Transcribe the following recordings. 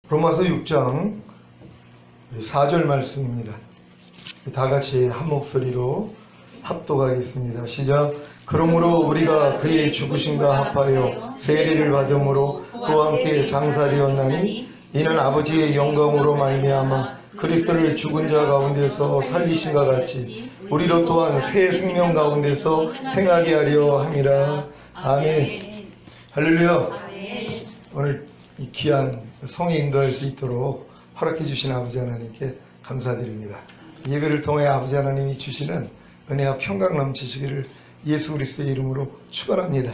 로마서 6장 4절 말씀입니다. 다 같이 한 목소리로 합독하겠습니다. 시작. 그러므로 우리가 그의 죽으심과 합하여 세례를 받음으로 그와 함께 장사되었나니 이는 아버지의 영광으로 말미암아 그리스도를 죽은 자 가운데서 살리신과 같이 우리로 또한 새 생명 가운데서 행하게 하려 함이라. 아멘. 할렐루야. 오늘 이 귀한 성에 인도할 수 있도록 허락해 주신 아버지 하나님께 감사드립니다. 예배를 통해 아버지 하나님이 주시는 은혜와 평강 넘치시기를 예수 그리스도의 이름으로 축원합니다.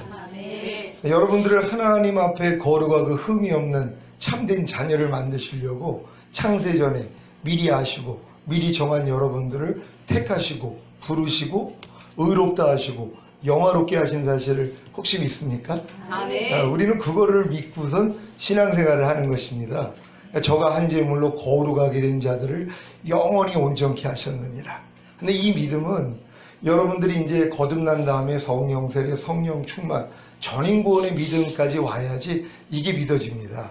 여러분들을 하나님 앞에 거룩하고 흠이 없는 참된 자녀를 만드시려고 창세전에 미리 아시고 미리 정한 여러분들을 택하시고 부르시고 의롭다 하시고 영화롭게 하신 사실을 혹시 믿습니까? 아멘. 우리는 그거를 믿고선 신앙생활을 하는 것입니다. 저가 한 제물로 거룩하게 된 자들을 영원히 온전케 하셨느니라. 근데 이 믿음은 여러분들이 이제 거듭난 다음에 성령 세례, 성령 충만, 전인구원의 믿음까지 와야지 이게 믿어집니다.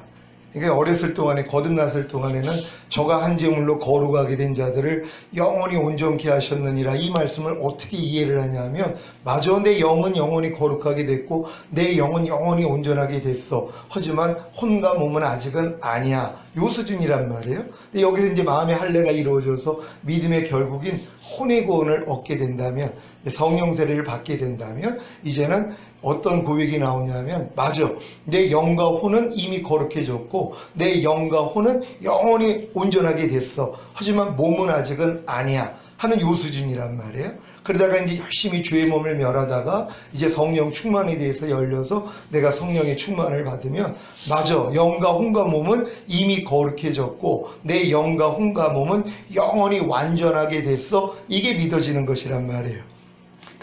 그러니까 어렸을 동안에 거듭났을 동안에는 저가 한 제물로 거룩하게 된 자들을 영원히 온전케 하셨느니라. 이 말씀을 어떻게 이해를 하냐면 맞아, 내 영은 영원히 거룩하게 됐고 내 영은 영원히 온전하게 됐어. 하지만 혼과 몸은 아직은 아니야. 요 수준이란 말이에요. 근데 여기서 이제 마음의 할례가 이루어져서 믿음의 결국인 혼의 구원을 얻게 된다면, 성령 세례를 받게 된다면 이제는 어떤 고백이 나오냐면 맞아, 내 영과 혼은 이미 거룩해졌고 내 영과 혼은 영원히 온전하게 됐어. 하지만 몸은 아직은 아니야 하는 요 수준이란 말이에요. 그러다가 이제 열심히 주의 몸을 멸하다가 이제 성령 충만에 대해서 열려서 내가 성령의 충만을 받으면 맞아, 영과 혼과 몸은 이미 거룩해졌고 내 영과 혼과 몸은 영원히 완전하게 됐어. 이게 믿어지는 것이란 말이에요.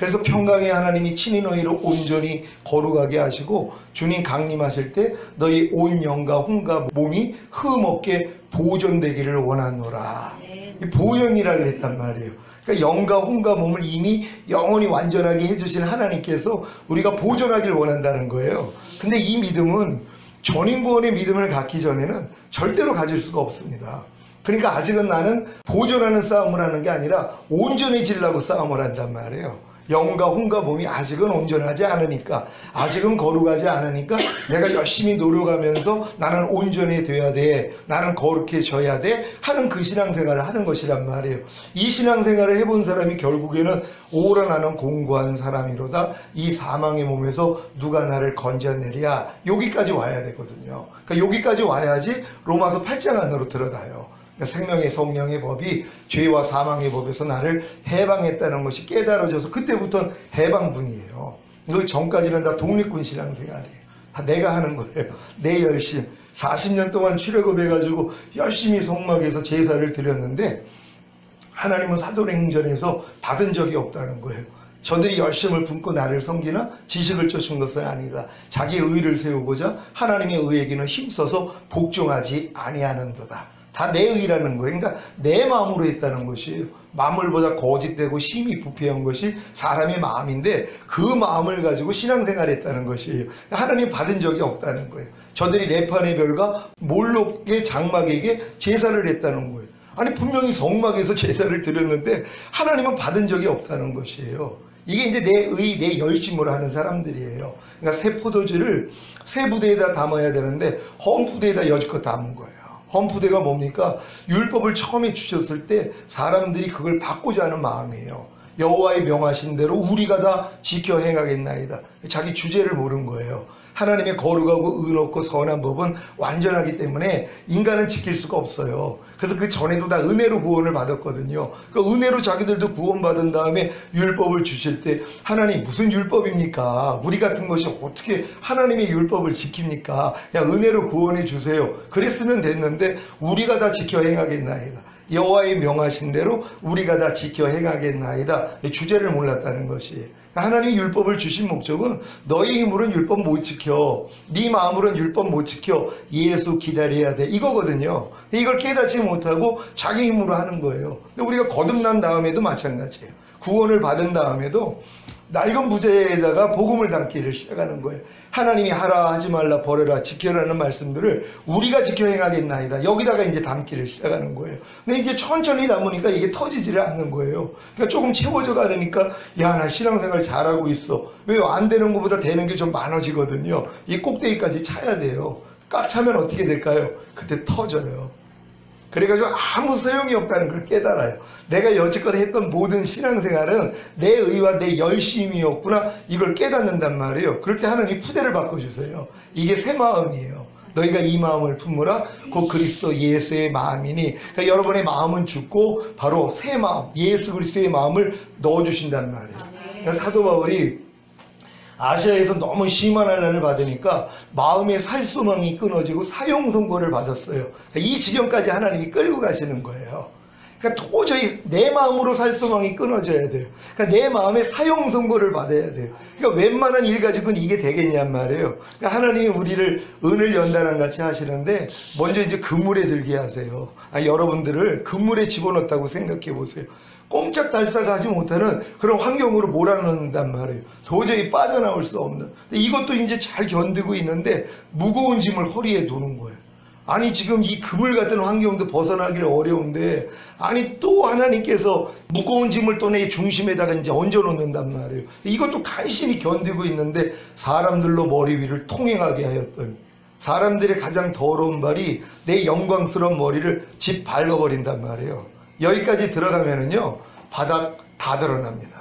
그래서 평강의 하나님이 친히 너희를 온전히 거룩하게 하시고 주님 강림하실 때 너희 온 영과 혼과 몸이 흠없게 보존되기를 원하노라. 이 보존이라고 했단 말이에요. 그러니까 영과 혼과 몸을 이미 영원히 완전하게 해주신 하나님께서 우리가 보존하기를 원한다는 거예요. 근데 이 믿음은 전인구원의 믿음을 갖기 전에는 절대로 가질 수가 없습니다. 그러니까 아직은 나는 보존하는 싸움을 하는 게 아니라 온전해지려고 싸움을 한단 말이에요. 영과 혼과 몸이 아직은 온전하지 않으니까, 아직은 거룩하지 않으니까 내가 열심히 노력하면서 나는 온전해져야 돼, 나는 거룩해져야 돼 하는 그 신앙생활을 하는 것이란 말이에요. 이 신앙생활을 해본 사람이 결국에는 오라 나는 공고한 사람이로다, 이 사망의 몸에서 누가 나를 건져내랴, 여기까지 와야 되거든요. 그러니까 여기까지 와야지 로마서 8장 안으로 들어가요. 생명의 성령의 법이 죄와 사망의 법에서 나를 해방했다는 것이 깨달아져서 그때부터는 해방분이에요. 그 전까지는 다 독립군 신앙생활이에요. 다 내가 하는 거예요. 내 열심. 40년 동안 출애굽해가지고 열심히 성막에서 제사를 드렸는데 하나님은 사도행전에서 받은 적이 없다는 거예요. 저들이 열심을 품고 나를 섬기나 지식을 쫓은 것은 아니다. 자기의 의를 세우고자 하나님의 의에게는 힘써서 복종하지 아니하는도다. 다 내 의라는 거예요. 그러니까 내 마음으로 했다는 것이에요. 만물보다 거짓되고 심히 부패한 것이 사람의 마음인데 그 마음을 가지고 신앙생활을 했다는 것이에요. 하나님 받은 적이 없다는 거예요. 저들이 레판의 별과 몰록의 장막에게 제사를 했다는 거예요. 아니 분명히 성막에서 제사를 드렸는데 하나님은 받은 적이 없다는 것이에요. 이게 이제 내 의, 내 열심으로 하는 사람들이에요. 그러니까 새 포도주를 새 부대에다 담아야 되는데 험 부대에다 여지껏 담은 거예요. 험푸대가 뭡니까? 율법을 처음에 주셨을 때 사람들이 그걸 받고자 하는 마음이에요. 여호와의 명하신 대로 우리가 다 지켜 행하겠나이다. 자기 주제를 모른 거예요. 하나님의 거룩하고 의롭고 선한 법은 완전하기 때문에 인간은 지킬 수가 없어요. 그래서 그 전에도 다 은혜로 구원을 받았거든요. 그 은혜로 자기들도 구원받은 다음에 율법을 주실 때 하나님 무슨 율법입니까? 우리 같은 것이 어떻게 하나님의 율법을 지킵니까? 그냥 은혜로 구원해 주세요. 그랬으면 됐는데 우리가 다 지켜 행하겠나이다. 여호와의 명하신 대로 우리가 다 지켜 행하겠나이다. 주제를 몰랐다는 것이. 하나님이 율법을 주신 목적은 너희 힘으로는 율법 못 지켜, 네 마음으로는 율법 못 지켜, 예수 기다려야 돼, 이거거든요. 이걸 깨닫지 못하고 자기 힘으로 하는 거예요. 근데 우리가 거듭난 다음에도 마찬가지예요. 구원을 받은 다음에도 낡은 부재에다가 복음을 담기를 시작하는 거예요. 하나님이 하라 하지 말라 버려라 지켜라는 말씀들을 우리가 지켜 행하겠나이다. 여기다가 이제 담기를 시작하는 거예요. 근데 이제 천천히 담으니까 이게 터지지를 않는 거예요. 그러니까 조금 채워져 가려니까 야, 나 신앙생활 잘하고 있어. 왜 안 되는 것보다 되는 게 좀 많아지거든요. 이 꼭대기까지 차야 돼요. 꽉 차면 어떻게 될까요? 그때 터져요. 그래가지고 아무 소용이 없다는 걸 깨달아요. 내가 여지껏 했던 모든 신앙생활은 내 의와 내 열심이었구나, 이걸 깨닫는단 말이에요. 그럴 때 하나님 푸대를 바꿔주세요. 이게 새 마음이에요. 너희가 이 마음을 품으라 곧 그리스도 예수의 마음이니. 그러니까 여러분의 마음은 죽고 바로 새 마음, 예수 그리스도의 마음을 넣어주신단 말이에요. 그러니까 사도 바울이 아시아에서 너무 심한 환난을 받으니까 마음의 살소망이 끊어지고 사형 선고를 받았어요. 이 지경까지 하나님이 끌고 가시는 거예요. 그러니까 도저히 내 마음으로 살소망이 끊어져야 돼요. 그러니까 내 마음에 사형 선고를 받아야 돼요. 그러니까 웬만한 일 가지고는 이게 되겠냔 말이에요. 그러니까 하나님이 우리를 은을 연단한 같이 하시는데 먼저 이제 그물에 들게 하세요. 여러분들을 그물에 집어넣었다고 생각해 보세요. 꼼짝달싹하지 못하는 그런 환경으로 몰아넣는단 말이에요. 도저히 빠져나올 수 없는. 이것도 이제 잘 견디고 있는데 무거운 짐을 허리에 두는 거예요. 아니 지금 이 그물 같은 환경도 벗어나기 어려운데 아니 또 하나님께서 무거운 짐을 또 내 중심에다가 이제 얹어놓는단 말이에요. 이것도 간신히 견디고 있는데 사람들로 머리 위를 통행하게 하였더니 사람들의 가장 더러운 발이 내 영광스러운 머리를 짓밟아버린단 말이에요. 여기까지 들어가면은요 바닥 다 드러납니다.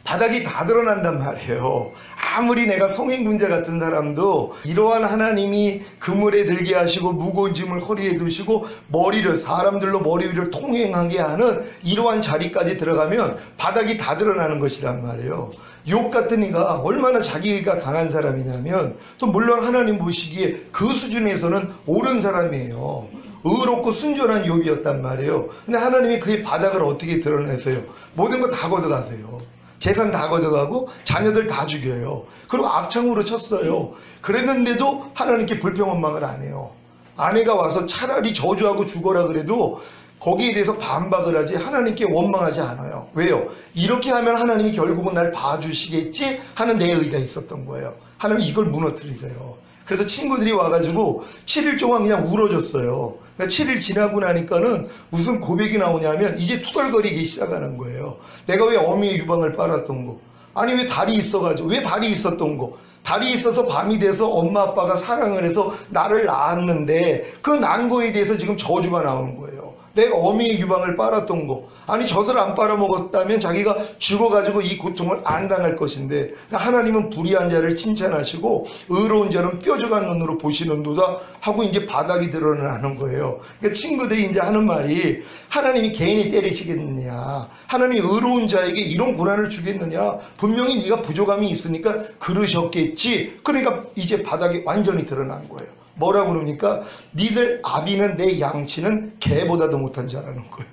바닥이 다 드러난단 말이에요. 아무리 내가 성행군자 같은 사람도 이러한 하나님이 그물에 들게 하시고 무거운 짐을 허리에 두시고 머리를 사람들로 머리 위를 통행하게 하는 이러한 자리까지 들어가면 바닥이 다 드러나는 것이란 말이에요. 욥 같은 이가 얼마나 자기가 강한 사람이냐면 또 물론 하나님 보시기에 그 수준에서는 옳은 사람이에요. 의롭고 순전한 욥이었단 말이에요. 근데 하나님이 그의 바닥을 어떻게 드러내세요? 모든 거 다 걷어가세요. 재산 다 걷어가고 자녀들 다 죽여요. 그리고 악창으로 쳤어요. 그랬는데도 하나님께 불평원망을 안 해요. 아내가 와서 차라리 저주하고 죽어라 그래도 거기에 대해서 반박을 하지 하나님께 원망하지 않아요. 왜요? 이렇게 하면 하나님이 결국은 날 봐주시겠지 하는 내의가 있었던 거예요. 하나님 이걸 무너뜨리세요. 그래서 친구들이 와가지고 7일 동안 그냥 울어줬어요. 그러니까 7일 지나고 나니까는 무슨 고백이 나오냐면 이제 투덜거리기 시작하는 거예요. 내가 왜 어미의 유방을 빨았던 거? 아니 왜 다리 있어가지고 왜 다리 있었던 거? 다리 있어서 밤이 돼서 엄마 아빠가 사랑을 해서 나를 낳았는데 그 난 거에 대해서 지금 저주가 나오는 거예요. 내가 어미의 유방을 빨았던 거. 아니 젖을 안 빨아먹었다면 자기가 죽어가지고 이 고통을 안 당할 것인데 하나님은 불의한 자를 칭찬하시고 의로운 자는 뾰족한 눈으로 보시는도다 하고 이제 바닥이 드러나는 거예요. 그러니까 친구들이 이제 하는 말이 하나님이 개인이 때리시겠느냐, 하나님이 의로운 자에게 이런 고난을 주겠느냐, 분명히 네가 부족함이 있으니까 그러셨겠지. 그러니까 이제 바닥이 완전히 드러난 거예요. 뭐라고 그럽니까? 니들 아비는 내 양치는 개보다도 못한 자라는 거예요.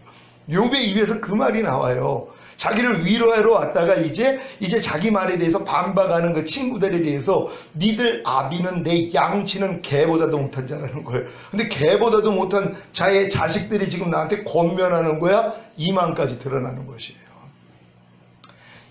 욥의 입에서 그 말이 나와요. 자기를 위로하러 왔다가 이제 자기 말에 대해서 반박하는 그 친구들에 대해서 니들 아비는 내 양치는 개보다도 못한 자라는 거예요. 근데 개보다도 못한 자의 자식들이 지금 나한테 권면하는 거야? 이만까지 드러나는 것이에요.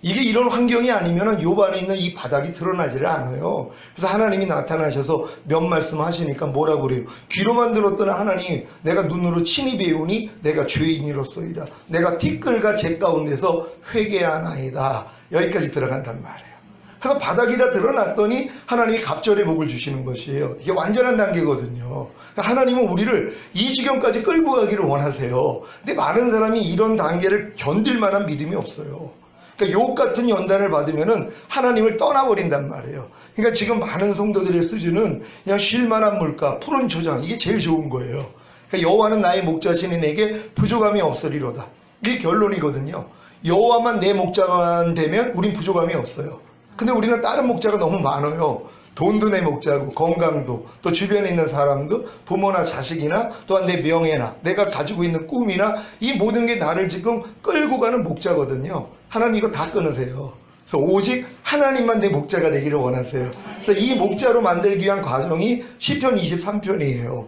이게 이런 환경이 아니면 욥 안에 있는 이 바닥이 드러나지를 않아요. 그래서 하나님이 나타나셔서 몇 말씀 하시니까 뭐라고 그래요? 귀로만 들었던 하나님, 내가 눈으로 친히 배우니 내가 죄인이로소이다. 내가 티끌과 재 가운데서 회개하나이다. 여기까지 들어간단 말이에요. 그래서 바닥이 다 드러났더니 하나님이 갑절의 복을 주시는 것이에요. 이게 완전한 단계거든요. 그러니까 하나님은 우리를 이 지경까지 끌고 가기를 원하세요. 근데 많은 사람이 이런 단계를 견딜 만한 믿음이 없어요. 그러니까 욥 같은 연단을 받으면은 하나님을 떠나버린단 말이에요. 그러니까 지금 많은 성도들의 수준은 그냥 쉴만한 물가, 푸른 초장, 이게 제일 좋은 거예요. 그러니까 여호와는 나의 목자시니 내게 부족함이 없으리로다. 이게 결론이거든요. 여호와만 내 목자만 되면 우린 부족함이 없어요. 근데 우리는 다른 목자가 너무 많아요. 돈도 내 목자고, 건강도, 또 주변에 있는 사람도, 부모나 자식이나 또한 내 명예나 내가 가지고 있는 꿈이나 이 모든 게 나를 지금 끌고 가는 목자거든요. 하나님 이거 다 끊으세요. 그래서 오직 하나님만 내 목자가 되기를 원하세요. 그래서 이 목자로 만들기 위한 과정이 시편 23편이에요.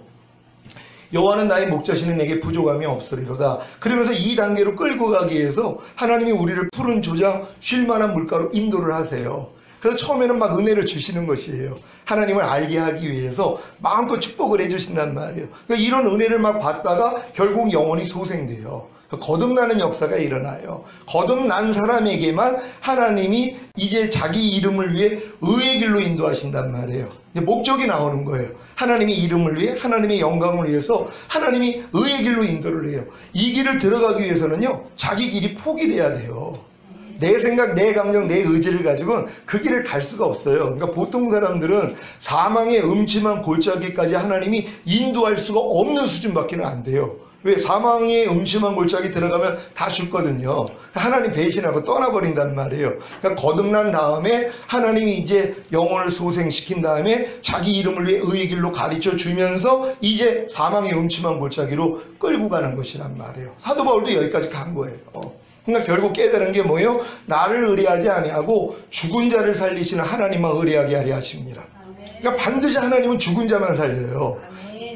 여호와는 나의 목자시는 내게 부족함이 없으리로다. 그러면서 이 단계로 끌고 가기 위해서 하나님이 우리를 푸른 조장 쉴만한 물가로 인도를 하세요. 그래서 처음에는 막 은혜를 주시는 것이에요. 하나님을 알게 하기 위해서 마음껏 축복을 해주신단 말이에요. 그러니까 이런 은혜를 막 받다가 결국 영혼이 소생돼요. 거듭나는 역사가 일어나요. 거듭난 사람에게만 하나님이 이제 자기 이름을 위해 의의 길로 인도하신단 말이에요. 목적이 나오는 거예요. 하나님의 이름을 위해, 하나님의 영광을 위해서 하나님이 의의 길로 인도를 해요. 이 길을 들어가기 위해서는요, 자기 길이 포기돼야 돼요. 내 생각, 내 감정, 내 의지를 가지고는 그 길을 갈 수가 없어요. 그러니까 보통 사람들은 사망의 음침한 골짜기까지 하나님이 인도할 수가 없는 수준밖에 안 돼요. 왜? 사망의 음침한 골짜기 들어가면 다 죽거든요. 하나님 배신하고 떠나버린단 말이에요. 그러니까 거듭난 다음에 하나님이 이제 영혼을 소생시킨 다음에 자기 이름을 위해 의의 길로 가르쳐 주면서 이제 사망의 음침한 골짜기로 끌고 가는 것이란 말이에요. 사도 바울도 여기까지 간 거예요. 그러니까 결국 깨달은 게 뭐예요? 나를 의뢰하지 아니하고 죽은 자를 살리시는 하나님만 의뢰하게 하려 하십니다. 그러니까 반드시 하나님은 죽은 자만 살려요.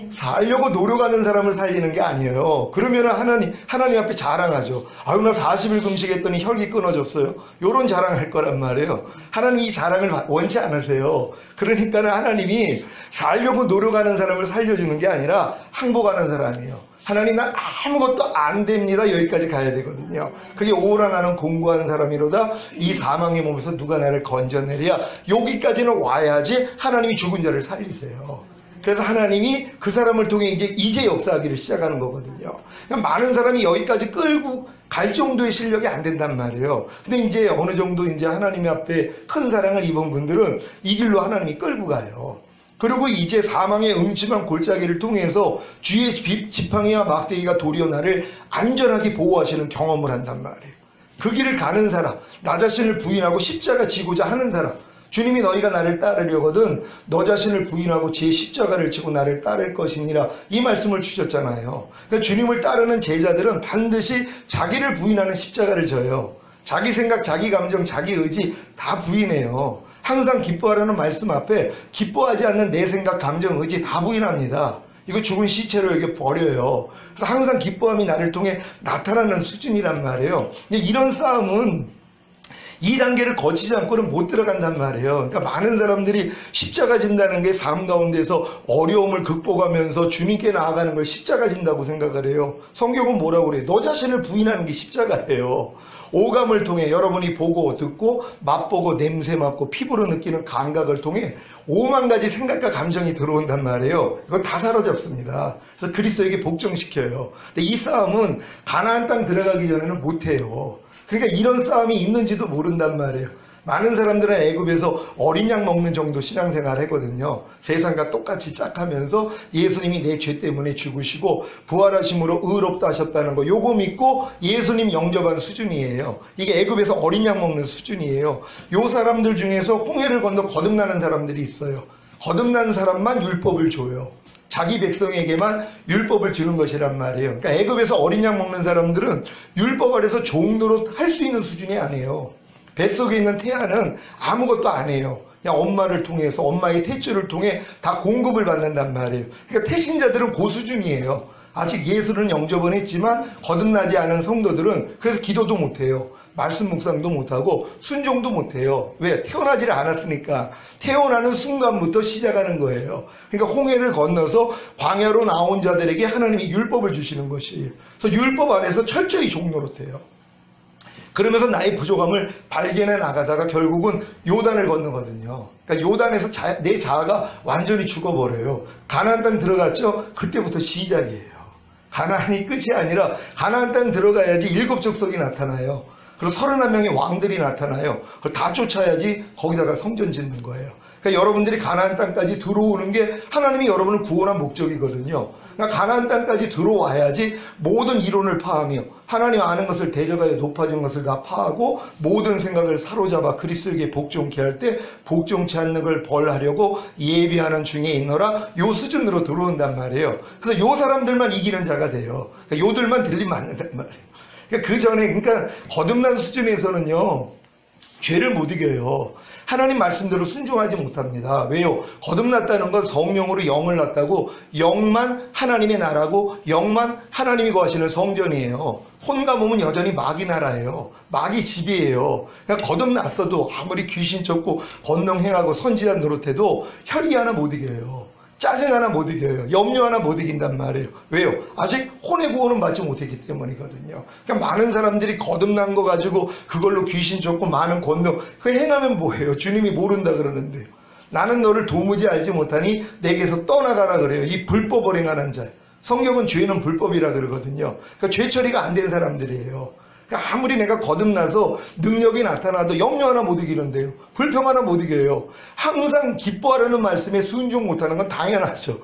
살려고 노력하는 사람을 살리는 게 아니에요. 그러면 하나님 앞에 자랑하죠. 아유, 나 40일 금식했더니 혈기 끊어졌어요. 요런 자랑할 거란 말이에요. 하나님이 이 자랑을 원치 않으세요. 그러니까 하나님이 살려고 노력하는 사람을 살려주는 게 아니라 항복하는 사람이에요. 하나님, 난 아무것도 안 됩니다. 여기까지 가야 되거든요. 그게 오라 나는 공고한 사람이로다. 이 사망의 몸에서 누가 나를 건져내랴. 여기까지는 와야지 하나님이 죽은 자를 살리세요. 그래서 하나님이 그 사람을 통해 이제 역사하기를 시작하는 거거든요. 그러니까 많은 사람이 여기까지 끌고 갈 정도의 실력이 안 된단 말이에요. 근데 이제 어느 정도 이제 하나님 앞에 큰 사랑을 입은 분들은 이 길로 하나님이 끌고 가요. 그리고 이제 사망의 음침한 골짜기를 통해서 주의 지팡이와 막대기가 도리어 나를 안전하게 보호하시는 경험을 한단 말이에요. 그 길을 가는 사람, 나 자신을 부인하고 십자가 지고자 하는 사람, 주님이 너희가 나를 따르려거든 너 자신을 부인하고 제 십자가를 지고 나를 따를 것이니라, 이 말씀을 주셨잖아요. 그러니까 주님을 따르는 제자들은 반드시 자기를 부인하는 십자가를 져요. 자기 생각, 자기 감정, 자기 의지 다 부인해요. 항상 기뻐하라는 말씀 앞에 기뻐하지 않는 내 생각, 감정, 의지 다 부인합니다. 이거 죽은 시체로 여기 버려요. 그래서 항상 기뻐함이 나를 통해 나타나는 수준이란 말이에요. 근데 이런 싸움은 이 단계를 거치지 않고는 못 들어간단 말이에요. 그러니까 많은 사람들이 십자가 진다는 게 삶 가운데서 어려움을 극복하면서 주님께 나아가는 걸 십자가 진다고 생각을 해요. 성경은 뭐라고 그래요? 너 자신을 부인하는 게 십자가예요. 오감을 통해 여러분이 보고 듣고 맛보고 냄새 맡고 피부로 느끼는 감각을 통해 5만 가지 생각과 감정이 들어온단 말이에요. 이거 다 사로잡습니다. 그래서 그리스도에게 복종시켜요. 근데 이 싸움은 가나안 땅 들어가기 전에는 못해요. 그러니까 이런 싸움이 있는지도 모른단 말이에요. 많은 사람들은 애굽에서 어린 양 먹는 정도 신앙생활 하거든요. 세상과 똑같이 짝하면서 예수님이 내 죄 때문에 죽으시고 부활하심으로 의롭다 하셨다는 거 요거 믿고 예수님 영접한 수준이에요. 이게 애굽에서 어린 양 먹는 수준이에요. 요 사람들 중에서 홍해를 건너 거듭나는 사람들이 있어요. 거듭난 사람만 율법을 줘요. 자기 백성에게만 율법을 주는 것이란 말이에요. 그러니까 애굽에서 어린 양 먹는 사람들은 율법 아래서 종노릇 할 수 있는 수준이 아니에요. 뱃속에 있는 태아는 아무것도 안 해요. 그냥 엄마를 통해서, 엄마의 태줄을 통해 다 공급을 받는단 말이에요. 그러니까 태신자들은 그 수준이에요. 아직 예수는 영접은 했지만 거듭나지 않은 성도들은 그래서 기도도 못해요. 말씀 묵상도 못하고 순종도 못해요. 왜? 태어나지를 않았으니까. 태어나는 순간부터 시작하는 거예요. 그러니까 홍해를 건너서 광야로 나온 자들에게 하나님이 율법을 주시는 것이에요. 그래서 율법 안에서 철저히 종노릇해요. 그러면서 나의 부족함을 발견해 나가다가 결국은 요단을 건너거든요. 그러니까 요단에서 내 자아가 완전히 죽어버려요. 가나안 땅 들어갔죠? 그때부터 시작이에요. 가나안이 끝이 아니라 가나안 땅 들어가야지 7 족속이 나타나요. 그리고 31명의 왕들이 나타나요. 그걸 다 쫓아야지 거기다가 성전 짓는 거예요. 그러니까 여러분들이 가나안 땅까지 들어오는 게 하나님이 여러분을 구원한 목적이거든요. 그러니까 가나안 땅까지 들어와야지 모든 이론을 파하며 하나님 아는 것을 대적하여 높아진 것을 다 파하고 모든 생각을 사로잡아 그리스도에게 복종케 할 때 복종치 않는 걸 벌하려고 예비하는 중에 있노라, 요 수준으로 들어온단 말이에요. 그래서 요 사람들만 이기는 자가 돼요. 그러니까 요들만 들리면 안 된단 말이에요. 그러니까 그 전에, 그러니까 거듭난 수준에서는요, 죄를 못 이겨요. 하나님 말씀대로 순종하지 못합니다. 왜요? 거듭났다는 건 성령으로 영을 낳았다고, 영만 하나님의 나라고 영만 하나님이 거하시는 성전이에요. 혼과 몸은 여전히 마귀 나라예요. 마귀 집이에요. 그러니까 거듭났어도 아무리 귀신 쫓고 권능 행하고 선지자 노릇해도 혈이 하나 못 이겨요. 짜증 하나 못 이겨요. 염려 하나 못 이긴단 말이에요. 왜요? 아직 혼의 구원은 받지 못했기 때문이거든요. 그러니까 많은 사람들이 거듭난 거 가지고 그걸로 귀신 쫓고 많은 권능, 그 행하면 뭐예요? 주님이 모른다 그러는데요. 나는 너를 도무지 알지 못하니 내게서 떠나가라 그래요. 이 불법을 행하는 자. 성경은 죄는 불법이라 그러거든요. 그러니까 죄 처리가 안 된 사람들이에요. 그러니까 아무리 내가 거듭나서 능력이 나타나도 염려 하나 못 이기는데요. 불평 하나 못 이겨요. 항상 기뻐하라는 말씀에 순종 못하는 건 당연하죠.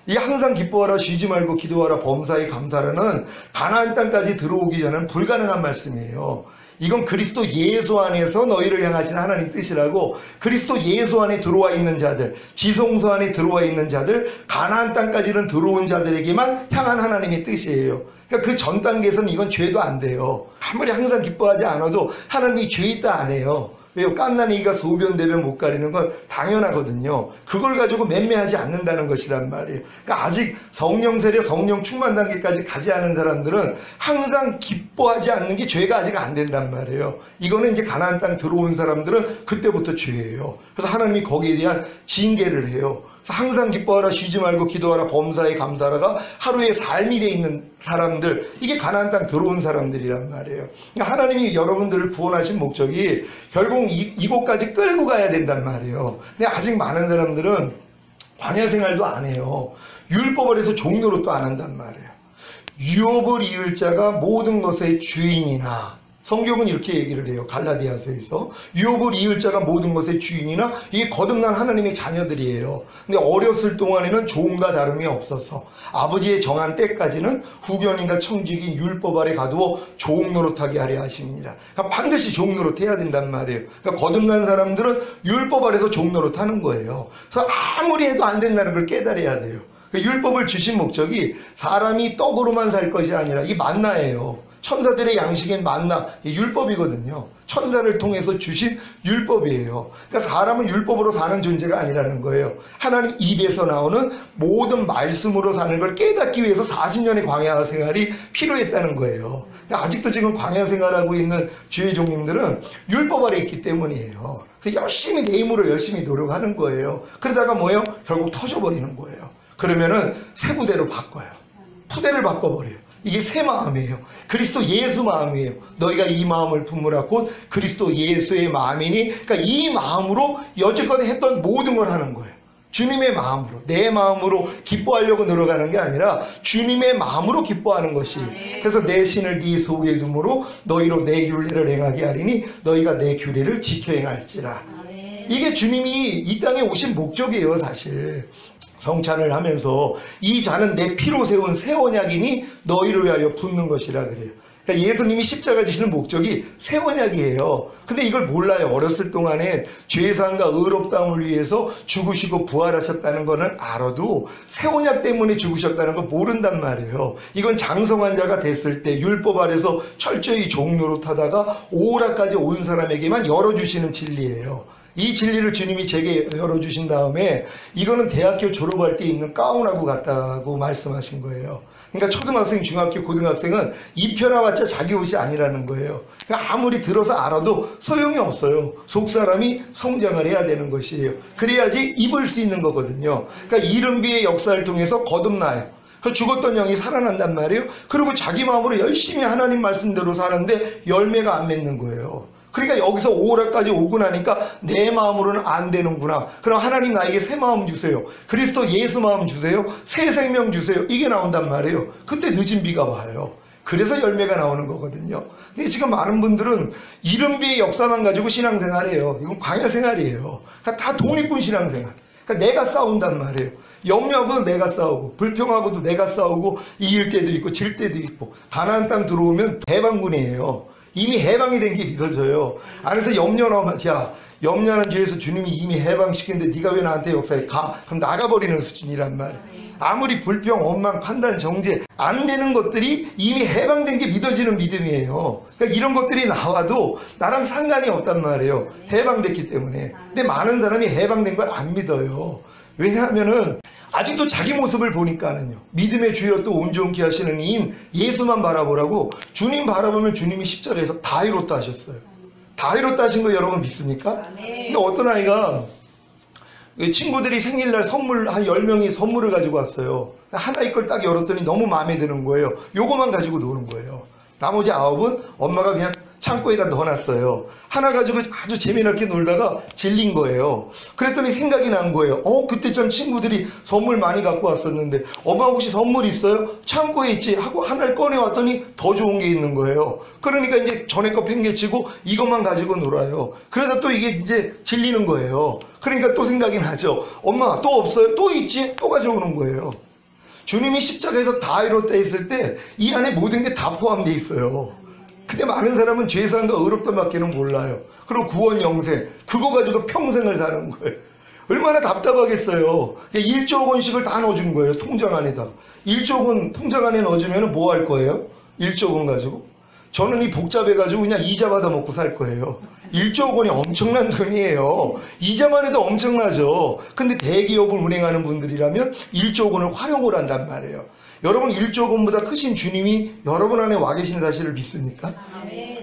이 항상 기뻐하라, 쉬지 말고 기도하라, 범사에 감사라는 가나안 땅까지 들어오기 전에는 불가능한 말씀이에요. 이건 그리스도 예수 안에서 너희를 향하신 하나님 뜻이라고, 그리스도 예수 안에 들어와 있는 자들, 지성소 안에 들어와 있는 자들, 가나안 땅까지는 들어온 자들에게만 향한 하나님의 뜻이에요. 그러니까 그 전 단계에서는 이건 죄도 안 돼요. 아무리 항상 기뻐하지 않아도 하나님이 죄 있다 안 해요. 왜요? 깐난이가 소변 대변 못 가리는 건 당연하거든요. 그걸 가지고 맴매하지 않는다는 것이란 말이에요. 그러니까 아직 성령 세례, 성령 충만 단계까지 가지 않은 사람들은 항상 기뻐하지 않는 게 죄가 아직 안 된단 말이에요. 이거는 이제 가나안 땅 들어온 사람들은 그때부터 죄예요. 그래서 하나님이 거기에 대한 징계를 해요. 항상 기뻐하라, 쉬지 말고 기도하라, 범사에 감사하라가 하루의 삶이 돼 있는 사람들, 이게 가나안 땅 들어온 사람들이란 말이에요. 그러니까 하나님이 여러분들을 구원하신 목적이 결국 이곳까지 끌고 가야 된단 말이에요. 근데 아직 많은 사람들은 광야 생활도 안 해요. 율법을 해서 종노릇도 안 한단 말이에요. 유업을 이을 자가 모든 것의 주인이나, 성경은 이렇게 얘기를 해요. 갈라디아서에서 유업을 이을 자가 모든 것의 주인이나, 이게 거듭난 하나님의 자녀들이에요. 근데 어렸을 동안에는 종과 다름이 없어서 아버지의 정한 때까지는 후견인과 청지기인 율법 아래 가두어 종 노릇하게 하려 하십니다. 그러니까 반드시 종 노릇해야 된단 말이에요. 그러니까 거듭난 사람들은 율법 아래서 종 노릇하는 거예요. 그래서 아무리 해도 안 된다는 걸 깨달아야 돼요. 율법을 주신 목적이 사람이 떡으로만 살 것이 아니라 이 만나예요. 천사들의 양식인 만나, 율법이거든요. 천사를 통해서 주신 율법이에요. 그러니까 사람은 율법으로 사는 존재가 아니라는 거예요. 하나님 입에서 나오는 모든 말씀으로 사는 걸 깨닫기 위해서 40년의 광야 생활이 필요했다는 거예요. 그러니까 아직도 지금 광야 생활하고 있는 주의 종님들은 율법 아래 있기 때문이에요. 그래서 열심히 내 힘으로 열심히 노력하는 거예요. 그러다가 뭐예요? 결국 터져버리는 거예요. 그러면은 새 부대로 바꿔요. 푸대를 바꿔버려요. 이게 새 마음이에요. 그리스도 예수 마음이에요. 너희가 이 마음을 품으라 곧 그리스도 예수의 마음이니, 그러니까 이 마음으로 여지껏 했던 모든 걸 하는 거예요. 주님의 마음으로, 내 마음으로 기뻐하려고 늘어가는 게 아니라 주님의 마음으로 기뻐하는 것이. 그래서 내 신을 네 속에 둠으로 너희로 내 율례를 행하게 하리니 너희가 내 규례를 지켜 행할지라. 이게 주님이 이 땅에 오신 목적이에요. 사실 성찬을 하면서 이 잔은 내 피로 세운 새 언약이니 너희를 위하여 붓는 것이라 그래요. 그러니까 예수님이 십자가 지시는 목적이 새 언약이에요. 근데 이걸 몰라요. 어렸을 동안에 죄사함과 의롭다움을 위해서 죽으시고 부활하셨다는 거는 알아도 새 언약 때문에 죽으셨다는 걸 모른단 말이에요. 이건 장성한 자가 됐을 때 율법 아래서 철저히 종노릇하다가 오라까지 온 사람에게만 열어주시는 진리예요. 이 진리를 주님이 제게 열어주신 다음에 이거는 대학교 졸업할 때 입는 가운하고 같다고 말씀하신 거예요. 그러니까 초등학생, 중학교, 고등학생은 입혀놔봤자 자기 옷이 아니라는 거예요. 그러니까 아무리 들어서 알아도 소용이 없어요. 속사람이 성장을 해야 되는 것이에요. 그래야지 입을 수 있는 거거든요. 그러니까 이른비의 역사를 통해서 거듭나요. 죽었던 영이 살아난단 말이에요. 그리고 자기 마음으로 열심히 하나님 말씀대로 사는데 열매가 안 맺는 거예요. 그러니까 여기서 5월까지 오고 나니까 내 마음으로는 안 되는구나. 그럼 하나님 나에게 새 마음 주세요. 그리스도 예수 마음 주세요. 새 생명 주세요. 이게 나온단 말이에요. 그때 늦은 비가 와요. 그래서 열매가 나오는 거거든요. 근데 지금 많은 분들은 이른비의 역사만 가지고 신앙생활이에요. 이건 광야생활이에요. 그러니까 다 독립군 신앙생활. 그러니까 내가 싸운단 말이에요. 염려하고도 내가 싸우고 불평하고도 내가 싸우고 이길 때도 있고 질 때도 있고. 가나안 땅 들어오면 해방군이에요. 이미 해방이 된 게 믿어져요. 안에서 염려 나오면 야, 염려하는 죄에서 주님이 이미 해방시켰는데 네가 왜 나한테 역사에 가? 그럼 나가버리는 수준이란 말이에요. 아무리 불평, 원망, 판단, 정죄 안 되는 것들이 이미 해방된 게 믿어지는 믿음이에요. 그러니까 이런 것들이 나와도 나랑 상관이 없단 말이에요. 해방됐기 때문에. 근데 많은 사람이 해방된 걸 안 믿어요. 왜냐하면은 아직도 자기 모습을 보니까는요. 믿음의 주여 또 온전케 하시는 이인 예수만 바라보라고 주님 바라보면 주님이 십자가에서 다 이뤘다 하셨어요. 다 이뤘다 하신 거 여러분 믿습니까? 근데 어떤 아이가 친구들이 생일날 선물 한 10명이 선물을 가지고 왔어요. 하나의 걸 딱 열었더니 너무 마음에 드는 거예요. 요거만 가지고 노는 거예요. 나머지 9은 엄마가 그냥 창고에다 넣어놨어요. 하나 가지고 아주 재미나게 놀다가 질린 거예요. 그랬더니 생각이 난 거예요. 그때 참 친구들이 선물 많이 갖고 왔었는데 엄마 혹시 선물 있어요? 창고에 있지 하고 하나를 꺼내왔더니 더 좋은 게 있는 거예요. 그러니까 이제 전에 거 팽개치고 이것만 가지고 놀아요. 그래서 또 이게 이제 질리는 거예요. 그러니까 또 생각이 나죠. 엄마 또 없어요? 또 있지? 또 가져오는 거예요. 주님이 십자가에서 다 이뤘다 했을 때 이 안에 모든 게 다 포함되어 있어요. 근데 많은 사람은 죄사함과 의롭다밖에는 몰라요. 그리고 구원 영생 그거 가지고 평생을 사는 거예요. 얼마나 답답하겠어요. 1조 원씩을 다 넣어준 거예요. 통장 안에다. 1조 원 통장 안에 넣어주면 뭐 할 거예요? 1조 원 가지고? 저는 이 복잡해가지고 그냥 이자 받아 먹고 살 거예요. 1조 원이 엄청난 돈이에요. 이자만 해도 엄청나죠. 근데 대기업을 운행하는 분들이라면 1조 원을 활용을 한단 말이에요. 여러분 1조 원보다 크신 주님이 여러분 안에 와 계신 사실을 믿습니까?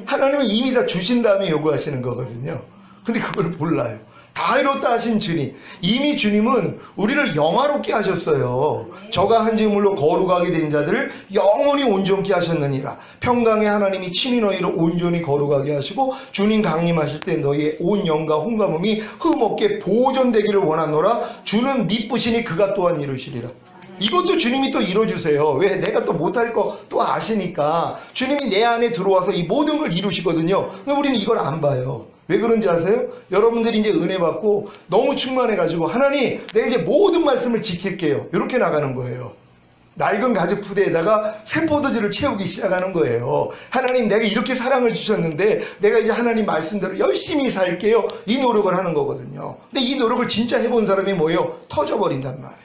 하나님은 이미 다 주신 다음에 요구하시는 거거든요. 근데 그걸 몰라요. 다 이뤘다 하신 주님. 이미 주님은 우리를 영화롭게 하셨어요. 저가 한 제물로 거룩하게 된 자들을 영원히 온전케 하셨느니라. 평강의 하나님이 친히 너희를 온전히 거룩하게 하시고 주님 강림하실 때 너희의 온 영과 혼감음이 흠없게 보존되기를 원하노라. 주는 미쁘시니 그가 또한 이루시리라. 이것도 주님이 또 이뤄주세요. 왜? 내가 또 못할 거 또 아시니까 주님이 내 안에 들어와서 이 모든 걸 이루시거든요. 근데 우리는 이걸 안 봐요. 왜 그런지 아세요? 여러분들이 이제 은혜 받고 너무 충만해가지고 하나님 내가 이제 모든 말씀을 지킬게요. 이렇게 나가는 거예요. 낡은 가죽 부대에다가 새 포도주를 채우기 시작하는 거예요. 하나님 내가 이렇게 사랑을 주셨는데 내가 이제 하나님 말씀대로 열심히 살게요. 이 노력을 하는 거거든요. 근데 이 노력을 진짜 해본 사람이 뭐예요? 터져버린단 말이에요.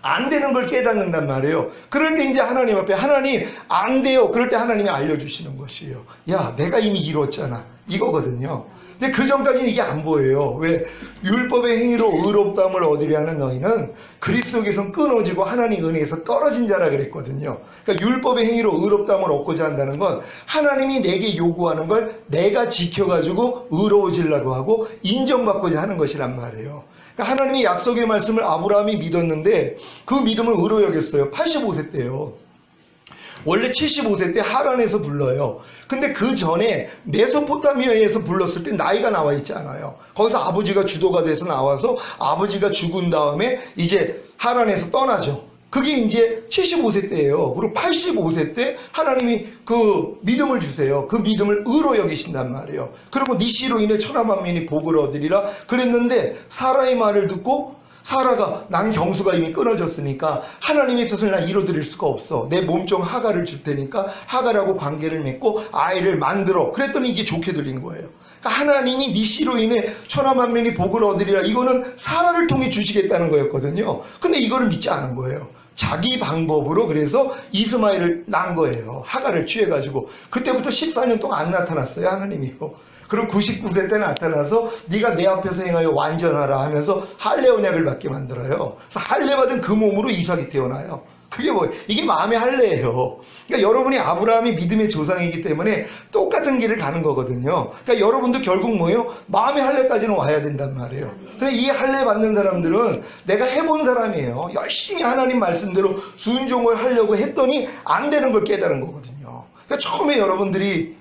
안 되는 걸 깨닫는단 말이에요. 그럴 때 이제 하나님 앞에 하나님 안 돼요. 그럴 때 하나님이 알려주시는 것이에요. 야 내가 이미 이뤘잖아. 이거거든요. 근데 그 전까지는 이게 안 보여요. 왜? 율법의 행위로 의롭다함을 얻으려 하는 너희는 그리스도께서 끊어지고 하나님 은혜에서 떨어진 자라 그랬거든요. 그러니까 율법의 행위로 의롭다함을 얻고자 한다는 건 하나님이 내게 요구하는 걸 내가 지켜가지고 의로워지려고 하고 인정받고자 하는 것이란 말이에요. 하나님이 약속의 말씀을 아브라함이 믿었는데 그 믿음을 의로 여겼어요. 85세 때요. 원래 75세 때 하란에서 불러요. 근데 그 전에 메소포타미아에서 불렀을 때 나이가 나와 있지 않아요. 거기서 아버지가 주도가 돼서 나와서 아버지가 죽은 다음에 이제 하란에서 떠나죠. 그게 이제 75세 때예요. 그리고 85세 때 하나님이 그 믿음을 주세요. 그 믿음을 의로 여기신단 말이에요. 그리고 네 씨로 인해 천하 만민이 복을 얻으리라 그랬는데 사라의 말을 듣고 사라가 난 경수가 이미 끊어졌으니까 하나님의 뜻을 난 이뤄드릴 수가 없어. 내 몸종 하갈을 줄 테니까 하갈하고 관계를 맺고 아이를 만들어. 그랬더니 이게 좋게 들린 거예요. 그러니까 하나님이 네 씨로 인해 천하 만민이 복을 얻으리라. 이거는 사라를 통해 주시겠다는 거였거든요. 근데 이거를 믿지 않은 거예요. 자기 방법으로 그래서 이스마엘을 낳은 거예요. 하갈을 취해가지고. 그때부터 14년 동안 안 나타났어요. 하나님이요. 그리고 99세 때 나타나서 네가 내 앞에서 행하여 완전하라 하면서 할례 언약을 받게 만들어요. 그래서 할례 받은 그 몸으로 이삭이 태어나요. 그게 뭐예요? 이게 마음의 할례예요. 그러니까 여러분이 아브라함이 믿음의 조상이기 때문에 똑같은 길을 가는 거거든요. 그러니까 여러분도 결국 뭐예요? 마음의 할례까지는 와야 된단 말이에요. 근데 이 할례 받는 사람들은 내가 해본 사람이에요. 열심히 하나님 말씀대로 순종을 하려고 했더니 안 되는 걸 깨달은 거거든요. 그러니까 처음에 여러분들이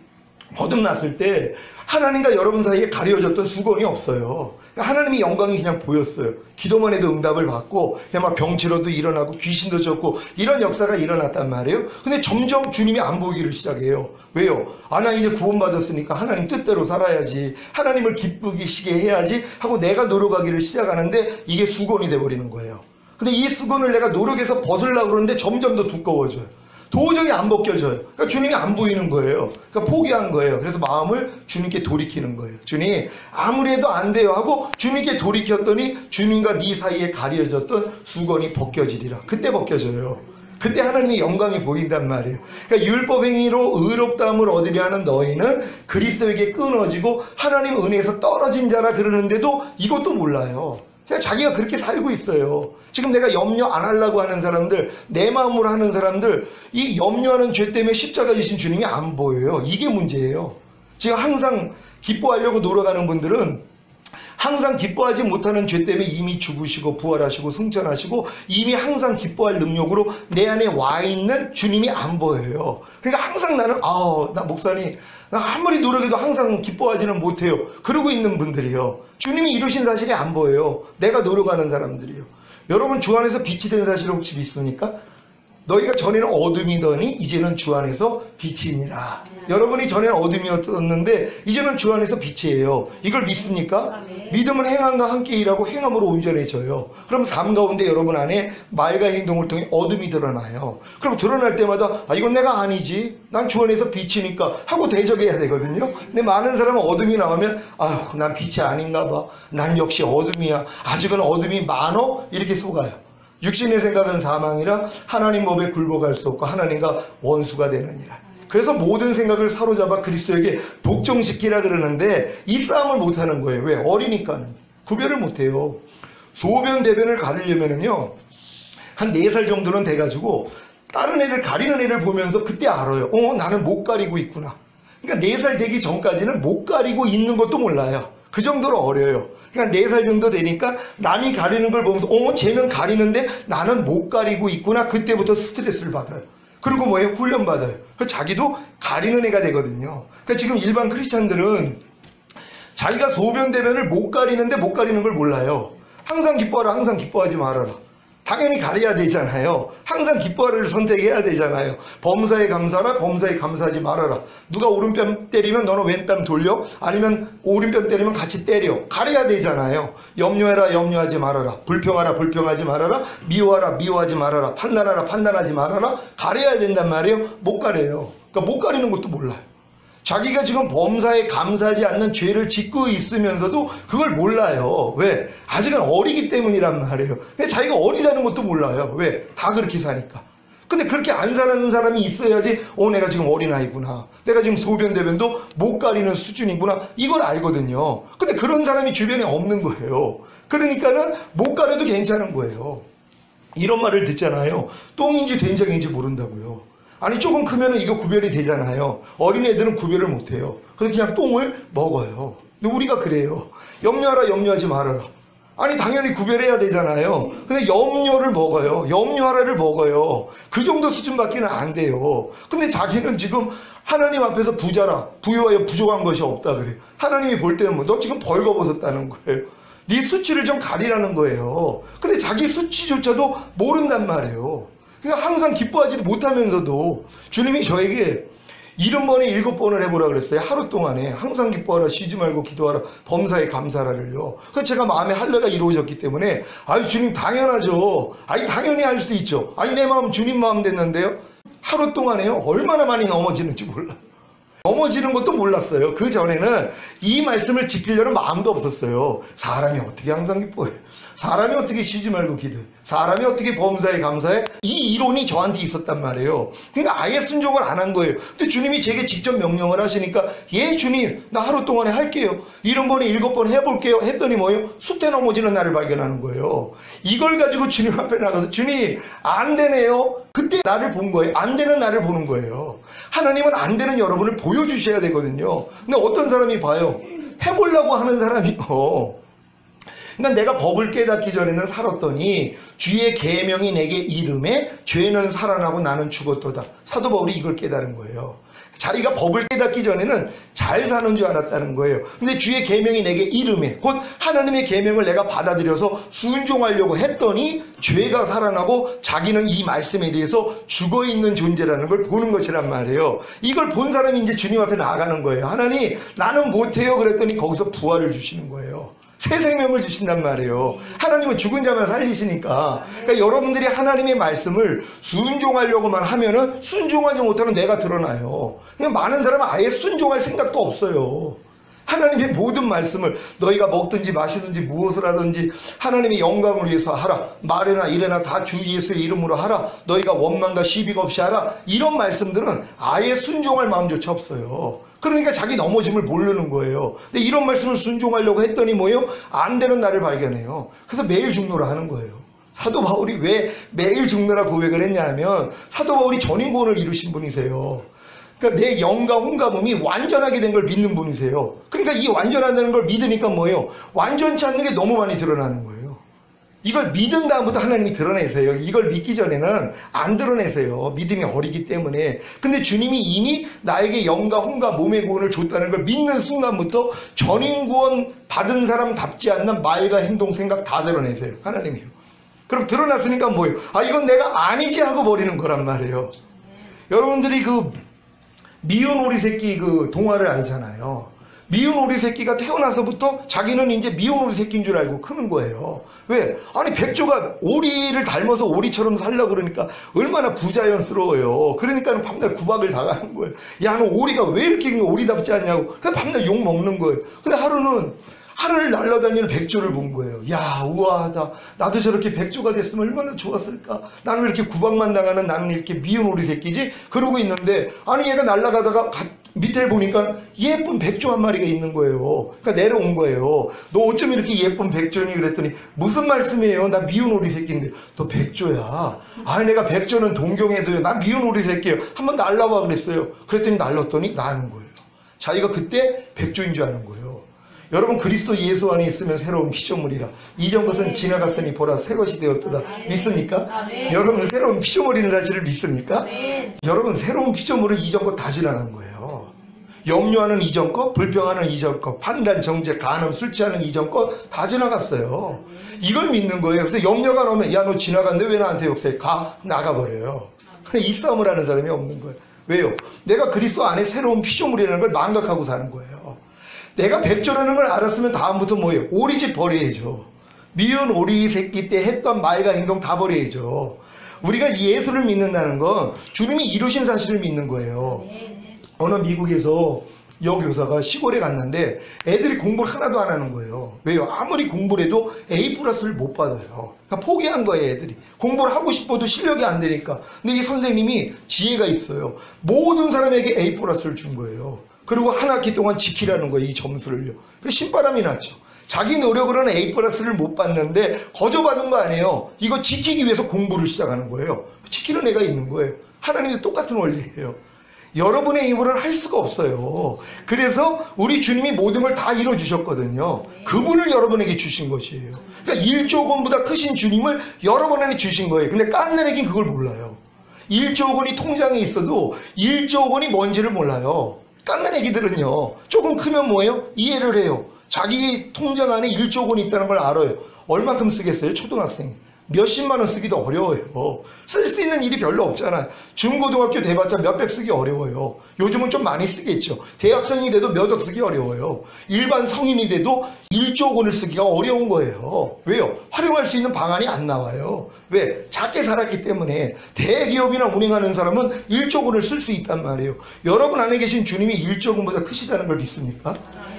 거듭났을 때 하나님과 여러분 사이에 가려졌던 수건이 없어요. 하나님의 영광이 그냥 보였어요. 기도만 해도 응답을 받고 그냥 막 병치료도 일어나고 귀신도 쫓고 이런 역사가 일어났단 말이에요. 근데 점점 주님이 안 보이기를 시작해요. 왜요? 나 이제 구원받았으니까 하나님 뜻대로 살아야지, 하나님을 기쁘시게 해야지 하고 내가 노력하기를 시작하는데 이게 수건이 돼버리는 거예요. 근데 이 수건을 내가 노력해서 벗으려고 그러는데 점점 더 두꺼워져요. 도저히 안 벗겨져요. 그러니까 주님이 안 보이는 거예요. 그러니까 포기한 거예요. 그래서 마음을 주님께 돌이키는 거예요. 주님, 아무리 해도 안 돼요 하고 주님께 돌이켰더니 주님과 네 사이에 가려졌던 수건이 벗겨지리라. 그때 벗겨져요. 그때 하나님의 영광이 보인단 말이에요. 그러니까 율법행위로 의롭다함을 얻으려 하는 너희는 그리스도에게 끊어지고 하나님 은혜에서 떨어진 자라 그러는데도 이것도 몰라요. 그냥 자기가 그렇게 살고 있어요. 지금 내가 염려 안 하려고 하는 사람들, 내 마음으로 하는 사람들, 이 염려하는 죄 때문에 십자가 지신 주님이 안 보여요. 이게 문제예요. 지금 항상 기뻐하려고 노력하는 분들은 항상 기뻐하지 못하는 죄 때문에 이미 죽으시고 부활하시고 승천하시고 이미 항상 기뻐할 능력으로 내 안에 와 있는 주님이 안 보여요. 그러니까 항상 나는 나 목사님 나 아무리 노력해도 항상 기뻐하지는 못해요. 그러고 있는 분들이요. 주님이 이루신 사실이 안 보여요. 내가 노력하는 사람들이요. 여러분 주 안에서 빛이 된 사실을 혹시 믿습니까? 너희가 전에는 어둠이더니 이제는 주 안에서 빛이니라. 여러분이 전에는 어둠이었는데 이제는 주 안에서 빛이에요. 이걸 믿습니까? 믿음은 행함과 함께 일하고 행함으로 온전해져요. 그럼 삶 가운데 여러분 안에 말과 행동을 통해 어둠이 드러나요. 그럼 드러날 때마다 이건 내가 아니지. 난 주 안에서 빛이니까 하고 대적해야 되거든요. 근데 많은 사람은 어둠이 나오면 난 빛이 아닌가 봐. 난 역시 어둠이야. 아직은 어둠이 많어? 이렇게 속아요. 육신의 생각은 사망이라 하나님 법에 굴복할 수 없고 하나님과 원수가 되느니라. 그래서 모든 생각을 사로잡아 그리스도에게 복종시키라 그러는데 이 싸움을 못하는 거예요. 왜? 어리니까는. 구별을 못해요. 소변 대변을 가리려면은요 한 4살 정도는 돼가지고 다른 애들 가리는 애를 보면서 그때 알아요. 나는 못 가리고 있구나. 그러니까 4살 되기 전까지는 못 가리고 있는 것도 몰라요. 그 정도로 어려요. 그러니까 4살 정도 되니까 남이 가리는 걸 보면서 쟤는 가리는데 나는 못 가리고 있구나. 그때부터 스트레스를 받아요. 그리고 뭐예요? 훈련 받아요. 그래서 자기도 가리는 애가 되거든요. 그러니까 지금 일반 크리스찬들은 자기가 소변 대변을 못 가리는데 못 가리는 걸 몰라요. 항상 기뻐하라, 항상 기뻐하지 말아라. 당연히 가려야 되잖아요. 항상 기뻐하를 선택해야 되잖아요. 범사에 감사하라, 범사에 감사하지 말아라. 누가 오른뺨 때리면 너는 왼뺨 돌려? 아니면 오른뺨 때리면 같이 때려. 가려야 되잖아요. 염려해라, 염려하지 말아라. 불평하라, 불평하지 말아라. 미워하라, 미워하지 말아라. 판단하라, 판단하지 말아라. 가려야 된단 말이에요. 못 가려요. 그러니까 못 가리는 것도 몰라요. 자기가 지금 범사에 감사하지 않는 죄를 짓고 있으면서도 그걸 몰라요. 왜? 아직은 어리기 때문이란 말이에요. 근데 자기가 어리다는 것도 몰라요. 왜? 다 그렇게 사니까. 근데 그렇게 안 사는 사람이 있어야지 내가 지금 어린아이구나. 내가 지금 소변 대변도 못 가리는 수준이구나. 이걸 알거든요. 근데 그런 사람이 주변에 없는 거예요. 그러니까는 못 가려도 괜찮은 거예요. 이런 말을 듣잖아요. 똥인지 된장인지 모른다고요. 아니 조금 크면은 이거 구별이 되잖아요. 어린애들은 구별을 못해요. 그래서 그냥 똥을 먹어요. 근데 우리가 그래요. 염려하라, 염려하지 말아라. 아니 당연히 구별해야 되잖아요. 근데 염려를 먹어요. 염려하라를 먹어요. 그 정도 수준밖에는 안 돼요. 근데 자기는 지금 하나님 앞에서 부자라, 부유하여 부족한 것이 없다 그래요. 하나님이 볼 때는 너 지금 벌거벗었다는 거예요. 네 수치를 좀 가리라는 거예요. 근데 자기 수치조차도 모른단 말이에요. 그러니까 항상 기뻐하지도 못하면서도 주님이 저에게 70번에 7번을 해보라 그랬어요. 하루 동안에 항상 기뻐하라, 쉬지 말고 기도하라, 범사에 감사하라를요. 그래서 제가 마음에 할례가 이루어졌기 때문에 주님 당연하죠. 당연히 할 수 있죠. 내 마음 주님 마음 됐는데요. 하루 동안에요 얼마나 많이 넘어지는지 몰라요. 넘어지는 것도 몰랐어요. 그 전에는 이 말씀을 지키려는 마음도 없었어요. 사람이 어떻게 항상 기뻐해요? 사람이 어떻게 쉬지 말고 기도해? 사람이 어떻게 범사에 감사해? 이 이론이 저한테 있었단 말이에요. 그러니까 아예 순종을 안 한 거예요. 근데 주님이 제게 직접 명령을 하시니까 예 주님 나 하루 동안에 할게요. 70번에 7번 해볼게요. 했더니 뭐예요? 숲에 넘어지는 나를 발견하는 거예요. 이걸 가지고 주님 앞에 나가서 주님 안 되네요. 그때 나를 본 거예요. 안 되는 나를 보는 거예요. 하나님은 안 되는 여러분을 보여주셔야 되거든요. 근데 어떤 사람이 봐요. 해보려고 하는 사람이요. 그러니까 내가 법을 깨닫기 전에는 살았더니 주의 계명이 내게 이름에 죄는 살아나고 나는 죽었도다. 사도 바울이 이걸 깨달은 거예요. 자기가 법을 깨닫기 전에는 잘 사는 줄 알았다는 거예요. 근데 주의 계명이 내게 이름에 곧 하나님의 계명을 내가 받아들여서 순종하려고 했더니 죄가 살아나고 자기는 이 말씀에 대해서 죽어있는 존재라는 걸 보는 것이란 말이에요. 이걸 본 사람이 이제 주님 앞에 나가는 거예요. 하나님 나는 못해요 그랬더니 거기서 부활을 주시는 거예요. 새 생명을 주신단 말이에요. 하나님은 죽은 자만 살리시니까. 그러니까 여러분들이 하나님의 말씀을 순종하려고만 하면은 순종하지 못하는 내가 드러나요. 그냥 많은 사람은 아예 순종할 생각도 없어요. 하나님의 모든 말씀을 너희가 먹든지 마시든지 무엇을 하든지 하나님의 영광을 위해서 하라. 말이나 일이나 다 주 예수의 이름으로 하라. 너희가 원망과 시비가 없이 하라. 이런 말씀들은 아예 순종할 마음조차 없어요. 그러니까 자기 넘어짐을 모르는 거예요. 근데 이런 말씀을 순종하려고 했더니 뭐예요? 안 되는 나를 발견해요. 그래서 매일 죽노라 하는 거예요. 사도 바울이 왜 매일 죽노라 고백을 했냐 하면 사도 바울이 전인구원을 이루신 분이세요. 그러니까 내 영과 혼과 몸이 완전하게 된 걸 믿는 분이세요. 그러니까 이 완전하다는 걸 믿으니까 뭐예요? 완전치 않는 게 너무 많이 드러나는 거예요. 이걸 믿은 다음부터 하나님이 드러내세요. 이걸 믿기 전에는 안 드러내세요. 믿음이 어리기 때문에. 근데 주님이 이미 나에게 영과 혼과 몸의 구원을 줬다는 걸 믿는 순간부터 전인구원 받은 사람답지 않는 말과 행동, 생각 다 드러내세요. 하나님이요. 그럼 드러났으니까 뭐예요? 아, 이건 내가 아니지 하고 버리는 거란 말이에요. 여러분들이 미운 오리 새끼 동화를 알잖아요. 미운 오리 새끼가 태어나서부터 자기는 이제 미운 오리 새끼인 줄 알고 크는 거예요. 왜? 아니, 백조가 오리를 닮아서 오리처럼 살려고 그러니까 얼마나 부자연스러워요. 그러니까 밤낮 구박을 당하는 거예요. 야, 너 오리가 왜 이렇게 오리답지 않냐고. 그냥 밤낮 욕 먹는 거예요. 근데 하루는 하늘을 날아다니는 백조를 본 거예요. 야, 우아하다. 나도 저렇게 백조가 됐으면 얼마나 좋았을까. 나는 왜 이렇게 구박만 당하는 나는 이렇게 미운 오리 새끼지? 그러고 있는데 아니 얘가 날아가다가 밑에 보니까 예쁜 백조 한 마리가 있는 거예요. 그러니까 내려온 거예요. 너 어쩜 이렇게 예쁜 백조니? 그랬더니 무슨 말씀이에요? 나 미운 오리 새끼인데. 너 백조야. 아니 내가 백조는 동경해도요. 나 미운 오리 새끼예요. 한번 날라와 그랬어요. 그랬더니 날랐더니 나는 거예요. 자기가 그때 백조인 줄 아는 거예요. 여러분 그리스도 예수 안에 있으면 새로운 피조물이라. 이전 것은 지나갔으니 보라 새 것이 되었도다. 믿습니까? 여러분 새로운 피조물이라는 사실을 믿습니까? 여러분 새로운 피조물은 이전 것 다 지나간 거예요. 염려하는 이전 것, 불평하는 이전 것, 판단, 정죄, 간음, 술 취하는 이전 것 다 지나갔어요. 이걸 믿는 거예요. 그래서 염려가 나오면 야, 너 지나갔는데 왜 나한테 욕해? 가, 나가버려요. 이 싸움을 하는 사람이 없는 거예요. 왜요? 내가 그리스도 안에 새로운 피조물이라는 걸 망각하고 사는 거예요. 내가 백조라는 걸 알았으면 다음부터 뭐예요? 오리집 버려야죠. 미운 오리 새끼 때 했던 말과 행동 다 버려야죠. 우리가 예수를 믿는다는 건 주님이 이루신 사실을 믿는 거예요. 어느 미국에서 여교사가 시골에 갔는데 애들이 공부를 하나도 안 하는 거예요. 왜요? 아무리 공부를 해도 A+를 못 받아요. 그러니까 포기한 거예요, 애들이. 공부를 하고 싶어도 실력이 안 되니까. 근데 이 선생님이 지혜가 있어요. 모든 사람에게 A+를 준 거예요. 그리고 한 학기 동안 지키라는 거예요, 이 점수를요. 그 신바람이 났죠. 자기 노력으로는 A+를 못 받는데 거저받은 거 아니에요. 이거 지키기 위해서 공부를 시작하는 거예요. 지키는 애가 있는 거예요. 하나님도 똑같은 원리예요. 여러분의 힘으로는 할 수가 없어요. 그래서 우리 주님이 모든 걸 다 이뤄주셨거든요. 그분을 여러분에게 주신 것이에요. 그러니까 1조 원보다 크신 주님을 여러분에게 주신 거예요. 근데 깐난 애긴 그걸 몰라요. 1조 원이 통장에 있어도 1조 원이 뭔지를 몰라요. 깐난 애기들은요, 조금 크면 뭐예요? 이해를 해요. 자기 통장 안에 1조 원이 있다는 걸 알아요. 얼마큼 쓰겠어요? 초등학생이. 몇십만 원 쓰기도 어려워요. 쓸 수 있는 일이 별로 없잖아요. 중고등학교 돼봤자 몇백 쓰기 어려워요. 요즘은 좀 많이 쓰겠죠. 대학생이 돼도 몇 억 쓰기 어려워요. 일반 성인이 돼도 1조 원을 쓰기가 어려운 거예요. 왜요? 활용할 수 있는 방안이 안 나와요. 왜? 작게 살았기 때문에. 대기업이나 운행하는 사람은 1조 원을 쓸 수 있단 말이에요. 여러분 안에 계신 주님이 1조 원보다 크시다는 걸 믿습니까?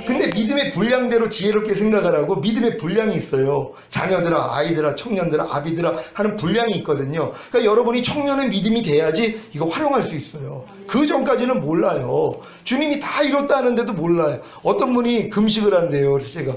근데 믿음의 분량대로 지혜롭게 생각을 하고 믿음의 분량이 있어요. 자녀들아, 아이들아, 청년들아, 아비들아 하는 분량이 있거든요. 그러니까 여러분이 청년의 믿음이 돼야지 이거 활용할 수 있어요. 그 전까지는 몰라요. 주님이 다 이뤘다 하는데도 몰라요. 어떤 분이 금식을 한대요. 그래서 제가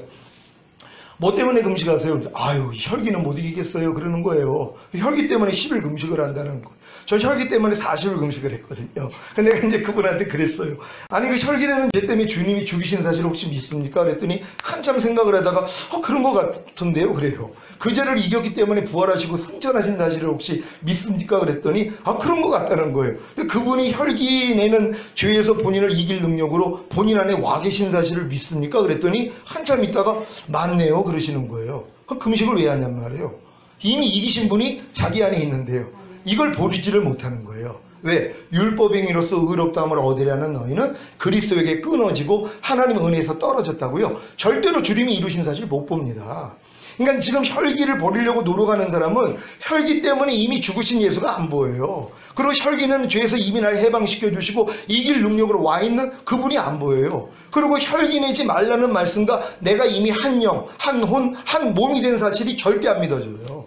뭐 때문에 금식하세요? 아유, 혈기는 못 이기겠어요. 그러는 거예요. 혈기 때문에 10일 금식을 한다는 거. 저 혈기 때문에 40일 금식을 했거든요. 근데 이제 그분한테 그랬어요. 아니, 그 혈기라는 죄 때문에 주님이 죽이신 사실 혹시 믿습니까? 그랬더니 한참 생각을 하다가 그런 것 같은데요. 그래요. 그 죄를 이겼기 때문에 부활하시고 승천하신 사실을 혹시 믿습니까? 그랬더니 그런 것 같다는 거예요. 그분이 혈기 내는 죄에서 본인을 이길 능력으로 본인 안에 와 계신 사실을 믿습니까? 그랬더니 한참 있다가 맞네요. 그러시는 거예요. 금식을 왜 하냔 말이에요. 이미 이기신 분이 자기 안에 있는데요. 이걸 보지를 못하는 거예요. 왜? 율법행위로서 의롭다함을 얻으려는 너희는 그리스도에게 끊어지고 하나님 은혜에서 떨어졌다고요. 절대로 주님이 이루신 사실 못 봅니다. 그러니까 지금 혈기를 버리려고 노력하는 사람은 혈기 때문에 이미 죽으신 예수가 안 보여요. 그리고 혈기는 죄에서 이미 날 해방시켜 주시고 이길 능력으로 와 있는 그분이 안 보여요. 그리고 혈기 내지 말라는 말씀과 내가 이미 한 영, 한 혼, 한 몸이 된 사실이 절대 안 믿어져요.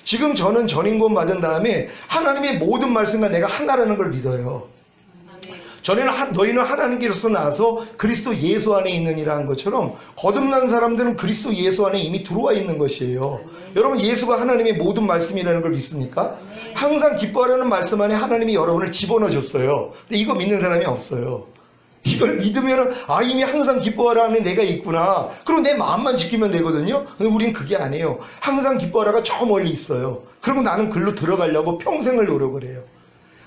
지금 저는 전인권 받은 다음에 하나님의 모든 말씀과 내가 하나라는 걸 믿어요. 전에는 너희는 하나님께로서 나서 그리스도 예수 안에 있느니라는 것처럼 거듭난 사람들은 그리스도 예수 안에 이미 들어와 있는 것이에요. 여러분 예수가 하나님의 모든 말씀이라는 걸 믿습니까? 항상 기뻐하라는 말씀 안에 하나님이 여러분을 집어넣어 줬어요. 근데 이거 믿는 사람이 없어요. 이걸 믿으면 이미 항상 기뻐하라는 내가 있구나. 그럼 내 마음만 지키면 되거든요. 근데 우린 그게 아니에요. 항상 기뻐하라가 저 멀리 있어요. 그리고 나는 글로 들어가려고 평생을 노력을 해요.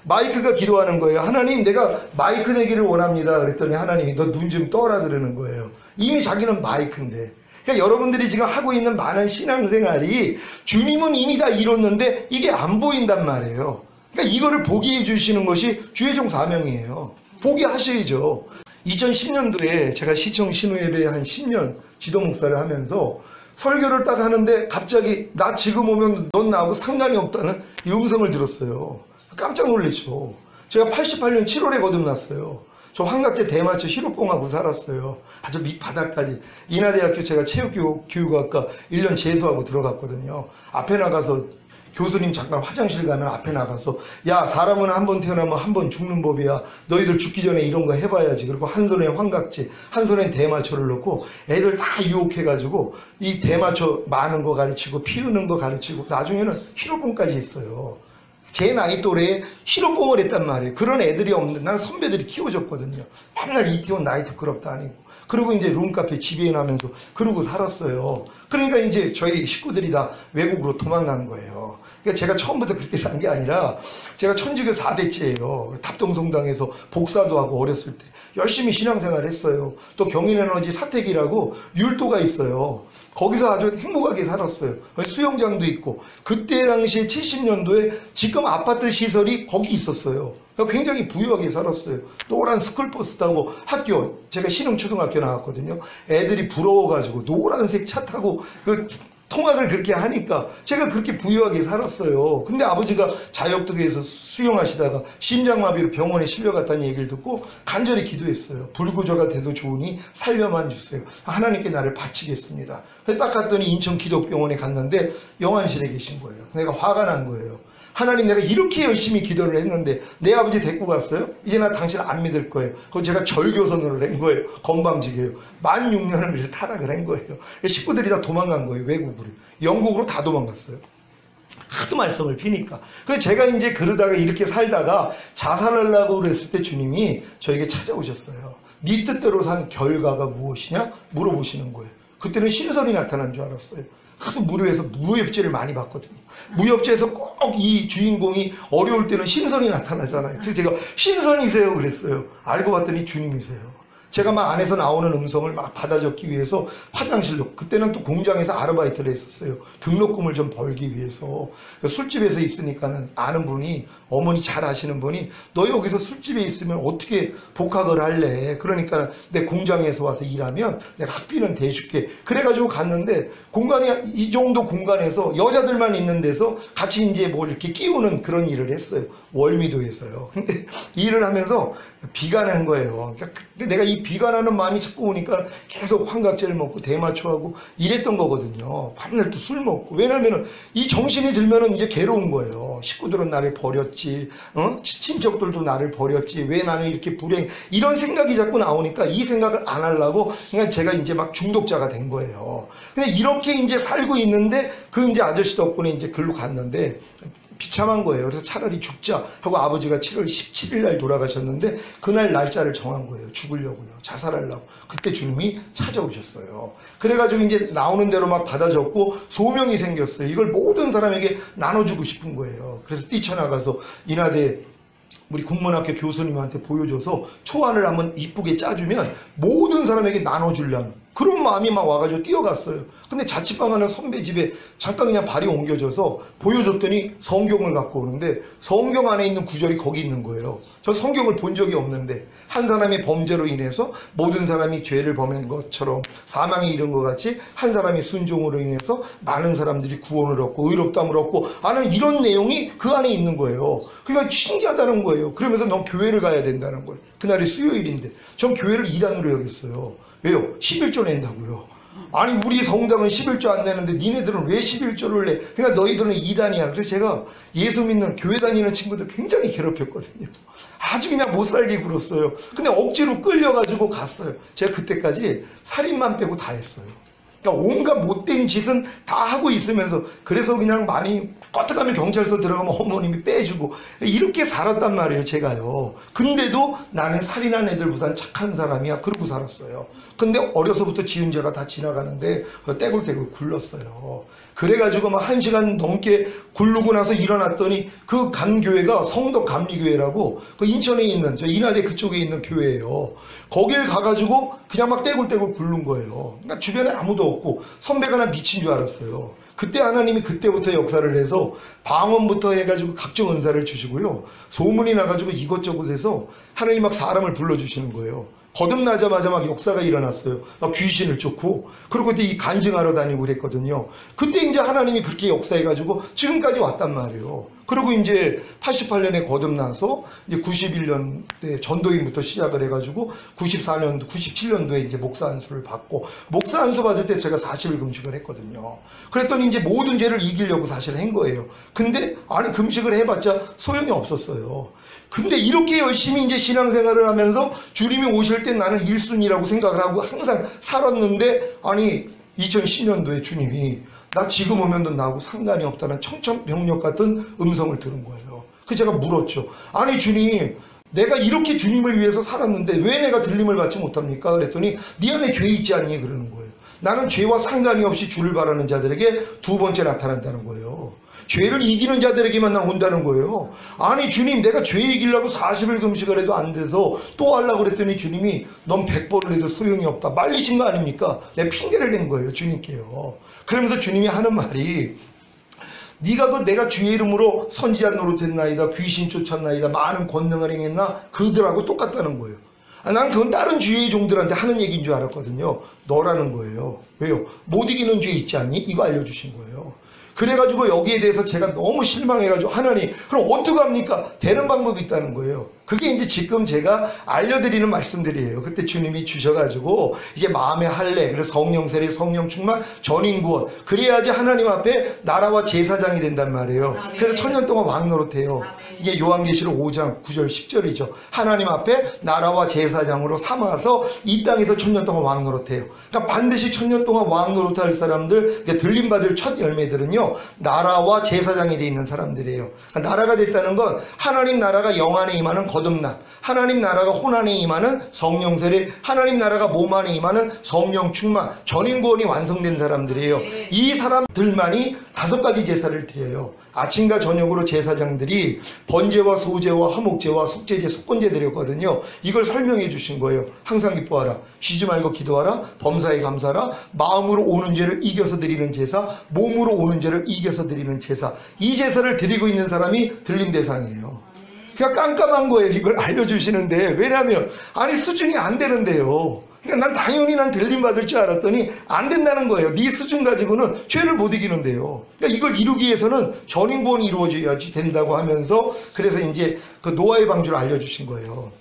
마이크가 기도하는 거예요. 하나님 내가 마이크 되기를 원합니다. 그랬더니 하나님이 너 눈 좀 떠라 그러는 거예요. 이미 자기는 마이크인데. 그러니까 여러분들이 지금 하고 있는 많은 신앙생활이 주님은 이미 다 이뤘는데 이게 안 보인단 말이에요. 그러니까 이거를 보게 해주시는 것이 주의종 사명이에요. 보게 하셔야죠. 2010년도에 제가 시청 신우예배 한 10년 지도 목사를 하면서 설교를 딱 하는데 갑자기 나 지금 오면 넌 나하고 상관이 없다는 이 음성을 들었어요. 깜짝 놀랐죠. 제가 88년 7월에 거듭났어요. 저 환각제 대마초 히로뽕하고 살았어요. 아주 밑바닥까지. 인하대학교 제가 체육교육학과 1년 재수하고 들어갔거든요. 앞에 나가서 교수님 잠깐 화장실 가면 앞에 나가서 야 사람은 한 번 태어나면 한 번 죽는 법이야. 너희들 죽기 전에 이런 거 해봐야지. 그리고 한 손에 환각제 한 손에 대마초를 넣고 애들 다 유혹해가지고 이 대마초 많은 거 가르치고 피우는 거 가르치고 나중에는 히로뽕까지 했어요. 제 나이 또래에 히로뽕을 했단 말이에요. 그런 애들이 없는데 난 선배들이 키워줬거든요. 맨날 이태원 나이트클럽 다니고 그리고 이제 룸카페 지배인하면서 그러고 살았어요. 그러니까 이제 저희 식구들이 다 외국으로 도망간 거예요. 그러니까 제가 처음부터 그렇게 산 게 아니라 제가 천주교 4대째예요. 답동성당에서 복사도 하고 어렸을 때 열심히 신앙생활 했어요. 또 경인에너지 사택이라고 율도가 있어요. 거기서 아주 행복하게 살았어요. 수영장도 있고 그때 당시에 70년도에 지금 아파트 시설이 거기 있었어요. 굉장히 부유하게 살았어요. 노란 스쿨버스 타고 학교, 제가 신흥초등학교 나왔거든요. 애들이 부러워가지고 노란색 차 타고 그 통학을 그렇게 하니까 제가 그렇게 부유하게 살았어요. 근데 아버지가 자역도에서 수영하시다가 심장마비로 병원에 실려갔다는 얘기를 듣고 간절히 기도했어요. 불구조가 돼도 좋으니 살려만 주세요. 하나님께 나를 바치겠습니다. 딱 갔더니 인천 기독병원에 갔는데 영안실에 계신 거예요. 내가 화가 난 거예요. 하나님 내가 이렇게 열심히 기도를 했는데 내 아버지 데리고 갔어요? 이제 나 당신 안 믿을 거예요. 그건 제가 절교선언을 한 거예요. 건방지게요. 16,000년을 그래서 타락을 한 거예요. 식구들이 다 도망간 거예요. 외국으로. 영국으로 다 도망갔어요. 하도 말씀을 피니까. 그래서 제가 이제 그러다가 이렇게 살다가 자살하려고 그랬을 때 주님이 저에게 찾아오셨어요. 네 뜻대로 산 결과가 무엇이냐? 물어보시는 거예요. 그때는 신선이 나타난 줄 알았어요. 하도 무료에서 무협지를 많이 봤거든요. 무협지에서 꼭 이 주인공이 어려울 때는 신선이 나타나잖아요. 그래서 제가 신선이세요 그랬어요. 알고 봤더니 주님이세요. 제가 막 안에서 나오는 음성을 막 받아 적기 위해서 화장실로, 그때는 또 공장에서 아르바이트를 했었어요. 등록금을 좀 벌기 위해서. 술집에서 있으니까는 아는 분이, 어머니 잘 아시는 분이 너 여기서 술집에 있으면 어떻게 복학을 할래? 그러니까 내 공장에서 와서 일하면 내가 학비는 대줄게. 그래가지고 갔는데 공간이 이 정도 공간에서 여자들만 있는 데서 같이 이제 뭘 이렇게 끼우는 그런 일을 했어요. 월미도에서요. 근데 일을 하면서 비가 난 거예요. 그러니까 내가 이 비가 나는 마음이 자꾸 오니까 계속 환각제를 먹고 대마초하고 이랬던 거거든요. 밤날 또 술 먹고. 왜냐면은 이 정신이 들면은 이제 괴로운 거예요. 식구들은 나를 버렸지, 친척들도 나를 버렸지, 왜 나는 이렇게 불행, 이런 생각이 자꾸 나오니까 이 생각을 안 하려고, 그러니까 제가 이제 막 중독자가 된 거예요. 근데 이렇게 이제 살고 있는데 그 이제 아저씨 덕분에 이제 글로 갔는데 비참한 거예요. 그래서 차라리 죽자 하고 아버지가 7월 17일 날 돌아가셨는데 그날 날짜를 정한 거예요. 죽으려고요. 자살하려고. 그때 주님이 찾아오셨어요. 그래가지고 이제 나오는 대로 막 받아 적고 소명이 생겼어요. 이걸 모든 사람에게 나눠주고 싶은 거예요. 그래서 뛰쳐나가서 인하대 우리 국문학교 교수님한테 보여줘서 초안을 한번 이쁘게 짜주면 모든 사람에게 나눠주려는 그런 마음이 막 와가지고 뛰어갔어요. 근데 자취방 하는 선배 집에 잠깐 그냥 발이 옮겨져서 보여줬더니 성경을 갖고 오는데 성경 안에 있는 구절이 거기 있는 거예요. 저 성경을 본 적이 없는데 한 사람의 범죄로 인해서 모든 사람이 죄를 범한 것처럼 사망에 이른 것 같이 한 사람의 순종으로 인해서 많은 사람들이 구원을 얻고 의롭다함을 얻고 하는 이런 내용이 그 안에 있는 거예요. 그러니까 신기하다는 거예요. 그러면서 넌 교회를 가야 된다는 거예요. 그날이 수요일인데 전 교회를 이단으로 여겼어요. 왜요? 11조 낸다고요. 아니 우리 성당은 11조 안 내는데 니네들은 왜 11조를 내? 그러니까 너희들은 이단이야. 그래서 제가 예수 믿는 교회 다니는 친구들 굉장히 괴롭혔거든요. 아주 그냥 못 살게 굴었어요. 근데 억지로 끌려가지고 갔어요. 제가 그때까지 살인만 빼고 다 했어요. 그러니까 온갖 못된 짓은 다 하고 있으면서 그래서 그냥 많이 껐다가면 경찰서 들어가면 어머님이 빼주고 이렇게 살았단 말이에요. 제가요. 근데도 나는 살인한 애들보단 착한 사람이야. 그러고 살았어요. 근데 어려서부터 지은 죄가 다 지나가는데 떼굴떼굴 굴렀어요. 그래가지고 막 1시간 넘게 굴르고 나서 일어났더니 그 간 교회가 성덕 감리교회라고 그 인천에 있는 저 인하대 그쪽에 있는 교회예요. 거길 가가지고 그냥 막 떼굴떼굴 굴른 거예요. 그러니까 주변에 아무도 없고 선배가 나 미친 줄 알았어요. 그때 하나님이 그때부터 역사를 해서 방언부터 해가지고 각종 은사를 주시고요. 소문이 나가지고 이것저것에서 하나님 막 사람을 불러주시는 거예요. 거듭나자마자 막 역사가 일어났어요. 막 귀신을 쫓고. 그리고 그때 이 간증하러 다니고 그랬거든요. 그때 이제 하나님이 그렇게 역사해가지고 지금까지 왔단 말이에요. 그리고 이제 88년에 거듭나서 이제 91년대 전도인부터 시작을 해가지고 94년도, 97년도에 이제 목사 안수를 받고 목사 안수 받을 때 제가 40일 금식을 했거든요. 그랬더니 이제 모든 죄를 이기려고 사실 한 거예요. 근데 아니 금식을 해봤자 소용이 없었어요. 근데 이렇게 열심히 이제 신앙생활을 하면서 주님이 오실 때 나는 1순위라고 생각을 하고 항상 살았는데 아니 2010년도에 주님이 나 지금 오면 너 나하고 상관이 없다는 청천벽력 같은 음성을 들은 거예요. 그래서 제가 물었죠. 아니 주님 내가 이렇게 주님을 위해서 살았는데 왜 내가 들림을 받지 못합니까? 그랬더니 네 안에 죄 있지 않니? 그러는 거예요. 나는 죄와 상관이 없이 주를 바라는 자들에게 두 번째 나타난다는 거예요. 죄를 이기는 자들에게만 난 온다는 거예요. 아니 주님 내가 죄 이기려고 40일 금식을 해도 안 돼서 또 하려고 그랬더니 주님이 넌 100번을 해도 소용이 없다. 말리신 거 아닙니까? 내가 핑계를 낸 거예요. 주님께요. 그러면서 주님이 하는 말이 네가 그 내가 주의 이름으로 선지자 노릇했나이다. 귀신 쫓았나이다. 많은 권능을 행했나? 그들하고 똑같다는 거예요. 난 그건 다른 주의 종들한테 하는 얘기인 줄 알았거든요. 너라는 거예요. 왜요? 못 이기는 죄 있지 않니? 이거 알려주신 거예요. 그래가지고 여기에 대해서 제가 너무 실망해가지고 하나님 그럼 어떡합니까? 되는 방법이 있다는 거예요. 그게 이제 지금 제가 알려드리는 말씀들이에요. 그때 주님이 주셔가지고 이제 마음의 할례, 그래서 성령 세례, 성령 충만, 전인 구원. 그래야지 하나님 앞에 나라와 제사장이 된단 말이에요. 그래서 천년 동안 왕 노릇해요. 이게 요한계시록 5장 9절 10절이죠. 하나님 앞에 나라와 제사장으로 삼아서 이 땅에서 천년 동안 왕 노릇해요. 그러니까 반드시 천년 동안 왕 노릇할 사람들, 들림받을 첫 열매들은요. 나라와 제사장이 돼 있는 사람들이에요. 그러니까 나라가 됐다는 건 하나님 나라가 영 안에 임하는 거듭남, 하나님 나라가 혼 안에 임하는 성령 세례, 하나님 나라가 몸 안에 임하는 성령 충만, 전인 구원이 완성된 사람들이에요. 이 사람들만이 5가지 제사를 드려요. 아침과 저녁으로 제사장들이 번제와 소제와 화목제와 속죄제, 속건제 드렸거든요. 이걸 설명해 주신 거예요. 항상 기뻐하라, 쉬지 말고 기도하라, 범사에 감사하라, 마음으로 오는 죄를 이겨서 드리는 제사, 몸으로 오는 죄를 이겨서 드리는 제사. 이 제사를 드리고 있는 사람이 들림 대상이에요. 그냥 깜깜한 거예요. 이걸 알려주시는데 왜냐하면 아니 수준이 안 되는데요. 그러니까 난 당연히 난 들림 받을 줄 알았더니 안 된다는 거예요. 네 수준 가지고는 죄를 못 이기는데요. 그러니까 이걸 이루기 위해서는 전인 구원이 이루어져야지 된다고 하면서 그래서 이제 그 노아의 방주를 알려주신 거예요.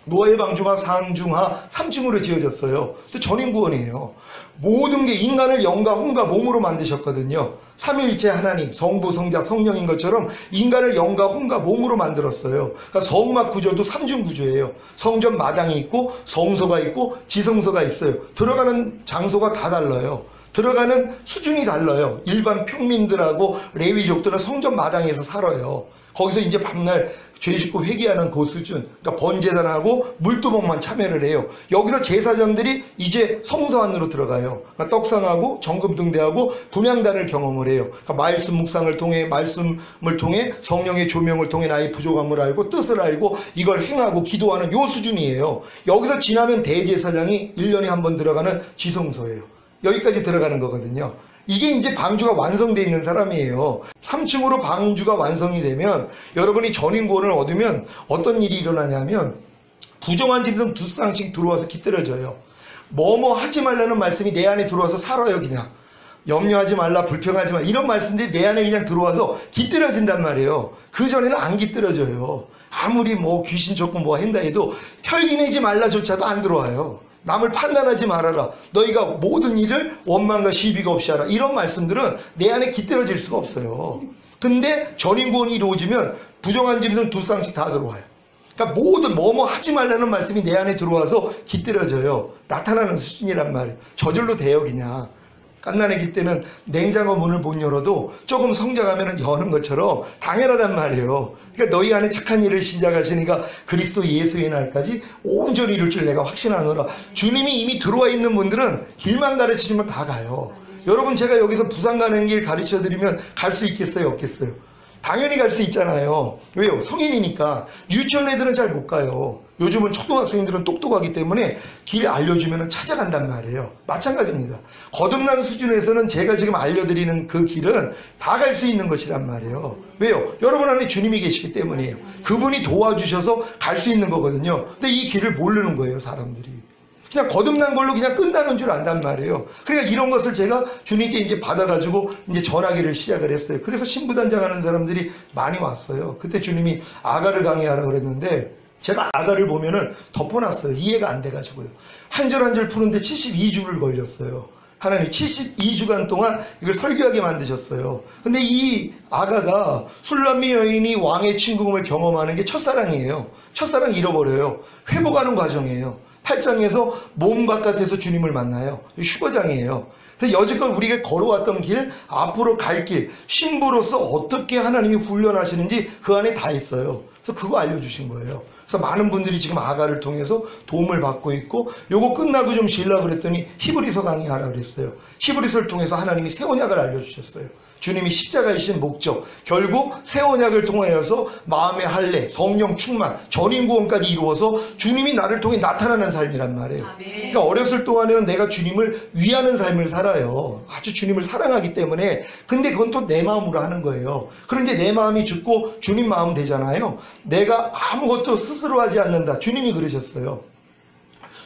노아의 방주가 상중하 3층으로 지어졌어요. 또 전인 구원이에요. 모든 게 인간을 영과 혼과 몸으로 만드셨거든요. 삼위일체 하나님, 성부, 성자, 성령인 것처럼 인간을 영과 혼과 몸으로 만들었어요. 그러니까 성막 구조도 3중 구조예요. 성전 마당이 있고 성소가 있고 지성소가 있어요. 들어가는 장소가 다 달라요. 들어가는 수준이 달라요. 일반 평민들하고 레위족들은 성전 마당에서 살아요. 거기서 이제 밤날 죄 짓고 회개하는 그 수준. 그러니까 번제단하고 물두멍만 참여를 해요. 여기서 제사장들이 이제 성소 안으로 들어가요. 그러니까 떡상하고 정금등대하고 분향단을 경험을 해요. 그러니까 말씀 묵상을 통해, 말씀을 통해, 성령의 조명을 통해 나의 부족함을 알고 뜻을 알고 이걸 행하고 기도하는 요 수준이에요. 여기서 지나면 대제사장이 1년에 한 번 들어가는 지성소예요. 여기까지 들어가는 거거든요. 이게 이제 방주가 완성되어 있는 사람이에요. 3층으로 방주가 완성이 되면 여러분이 전인구원을 얻으면 어떤 일이 일어나냐면 부정한 짐승 2쌍씩 들어와서 깃들어져요. 뭐뭐 하지 말라는 말씀이 내 안에 들어와서 살아요. 그냥 염려하지 말라, 불평하지 말라 이런 말씀들이 내 안에 그냥 들어와서 깃들어진단 말이에요. 그 전에는 안 깃들어져요. 아무리 뭐 귀신 쫓고 뭐 한다 해도 혈기내지 말라조차도 안 들어와요. 남을 판단하지 말아라. 너희가 모든 일을 원망과 시비가 없이 하라. 이런 말씀들은 내 안에 깃들어질 수가 없어요. 근데 전인구원이 이루어지면 부정한 짐승 2쌍씩 다 들어와요. 그러니까 모든 뭐뭐 하지 말라는 말씀이 내 안에 들어와서 깃들어져요. 나타나는 수준이란 말이에요. 저절로 돼요 그냥. 갓난아기 때는 냉장고 문을 못 열어도 조금 성장하면 여는 것처럼 당연하단 말이에요. 그러니까 너희 안에 착한 일을 시작하시니까 그리스도 예수의 날까지 온전히 이룰 줄 내가 확신하노라. 주님이 이미 들어와 있는 분들은 길만 가르치시면 다 가요. 여러분 제가 여기서 부산 가는 길 가르쳐드리면 갈 수 있겠어요? 없겠어요? 당연히 갈 수 있잖아요. 왜요? 성인이니까. 유치원 애들은 잘 못 가요. 요즘은 초등학생들은 똑똑하기 때문에 길 알려주면 찾아간단 말이에요. 마찬가지입니다. 거듭난 수준에서는 제가 지금 알려드리는 그 길은 다 갈 수 있는 것이란 말이에요. 왜요? 여러분 안에 주님이 계시기 때문이에요. 그분이 도와주셔서 갈 수 있는 거거든요. 근데 이 길을 모르는 거예요, 사람들이. 그냥 거듭난 걸로 그냥 끝나는 줄 안단 말이에요. 그러니까 이런 것을 제가 주님께 이제 받아가지고 이제 전하기를 시작을 했어요. 그래서 신부단장 하는 사람들이 많이 왔어요. 그때 주님이 아가를 강의하라 그랬는데 제가 아가를 보면은 덮어놨어요. 이해가 안 돼가지고요. 한 절 한 절 푸는데 72주를 걸렸어요. 하나님 72주간 동안 이걸 설교하게 만드셨어요. 근데 이 아가가 술람미 여인이 왕의 침공을 경험하는 게 첫사랑이에요. 첫사랑 잃어버려요. 회복하는 과정이에요. 8장에서 몸 바깥에서 주님을 만나요. 휴거장이에요. 그래서 여지껏 우리가 걸어왔던 길, 앞으로 갈 길, 신부로서 어떻게 하나님이 훈련하시는지 그 안에 다 있어요. 그래서 그거 알려주신 거예요. 그래서 많은 분들이 지금 아가를 통해서 도움을 받고 있고, 요거 끝나고 좀 쉬려고 그랬더니 히브리서 강의하라 그랬어요. 히브리서를 통해서 하나님이 새 언약을 알려주셨어요. 주님이 십자가이신 목적, 결국 새 언약을 통하여서 마음의 할례, 성령 충만, 전인구원까지 이루어서 주님이 나를 통해 나타나는 삶이란 말이에요. 그러니까 어렸을 동안에는 내가 주님을 위하는 삶을 살아요. 아주 주님을 사랑하기 때문에. 근데 그건 또 내 마음으로 하는 거예요. 그런데 내 마음이 죽고 주님 마음 되잖아요. 내가 아무것도 스스로 하지 않는다. 주님이 그러셨어요.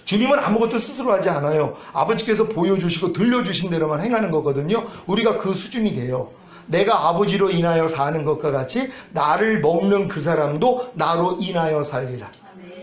주님은 아무것도 스스로 하지 않아요. 아버지께서 보여주시고 들려주신 대로만 행하는 거거든요. 우리가 그 수준이 돼요. 내가 아버지로 인하여 사는 것과 같이 나를 먹는 그 사람도 나로 인하여 살리라.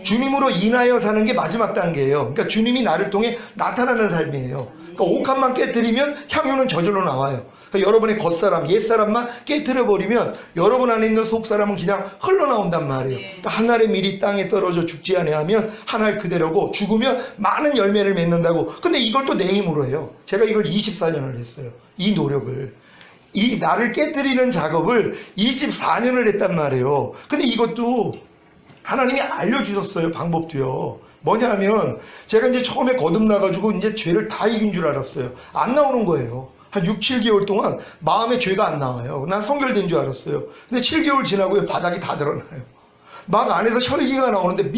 주님으로 인하여 사는 게 마지막 단계예요. 그러니까 주님이 나를 통해 나타나는 삶이에요. 그러니까 옥합만 깨뜨리면 향유는 저절로 나와요. 그러니까 여러분의 겉사람, 옛사람만 깨뜨려버리면 여러분 안에 있는 속사람은 그냥 흘러나온단 말이에요. 그러니까 한 알의 밀이 땅에 떨어져 죽지 아니하면 한 알 그대로고 죽으면 많은 열매를 맺는다고. 근데 이걸 또 내 힘으로 해요. 제가 이걸 24년을 했어요. 이 노력을. 이 나를 깨뜨리는 작업을 24년을 했단 말이에요. 근데 이것도 하나님이 알려주셨어요. 방법도요. 뭐냐면 제가 이제 처음에 거듭나가지고 이제 죄를 다 이긴 줄 알았어요. 안 나오는 거예요. 한 6, 7개월 동안 마음에 죄가 안 나와요. 난 성결된 줄 알았어요. 근데 7개월 지나고 바닥이 다 드러나요. 막 안에서 혈기가 나오는데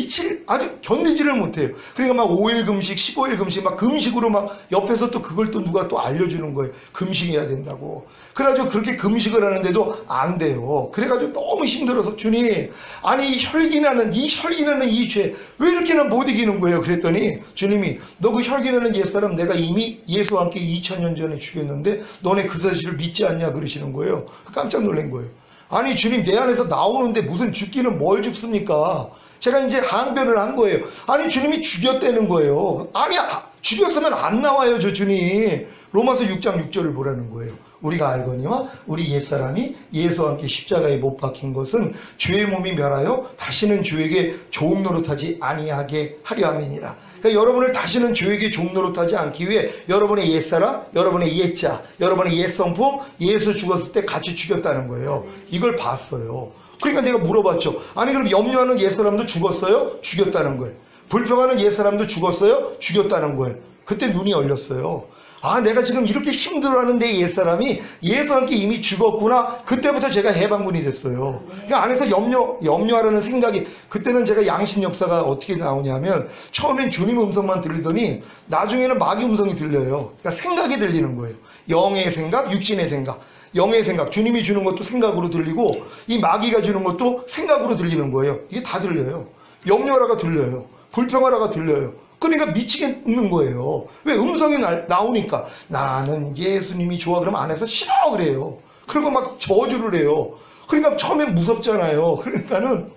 아주 견디지를 못해요. 그러니까 막 5일 금식, 15일 금식, 막 금식으로 막 옆에서 또 그걸 또 누가 또 알려주는 거예요. 금식해야 된다고. 그래가지고 그렇게 금식을 하는데도 안 돼요. 그래가지고 너무 힘들어서 주님, 아니 혈기나는 이 죄 왜 이렇게나 못 이기는 거예요? 그랬더니 주님이 너 그 혈기나는 옛사람 내가 이미 예수와 함께 2000년 전에 죽였는데 너네 그 사실을 믿지 않냐 그러시는 거예요. 깜짝 놀란 거예요. 아니 주님 내 안에서 나오는데 무슨 죽기는 뭘 죽습니까? 제가 이제 항변을 한 거예요. 아니 주님이 죽였다는 거예요. 아니 죽였으면 안 나와요 저 주님. 로마서 6장 6절을 보라는 거예요. 우리가 알거니와 우리 옛사람이 예수와 함께 십자가에 못 박힌 것은 죄의 몸이 멸하여 다시는 죄에게 종 노릇하지 아니하게 하려 함이니라. 그러니까 여러분을 다시는 죄에게 종 노릇하지 않기 위해 여러분의 옛사람, 여러분의 옛자, 여러분의 옛성품 예수 죽었을 때 같이 죽였다는 거예요. 이걸 봤어요. 그러니까 내가 물어봤죠. 아니 그럼 염려하는 옛사람도 죽었어요? 죽였다는 거예요. 불평하는 옛사람도 죽었어요? 죽였다는 거예요. 그때 눈이 열렸어요. 아, 내가 지금 이렇게 힘들어하는 내 옛사람이 예수와 함께 이미 죽었구나. 그때부터 제가 해방군이 됐어요. 그러니까 안에서 염려하라는 생각이, 그때는 제가 양신 역사가 어떻게 나오냐면 처음엔 주님 음성만 들리더니 나중에는 마귀 음성이 들려요. 그러니까 생각이 들리는 거예요. 영의 생각, 육신의 생각. 영의 생각, 주님이 주는 것도 생각으로 들리고 이 마귀가 주는 것도 생각으로 들리는 거예요. 이게 다 들려요. 염려하라가 들려요. 불평하라가 들려요. 그러니까 미치겠는 거예요. 왜? 음성이 나오니까 나는 예수님이 좋아 그러면 안에서 싫어 그래요. 그리고 막 저주를 해요. 그러니까 처음엔 무섭잖아요. 그러니까는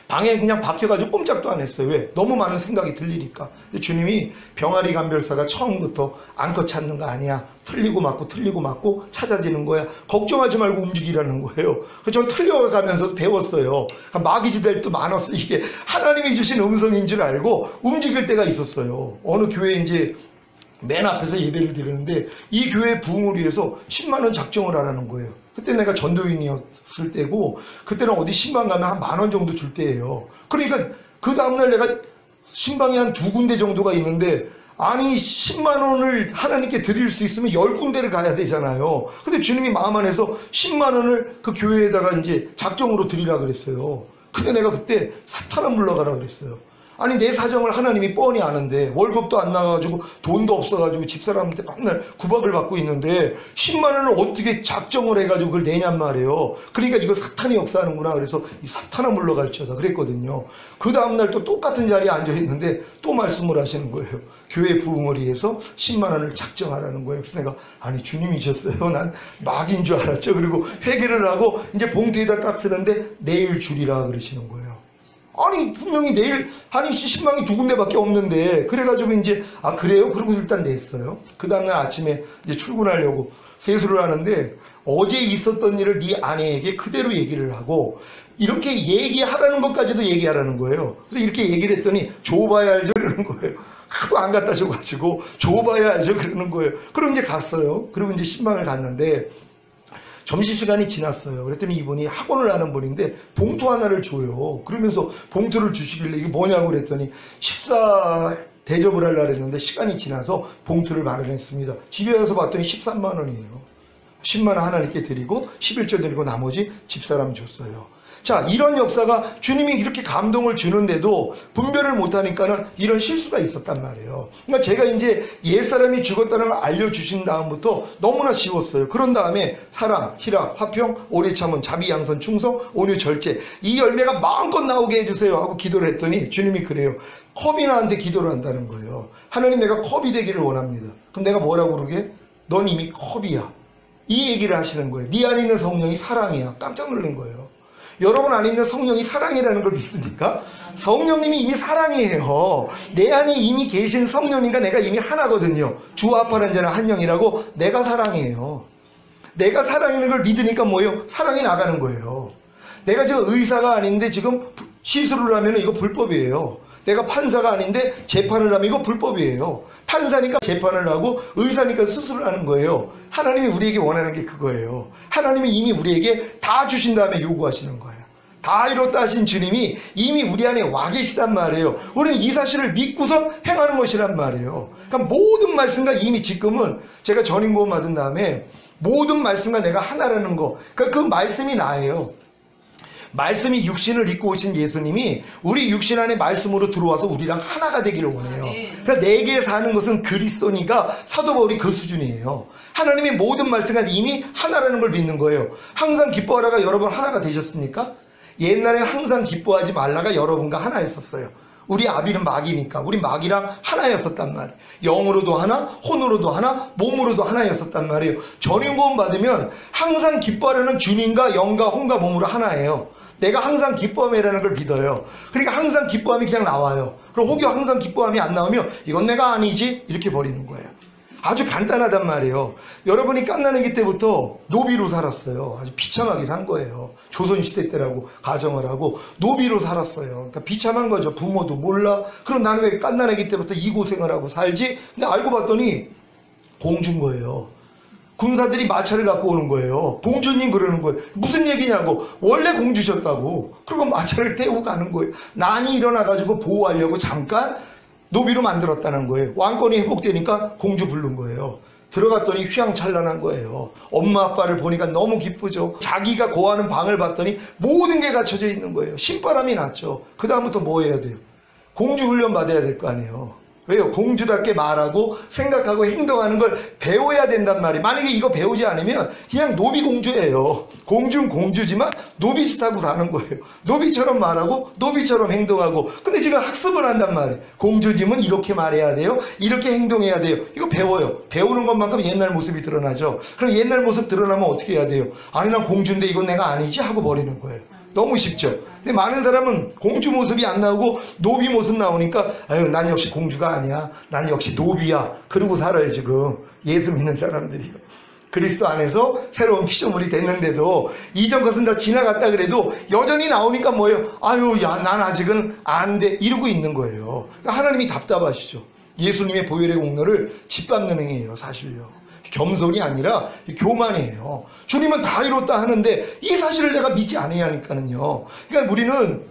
방에 그냥 박혀가지고 꼼짝도 안 했어요. 왜? 너무 많은 생각이 들리니까. 근데 주님이 병아리 감별사가 처음부터 안고 찾는 거 아니야. 틀리고 맞고 찾아지는 거야. 걱정하지 말고 움직이라는 거예요. 그래서 전 틀려가면서 배웠어요. 마귀 시대도 많았어. 이게 하나님이 주신 음성인 줄 알고 움직일 때가 있었어요. 어느 교회 이제 맨 앞에서 예배를 드리는데 이 교회 부흥을 위해서 10만 원 작정을 하라는 거예요. 그때 내가 전도인이었을 때고 그때는 어디 신방 가면 한 10,000원 정도 줄 때예요. 그러니까 그 다음날 내가 신방이 한 2군데 정도가 있는데 아니 10만 원을 하나님께 드릴 수 있으면 10군데를 가야 되잖아요. 근데 주님이 마음 안에서 10만 원을 그 교회에다가 이제 작정으로 드리라 그랬어요. 근데 내가 그때 사탄아 물러가라 그랬어요. 아니 내 사정을 하나님이 뻔히 아는데 월급도 안 나가지고 돈도 없어가지고 집사람한테 맨날 구박을 받고 있는데 10만 원을 어떻게 작정을 해가지고 그걸 내냔 말이에요. 그러니까 이거 사탄이 역사하는구나. 그래서 이 사탄아 물러갈지어다 그랬거든요. 그 다음날 또 똑같은 자리에 앉아있는데 또 말씀을 하시는 거예요. 교회 부흥을 위해서 10만 원을 작정하라는 거예요. 그래서 내가 아니 주님이셨어요. 난 마귀인 줄 알았죠. 그리고 회개를 하고 이제 봉투에다 딱 쓰는데 내일 주리라 그러시는 거예요. 아니 분명히 내일 아니 신방이 2군데밖에 없는데 그래가지고 이제 아 그래요? 그러고 일단 냈어요. 그 다음날 아침에 이제 출근하려고 세수를 하는데 어제 있었던 일을 네 아내에게 그대로 얘기를 하고 이렇게 얘기하라는 것까지도 얘기하라는 거예요. 그래서 이렇게 얘기를 했더니 줘봐야 알죠 그러는 거예요. 하도 안 갖다 줘가지고 줘봐야 알죠 그러는 거예요. 그럼 이제 갔어요. 그리고 이제 신방을 갔는데 점심시간이 지났어요. 그랬더니 이분이 학원을 하는 분인데 봉투 하나를 줘요. 그러면서 봉투를 주시길래 이게 뭐냐고 그랬더니 식사 대접을 하려고 했는데 시간이 지나서 봉투를 마련했습니다. 집에 와서 봤더니 13만 원이에요. 10만 원 하나님께 드리고 11조 드리고 나머지 집사람 줬어요. 자, 이런 역사가 주님이 이렇게 감동을 주는데도 분별을 못하니까는 이런 실수가 있었단 말이에요. 그러니까 제가 이제 옛사람이 죽었다는 걸 알려주신 다음부터 너무나 쉬웠어요. 그런 다음에 사랑, 희락, 화평, 오래 참음, 자비, 양선, 충성, 온유, 절제 이 열매가 마음껏 나오게 해주세요 하고 기도를 했더니 주님이 그래요. 컵이나한테 기도를 한다는 거예요. 하나님 내가 컵이 되기를 원합니다. 그럼 내가 뭐라고 그러게? 넌 이미 컵이야. 이 얘기를 하시는 거예요. 네 안에 있는 성령이 사랑이야. 깜짝 놀란 거예요. 여러분 안에 있는 성령이 사랑이라는 걸 믿습니까? 성령님이 이미 사랑이에요. 내 안에 이미 계신 성령님과 내가 이미 하나거든요. 주와 합하는 자는 한 영이라고 내가 사랑이에요. 내가 사랑이는 걸 믿으니까 뭐예요? 사랑이 나가는 거예요. 내가 지금 의사가 아닌데 지금 시술을 하면 이거 불법이에요. 내가 판사가 아닌데 재판을 하면 이거 불법이에요. 판사니까 재판을 하고 의사니까 수술을 하는 거예요. 하나님이 우리에게 원하는 게 그거예요. 하나님이 이미 우리에게 다 주신 다음에 요구하시는 거예요. 다 이뤘다 하신 주님이 이미 우리 안에 와 계시단 말이에요. 우리는 이 사실을 믿고서 행하는 것이란 말이에요. 그러니까 모든 말씀과 이미 지금은 제가 전인구원 받은 다음에 모든 말씀과 내가 하나라는 거. 그러니까 그 말씀이 나예요. 말씀이 육신을 입고 오신 예수님이 우리 육신 안에 말씀으로 들어와서 우리랑 하나가 되기를 원해요. 그러니까 내게 사는 것은 그리스도니까 사도 바울이 그 수준이에요. 하나님의 모든 말씀과 이미 하나라는 걸 믿는 거예요. 항상 기뻐하라가 여러분 하나가 되셨습니까? 옛날에는 항상 기뻐하지 말라가 여러분과 하나였었어요. 우리 아비는 마귀니까 우리 마귀랑 하나였었단 말이에요. 영으로도 하나, 혼으로도 하나, 몸으로도 하나였었단 말이에요. 전인구원 받으면 항상 기뻐하려는 주님과 영과 혼과 몸으로 하나예요. 내가 항상 기뻐함이라는 걸 믿어요. 그러니까 항상 기뻐함이 그냥 나와요. 그럼 혹여 항상 기뻐함이 안 나오면 이건 내가 아니지 이렇게 버리는 거예요. 아주 간단하단 말이에요. 여러분이 갓난아기 때부터 노비로 살았어요. 아주 비참하게 산 거예요. 조선시대 때라고 가정을 하고 노비로 살았어요. 그러니까 비참한 거죠. 부모도 몰라. 그럼 나는 왜 갓난아기 때부터 이 고생을 하고 살지? 근데 알고 봤더니 공주인 거예요. 군사들이 마차를 갖고 오는 거예요. 공주님 그러는 거예요. 무슨 얘기냐고. 원래 공주셨다고. 그리고 마차를 태우고 가는 거예요. 난이 일어나가지고 보호하려고 잠깐 노비로 만들었다는 거예요. 왕권이 회복되니까 공주 부른 거예요. 들어갔더니 휘황찬란한 거예요. 엄마 아빠를 보니까 너무 기쁘죠. 자기가 거하는 방을 봤더니 모든 게 갖춰져 있는 거예요. 신바람이 났죠. 그 다음부터 뭐 해야 돼요? 공주 훈련 받아야 될 거 아니에요. 왜요? 공주답게 말하고 생각하고 행동하는 걸 배워야 된단 말이에요. 만약에 이거 배우지 않으면 그냥 노비 공주예요. 공주는 공주지만 노비스타고 사는 거예요. 노비처럼 말하고 노비처럼 행동하고. 근데 지금 학습을 한단 말이에요. 공주님은 이렇게 말해야 돼요. 이렇게 행동해야 돼요. 이거 배워요. 배우는 것만큼 옛날 모습이 드러나죠. 그럼 옛날 모습 드러나면 어떻게 해야 돼요? 아니 난 공주인데 이건 내가 아니지 하고 버리는 거예요. 너무 쉽죠. 근데 많은 사람은 공주 모습이 안 나오고 노비 모습 나오니까 아유 난 역시 공주가 아니야. 난 역시 노비야. 그러고 살아요 지금. 예수 믿는 사람들이요. 그리스도 안에서 새로운 피조물이 됐는데도 이전 것은 다 지나갔다 그래도 여전히 나오니까 뭐예요? 아유 야 난 아직은 안 돼. 이러고 있는 거예요. 그러니까 하나님이 답답하시죠. 예수님의 보혈의 공로를 짓밟는 행위예요. 사실요. 겸손이 아니라 교만이에요. 주님은 다 이뤘다 하는데 이 사실을 내가 믿지 않으냐니까는요. 그러니까 우리는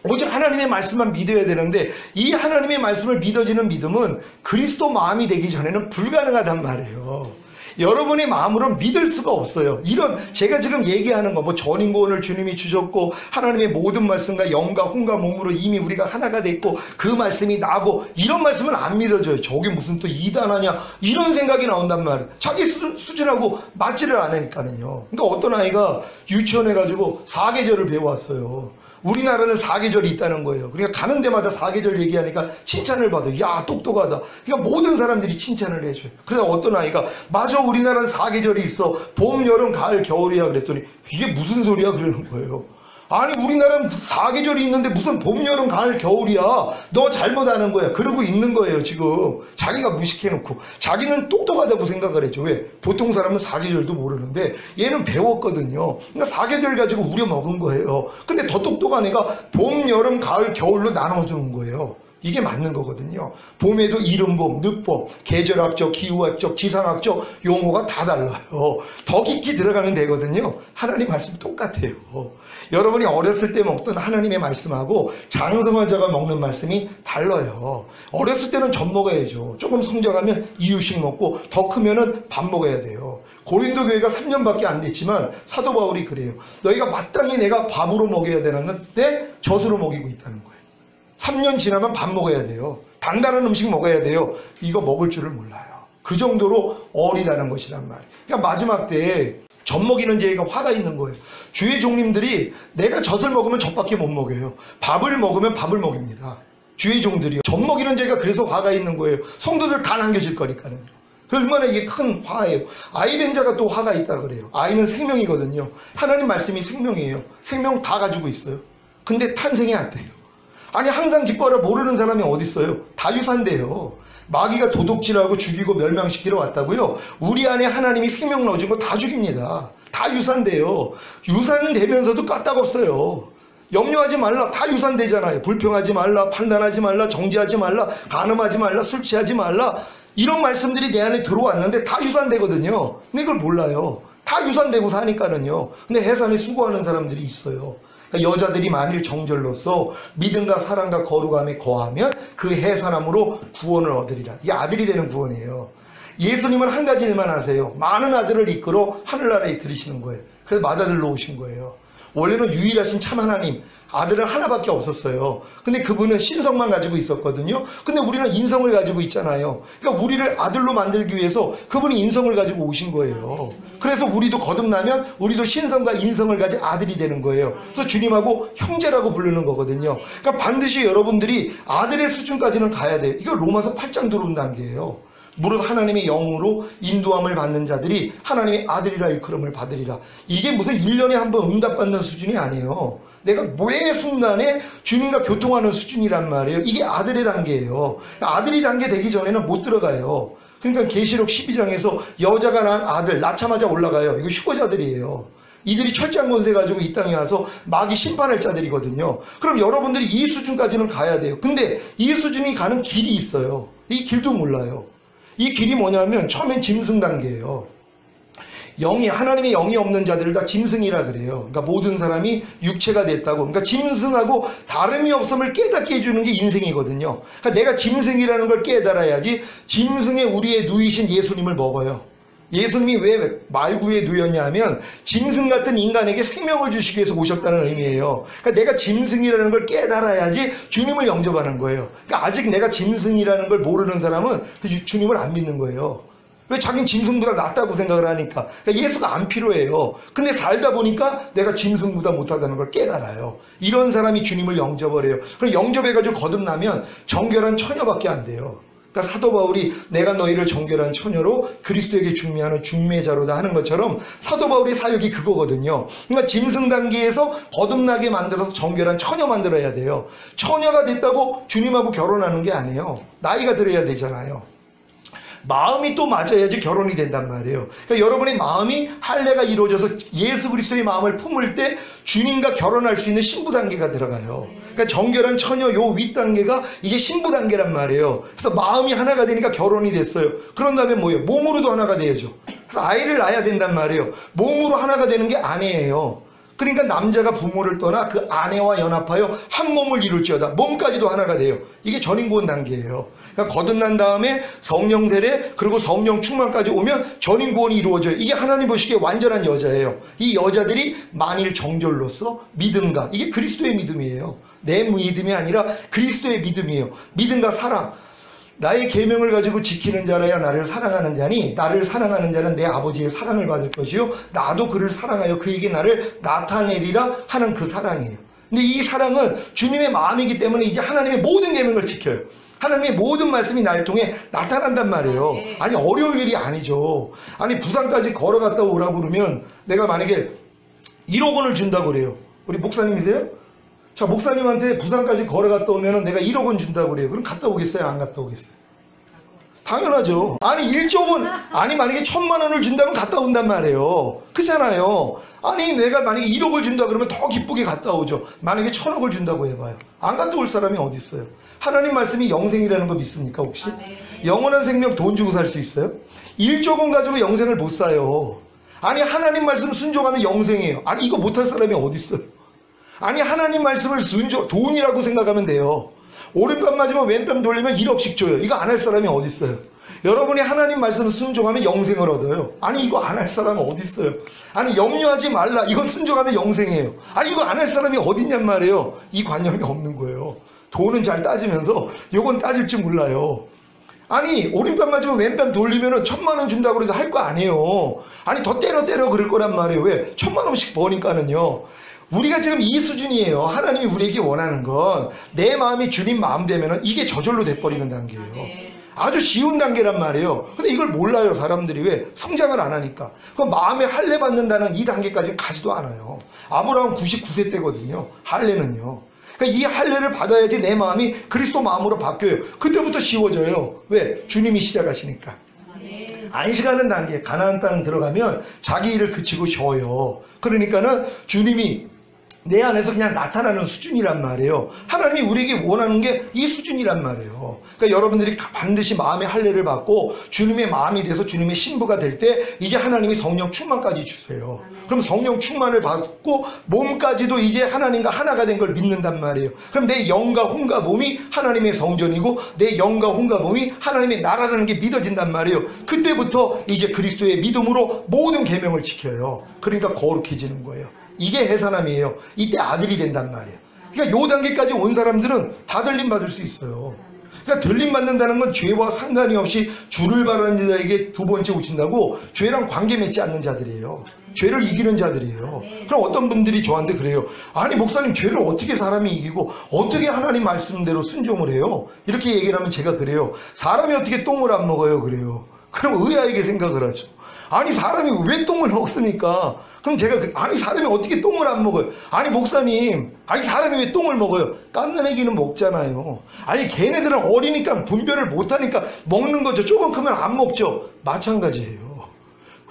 오직 하나님의 말씀만 믿어야 되는데 이 하나님의 말씀을 믿어지는 믿음은 그리스도 마음이 되기 전에는 불가능하단 말이에요. 여러분의 마음으로는 믿을 수가 없어요. 이런 제가 지금 얘기하는 거 뭐 전인고원을 주님이 주셨고 하나님의 모든 말씀과 영과 혼과 몸으로 이미 우리가 하나가 됐고 그 말씀이 나고 이런 말씀은 안 믿어져요. 저게 무슨 또 이단하냐 이런 생각이 나온단 말이에요. 자기 수준하고 맞지를 않으니까는요. 그러니까 어떤 아이가 유치원에 가지고 사계절을 배워왔어요. 우리나라는 사계절이 있다는 거예요. 그러니까 가는 데마다 사계절 얘기하니까 칭찬을 받아요. 야 똑똑하다. 그러니까 모든 사람들이 칭찬을 해줘요. 그래서 어떤 아이가 맞아 우리나라는 사계절이 있어. 봄, 여름, 가을, 겨울이야 그랬더니 이게 무슨 소리야 그러는 거예요. 아니 우리나라는 사계절이 있는데 무슨 봄, 여름, 가을, 겨울이야. 너 잘못 아는 거야. 그러고 있는 거예요 지금. 자기가 무식해놓고. 자기는 똑똑하다고 생각을 했죠. 왜? 보통 사람은 사계절도 모르는데 얘는 배웠거든요. 그러니까 사계절 가지고 우려먹은 거예요. 근데 더 똑똑한 애가 봄, 여름, 가을, 겨울로 나눠주는 거예요. 이게 맞는 거거든요. 봄에도 이른봄, 늦봄, 계절학적, 기후학적, 지상학적 용어가 다 달라요. 더 깊이 들어가면 되거든요. 하나님 말씀 똑같아요. 여러분이 어렸을 때 먹던 하나님의 말씀하고 장성한 자가 먹는 말씀이 달라요. 어렸을 때는 젖 먹어야죠. 조금 성장하면 이유식 먹고 더 크면은 밥 먹어야 돼요. 고린도 교회가 3년밖에 안 됐지만 사도 바울이 그래요. 너희가 마땅히 내가 밥으로 먹여야 되는데 젖으로 먹이고 있다는 거예요. 3년 지나면 밥 먹어야 돼요. 단단한 음식 먹어야 돼요. 이거 먹을 줄을 몰라요. 그 정도로 어리다는 것이란 말이에요. 그러니까 마지막 때에 젖 먹이는 제가 화가 있는 거예요. 주의 종님들이 내가 젖을 먹으면 젖밖에 못 먹여요. 밥을 먹으면 밥을 먹입니다. 주의 종들이요. 젖 먹이는 제가 그래서 화가 있는 거예요. 성도들 다 남겨질 거니까요. 얼마나 이게 큰 화예요. 아이 된 자가 또 화가 있다 그래요. 아이는 생명이거든요. 하나님 말씀이 생명이에요. 생명 다 가지고 있어요. 근데 탄생이 안 돼요. 아니 항상 기뻐라 모르는 사람이 어디 있어요? 다 유산돼요. 마귀가 도둑질하고 죽이고 멸망시키러 왔다고요? 우리 안에 하나님이 생명 넣어준 거 다 죽입니다. 다 유산돼요. 유산되면서도 까딱없어요. 염려하지 말라. 다 유산되잖아요. 불평하지 말라. 판단하지 말라. 정죄하지 말라. 간음하지 말라. 술 취하지 말라. 이런 말씀들이 내 안에 들어왔는데 다 유산되거든요. 근데 이걸 몰라요. 다 유산되고 사니까는요. 근데 해산에 수고하는 사람들이 있어요. 여자들이 만일 정절로서 믿음과 사랑과 거룩함에 거하면 그 해산함으로 구원을 얻으리라. 이게 아들이 되는 구원이에요. 예수님은 한 가지 일만 하세요. 많은 아들을 이끌어 하늘나라에 들이시는 거예요. 그래서 맏아들로 오신 거예요. 원래는 유일하신 참 하나님, 아들은 하나밖에 없었어요. 근데 그분은 신성만 가지고 있었거든요. 근데 우리는 인성을 가지고 있잖아요. 그러니까 우리를 아들로 만들기 위해서 그분이 인성을 가지고 오신 거예요. 그래서 우리도 거듭나면 우리도 신성과 인성을 가진 아들이 되는 거예요. 그래서 주님하고 형제라고 부르는 거거든요. 그러니까 반드시 여러분들이 아들의 수준까지는 가야 돼요. 이거 로마서 8장 들어온 단계예요. 무릇 하나님의 영으로 인도함을 받는 자들이 하나님의 아들이라 일컬음을 받으리라. 이게 무슨 1년에 한 번 응답받는 수준이 아니에요. 내가 매 순간에 주님과 교통하는 수준이란 말이에요. 이게 아들의 단계예요. 아들이 단계 되기 전에는 못 들어가요. 그러니까 계시록 12장에서 여자가 낳은 아들 낳자마자 올라가요. 이거 휴거자들이에요. 이들이 철장 권세 가지고 이 땅에 와서 마귀 심판할 자들이거든요. 그럼 여러분들이 이 수준까지는 가야 돼요. 근데 이 수준이 가는 길이 있어요. 이 길도 몰라요. 이 길이 뭐냐면 처음엔 짐승 단계예요. 하나님의 영이 없는 자들을 다 짐승이라 그래요. 그러니까 모든 사람이 육체가 됐다고. 그러니까 짐승하고 다름이 없음을 깨닫게 해주는 게 인생이거든요. 그러니까 내가 짐승이라는 걸 깨달아야지 짐승의 우리의 누이신 예수님을 먹어요. 예수님이 왜 말구에 누였냐 하면 짐승 같은 인간에게 생명을 주시기 위해서 오셨다는 의미예요. 그러니까 내가 짐승이라는 걸 깨달아야지 주님을 영접하는 거예요. 그러니까 아직 내가 짐승이라는 걸 모르는 사람은 주님을 안 믿는 거예요. 왜? 자기는 짐승보다 낫다고 생각을 하니까. 그러니까 예수가 안 필요해요. 근데 살다 보니까 내가 짐승보다 못하다는 걸 깨달아요. 이런 사람이 주님을 영접을 해요. 그럼 영접해가지고 거듭나면 정결한 처녀밖에 안 돼요. 그러니까 사도 바울이 내가 너희를 정결한 처녀로 그리스도에게 중매하는 중매자로다 하는 것처럼 사도 바울의 사역이 그거거든요. 그러니까 짐승 단계에서 거듭나게 만들어서 정결한 처녀 만들어야 돼요. 처녀가 됐다고 주님하고 결혼하는 게 아니에요. 나이가 들어야 되잖아요. 마음이 또 맞아야지 결혼이 된단 말이에요. 그러니까 여러분의 마음이 할례가 이루어져서 예수 그리스도의 마음을 품을 때 주님과 결혼할 수 있는 신부 단계가 들어가요. 그러니까 정결한 처녀 요 윗단계가 이제 신부 단계란 말이에요. 그래서 마음이 하나가 되니까 결혼이 됐어요. 그런 다음에 뭐예요? 몸으로도 하나가 돼야죠. 그래서 아이를 낳아야 된단 말이에요. 몸으로 하나가 되는 게 아내예요. 그러니까 남자가 부모를 떠나 그 아내와 연합하여 한 몸을 이룰지어다. 몸까지도 하나가 돼요. 이게 전인구원 단계예요. 그러니까 거듭난 다음에 성령 세례 그리고 성령 충만까지 오면 전인구원이 이루어져요. 이게 하나님 보시기에 완전한 여자예요. 이 여자들이 만일 정절로서 믿음과 이게 그리스도의 믿음이에요. 내 믿음이 아니라 그리스도의 믿음이에요. 믿음과 사랑. 나의 계명을 가지고 지키는 자라야 나를 사랑하는 자니 나를 사랑하는 자는 내 아버지의 사랑을 받을 것이요 나도 그를 사랑하여 그에게 나를 나타내리라 하는 그 사랑이에요. 근데 이 사랑은 주님의 마음이기 때문에 이제 하나님의 모든 계명을 지켜요. 하나님의 모든 말씀이 나를 통해 나타난단 말이에요. 아니 어려울 일이 아니죠. 아니 부산까지 걸어갔다 오라고 그러면 내가 만약에 1억 원을 준다고 그래요. 우리 목사님이세요? 자, 목사님한테 부산까지 걸어갔다 오면 내가 1억 원 준다고 그래요. 그럼 갔다 오겠어요? 안 갔다 오겠어요? 당연하죠. 아니 1조 원, 아니 만약에 1,000만 원을 준다면 갔다 온단 말이에요. 그렇잖아요. 아니 내가 만약에 1억을 준다 그러면 더 기쁘게 갔다 오죠. 만약에 1,000억을 준다고 해봐요. 안 갔다 올 사람이 어디 있어요? 하나님 말씀이 영생이라는 거 믿습니까 혹시? 영원한 생명 돈 주고 살 수 있어요? 1조 원 가지고 영생을 못 사요. 아니 하나님 말씀 순종하면 영생이에요. 아니 이거 못할 사람이 어디 있어요? 아니 하나님 말씀을 돈이라고 생각하면 돼요. 오른편 맞으면 왼편 돌리면 1억씩 줘요. 이거 안 할 사람이 어디 있어요? 여러분이 하나님 말씀을 순종하면 영생을 얻어요. 아니 이거 안 할 사람은 어디 있어요? 아니 염려하지 말라. 이거 순종하면 영생이에요. 아니 이거 안 할 사람이 어디 있냔 말이에요. 이 관념이 없는 거예요. 돈은 잘 따지면서 요건 따질 줄 몰라요. 아니 오른편 맞으면 왼편 돌리면은 1,000만 원 준다고 해서 할 거 아니에요. 아니 더 때려 그럴 거란 말이에요. 왜? 1,000만 원씩 버니까는요. 우리가 지금 이 수준이에요. 하나님이 우리에게 원하는 건 내 마음이 주님 마음 되면은 이게 저절로 돼버리는 단계예요. 아주 쉬운 단계란 말이에요. 근데 이걸 몰라요 사람들이. 왜? 성장을 안 하니까. 그 마음에 할례 받는다는 이 단계까지 가지도 않아요. 아브라함 99세 때거든요. 할례는요. 그러니까 이 할례를 받아야지 내 마음이 그리스도 마음으로 바뀌어요. 그때부터 쉬워져요. 왜? 주님이 시작하시니까. 안식하는 단계, 가나안 땅 들어가면 자기 일을 그치고 쉬어요. 그러니까는 주님이 내 안에서 그냥 나타나는 수준이란 말이에요. 하나님이 우리에게 원하는 게 이 수준이란 말이에요. 그러니까 여러분들이 반드시 마음의 할례를 받고 주님의 마음이 돼서 주님의 신부가 될 때 이제 하나님이 성령 충만까지 주세요. 그럼 성령 충만을 받고 몸까지도 이제 하나님과 하나가 된 걸 믿는단 말이에요. 그럼 내 영과 혼과 몸이 하나님의 성전이고 내 영과 혼과 몸이 하나님의 나라라는 게 믿어진단 말이에요. 그때부터 이제 그리스도의 믿음으로 모든 계명을 지켜요. 그러니까 거룩해지는 거예요. 이게 해산함이에요. 이때 아들이 된단 말이에요. 그러니까 요 단계까지 온 사람들은 다 들림 받을 수 있어요. 그러니까 들림 받는다는 건 죄와 상관이 없이 주를 바라는 자에게 두 번째 오신다고 죄랑 관계 맺지 않는 자들이에요. 죄를 이기는 자들이에요. 그럼 어떤 분들이 저한테 그래요. 아니 목사님 죄를 어떻게 사람이 이기고 어떻게 하나님 말씀대로 순종을 해요? 이렇게 얘기를 하면 제가 그래요. 사람이 어떻게 똥을 안 먹어요? 그래요. 그럼 의아하게 생각을 하죠. 아니 사람이 왜 똥을 먹습니까? 그럼 제가 아니 사람이 어떻게 똥을 안 먹어요? 아니 목사님 아니 사람이 왜 똥을 먹어요? 깎는 애기는 먹잖아요. 아니 걔네들은 어리니까 분별을 못하니까 먹는 거죠. 조금 크면 안 먹죠. 마찬가지예요.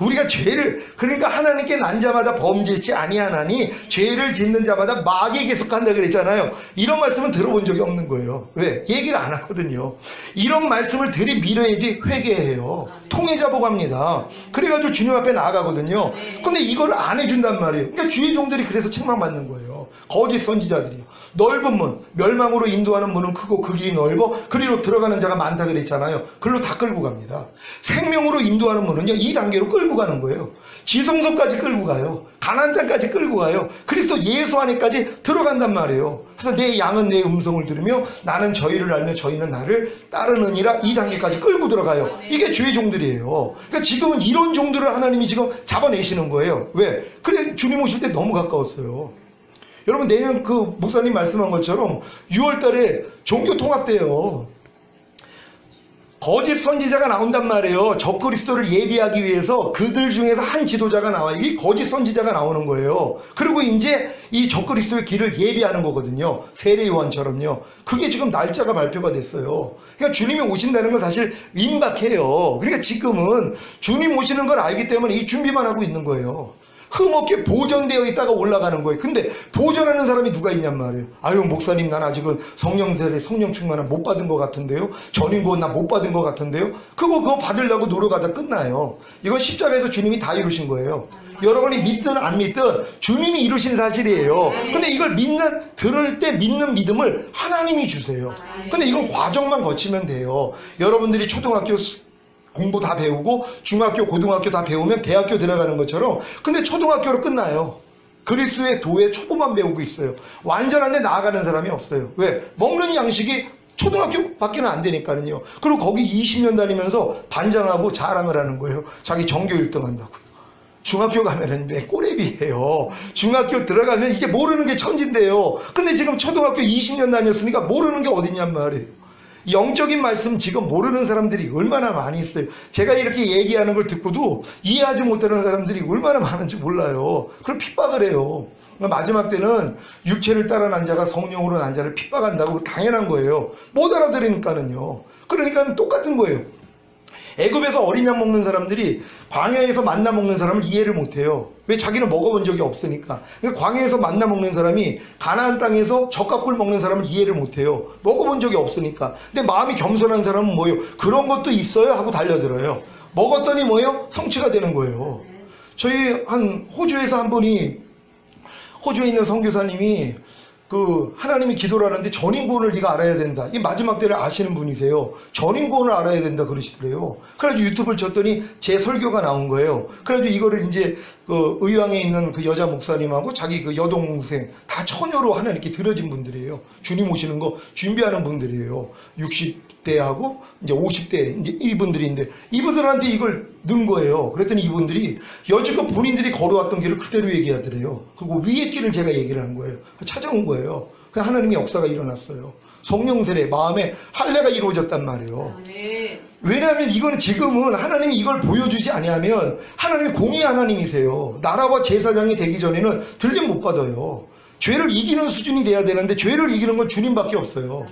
우리가 죄를, 그러니까 하나님께 난 자마다 범죄치 아니하나니 죄를 짓는 자마다 마귀에게 속한다 그랬잖아요. 이런 말씀은 들어본 적이 없는 거예요. 왜? 얘기를 안 하거든요. 이런 말씀을 들이밀어야지 회개해요. 통해자보고 합니다. 그래가지고 주님 앞에 나아가거든요. 근데 이걸 안 해준단 말이에요. 그러니까 주의 종들이 그래서 책망받는 거예요. 거짓 선지자들이요. 넓은 문, 멸망으로 인도하는 문은 크고 그 길이 넓어 그리로 들어가는 자가 많다 그랬잖아요. 그걸로 다 끌고 갑니다. 생명으로 인도하는 문은요, 이 단계로 끌고 가는 거예요. 지성소까지 끌고 가요. 가나안 땅까지 끌고 가요. 그리스도 예수 안에까지 들어간단 말이에요. 그래서 내 양은 내 음성을 들으며 나는 저희를 알며 저희는 나를 따르느니라, 이 단계까지 끌고 들어가요. 이게 주의 종들이에요. 그러니까 지금은 이런 종들을 하나님이 지금 잡아내시는 거예요. 왜? 그래, 주님 오실 때 너무 가까웠어요. 여러분, 내년 그 목사님 말씀한 것처럼 6월 달에 종교 통합돼요. 거짓 선지자가 나온단 말이에요. 적그리스도를 예비하기 위해서 그들 중에서 한 지도자가 나와요. 이 거짓 선지자가 나오는 거예요. 그리고 이제 이 적그리스도의 길을 예비하는 거거든요. 세례 요한처럼요. 그게 지금 날짜가 발표가 됐어요. 그러니까 주님이 오신다는 건 사실 임박해요. 그러니까 지금은 주님 오시는 걸 알기 때문에 이 준비만 하고 있는 거예요. 흠없게 보존되어 있다가 올라가는 거예요. 근데 보존하는 사람이 누가 있냔 말이에요. 아유, 목사님, 난 아직은 성령 세례, 성령 충만을 못 받은 것 같은데요. 전인구원 나 못 받은 것 같은데요. 그거 받으려고 노력하다 끝나요. 이건 십자가에서 주님이 다 이루신 거예요. 여러분이 믿든 안 믿든 주님이 이루신 사실이에요. 근데 이걸 들을 때 믿는 믿음을 하나님이 주세요. 근데 이건 과정만 거치면 돼요. 여러분들이 초등학교 공부 다 배우고 중학교, 고등학교 다 배우면 대학교 들어가는 것처럼, 근데 초등학교로 끝나요. 그리스도의 도의 초보만 배우고 있어요. 완전한 데 나아가는 사람이 없어요. 왜? 먹는 양식이 초등학교밖에는 안 되니까요. 그리고 거기 20년 다니면서 반장하고 자랑을 하는 거예요. 자기 전교 1등 한다고요. 중학교 가면은 왜 꼬레비예요. 중학교 들어가면 이제 모르는 게 천진데요. 근데 지금 초등학교 20년 다녔으니까 모르는 게 어딨냔 말이에요. 영적인 말씀 지금 모르는 사람들이 얼마나 많이 있어요. 제가 이렇게 얘기하는 걸 듣고도 이해하지 못하는 사람들이 얼마나 많은지 몰라요. 그럼 핍박을 해요. 마지막 때는 육체를 따라 난 자가 성령으로 난 자를 핍박한다고 당연한 거예요. 못 알아들으니까는요. 그러니까 똑같은 거예요. 애굽에서 어린 양 먹는 사람들이 광야에서 만나 먹는 사람을 이해를 못해요. 왜? 자기는 먹어본 적이 없으니까. 그러니까 광야에서 만나 먹는 사람이 가나안 땅에서 젖가꿀 먹는 사람을 이해를 못해요. 먹어본 적이 없으니까. 근데 마음이 겸손한 사람은 뭐예요? 그런 것도 있어요? 하고 달려들어요. 먹었더니 뭐예요? 성취가 되는 거예요. 저희 호주에서 한 분이, 호주에 있는 선교사님이 하나님이 기도를 하는데 전인구원을 네가 알아야 된다. 이 마지막 때를 아시는 분이세요. 전인구원을 알아야 된다 그러시더래요. 그래가지고 유튜브를 쳤더니 제 설교가 나온 거예요. 그래가지고 이거를 이제 의왕에 있는 그 여자 목사님하고 자기 그 여동생 다 처녀로 하나님께 들어진 분들이에요. 주님 오시는 거 준비하는 분들이에요. 60대하고 이제 50대 이제 이분들인데 이분들한테 이걸 넣은 거예요. 그랬더니 이분들이 여지껏 본인들이 걸어왔던 길을 그대로 얘기하더래요. 그리고 위의 길을 제가 얘기를 한 거예요. 찾아온 거예요. 그냥 하나님의 역사가 일어났어요. 성령 세례, 마음에 할례가 이루어졌단 말이에요. 왜냐하면 이거는 지금은 하나님이 이걸 보여주지 아니하면 하나님이 공의 하나님이세요. 나라와 제사장이 되기 전에는 들림 못 받아요. 죄를 이기는 수준이 돼야 되는데 죄를 이기는 건 주님밖에 없어요.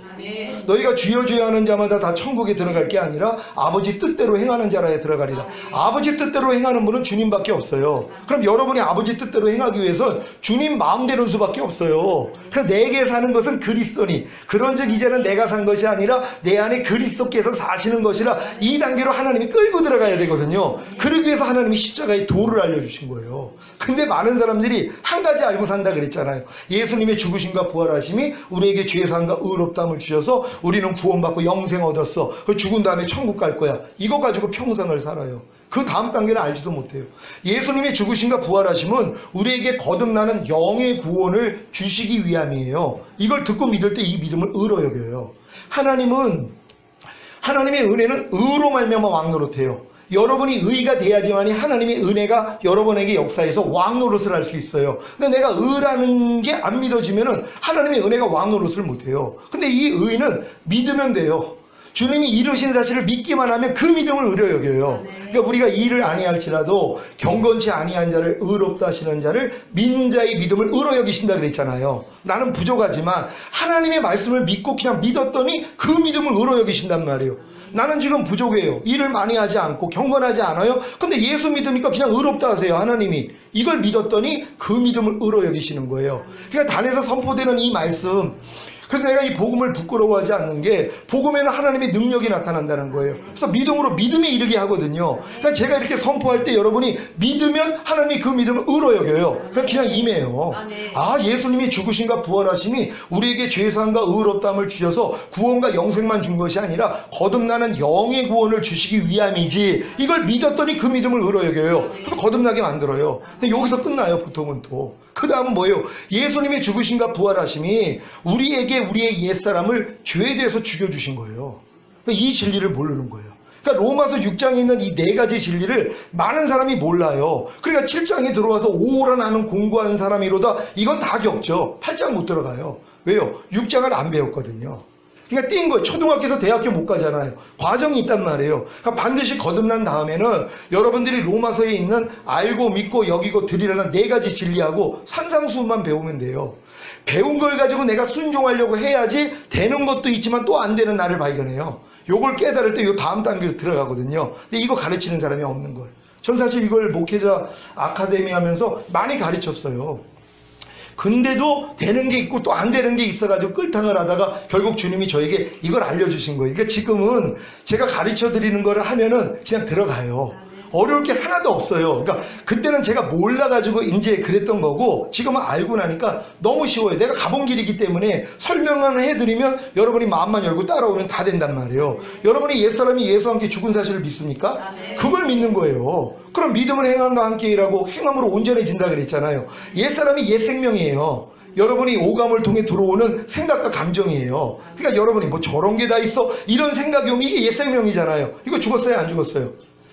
너희가 주여 주여 하는 자마다 다 천국에 들어갈 게 아니라 아버지 뜻대로 행하는 자라에 들어가리라. 아버지 뜻대로 행하는 분은 주님밖에 없어요. 그럼 여러분이 아버지 뜻대로 행하기 위해선 주님 마음대로 수밖에 없어요. 그래서 내게 사는 것은 그리스도니 그런즉 이제는 내가 산 것이 아니라 내 안에 그리스도께서 사시는 것이라. 이 단계로 하나님이 끌고 들어가야 되거든요. 그러기 위해서 하나님이 십자가의 도를 알려주신 거예요. 근데 많은 사람들이 한 가지 알고 산다 그랬잖아요. 예수님의 죽으심과 부활하심이 우리에게 죄사함과 의롭다함을 주셔서 우리는 구원받고 영생 얻었어. 죽은 다음에 천국 갈 거야. 이거 가지고 평생을 살아요. 그 다음 단계는 알지도 못해요. 예수님의 죽으심과 부활하심은 우리에게 거듭나는 영의 구원을 주시기 위함이에요. 이걸 듣고 믿을 때 이 믿음을 의로 여겨요. 하나님의 은혜는 의로 말미암아 왕노릇해요. 여러분이 의가 돼야지만이 하나님의 은혜가 여러분에게 역사해서 왕노릇을 할 수 있어요. 근데 내가 의라는 게 안 믿어지면은 하나님의 은혜가 왕노릇을 못해요. 근데 이 의는 믿으면 돼요. 주님이 이루신 사실을 믿기만 하면 그 믿음을 의로 여겨요. 그러니까 우리가 일을 아니할지라도 경건치 아니한 자를 의롭다 하시는 자를 믿는 자의 믿음을 의로 여기신다 그랬잖아요. 나는 부족하지만 하나님의 말씀을 믿고 그냥 믿었더니 그 믿음을 의로 여기신단 말이에요. 나는 지금 부족해요. 일을 많이 하지 않고 경건하지 않아요. 근데 예수 믿으니까 그냥 의롭다 하세요. 하나님이. 이걸 믿었더니 그 믿음을 의로 여기시는 거예요. 그러니까 단에서 선포되는 이 말씀, 그래서 내가 이 복음을 부끄러워하지 않는 게 복음에는 하나님의 능력이 나타난다는 거예요. 그래서 믿음으로 믿음에 이르게 하거든요. 그러니까 제가 이렇게 선포할 때 여러분이 믿으면 하나님이 그 믿음을 의로 여겨요. 그냥 임해요. 아, 예수님이 죽으심과 부활하심이 우리에게 죄사함과 의롭다함을 주셔서 구원과 영생만 준 것이 아니라 거듭나는 영의 구원을 주시기 위함이지, 이걸 믿었더니 그 믿음을 의로 여겨요. 그래서 거듭나게 만들어요. 근데 여기서 끝나요, 보통은. 또 그 다음은 뭐예요? 예수님의 죽으심과 부활하심이 우리에게 우리의 옛사람을 죄에 대해서 죽여주신 거예요. 이 진리를 모르는 거예요. 그러니까 로마서 6장에 있는 이 네 가지 진리를 많은 사람이 몰라요. 그러니까 7장에 들어와서 오라 나는 공부한 사람이로다, 이건 다 겪죠. 8장 못 들어가요. 왜요? 6장을 안 배웠거든요. 그러니까 뛴 거예요. 초등학교에서 대학교 못 가잖아요. 과정이 있단 말이에요. 그러니까 반드시 거듭난 다음에는 여러분들이 로마서에 있는 알고 믿고 여기고 드리라는 네 가지 진리하고 산상수훈만 배우면 돼요. 배운 걸 가지고 내가 순종하려고 해야지 되는 것도 있지만 또 안 되는 나를 발견해요. 요걸 깨달을 때 요 다음 단계로 들어가거든요. 근데 이거 가르치는 사람이 없는 거예요. 전 사실 이걸 목회자 아카데미 하면서 많이 가르쳤어요. 근데도 되는 게 있고 또 안 되는 게 있어가지고 끌탕을 하다가 결국 주님이 저에게 이걸 알려주신 거예요. 그러니까 지금은 제가 가르쳐 드리는 거를 하면은 그냥 들어가요. 어려울 게 하나도 없어요. 그러니까 그때는 제가 몰라가지고 이제 그랬던 거고, 지금은 알고 나니까 너무 쉬워요. 내가 가본 길이기 때문에 설명을 해드리면 여러분이 마음만 열고 따라오면 다 된단 말이에요. 여러분이 옛사람이 예수와 함께 죽은 사실을 믿습니까? 그걸 믿는 거예요. 그럼 믿음은 행함과 함께 일하고 행함으로 온전해진다 그랬잖아요. 옛사람이 옛 생명이에요. 여러분이 오감을 통해 들어오는 생각과 감정이에요. 그러니까 여러분이 뭐 저런 게 다 있어, 이런 생각이 오면 이게 옛 생명이잖아요. 이거 죽었어요, 안 죽었어요?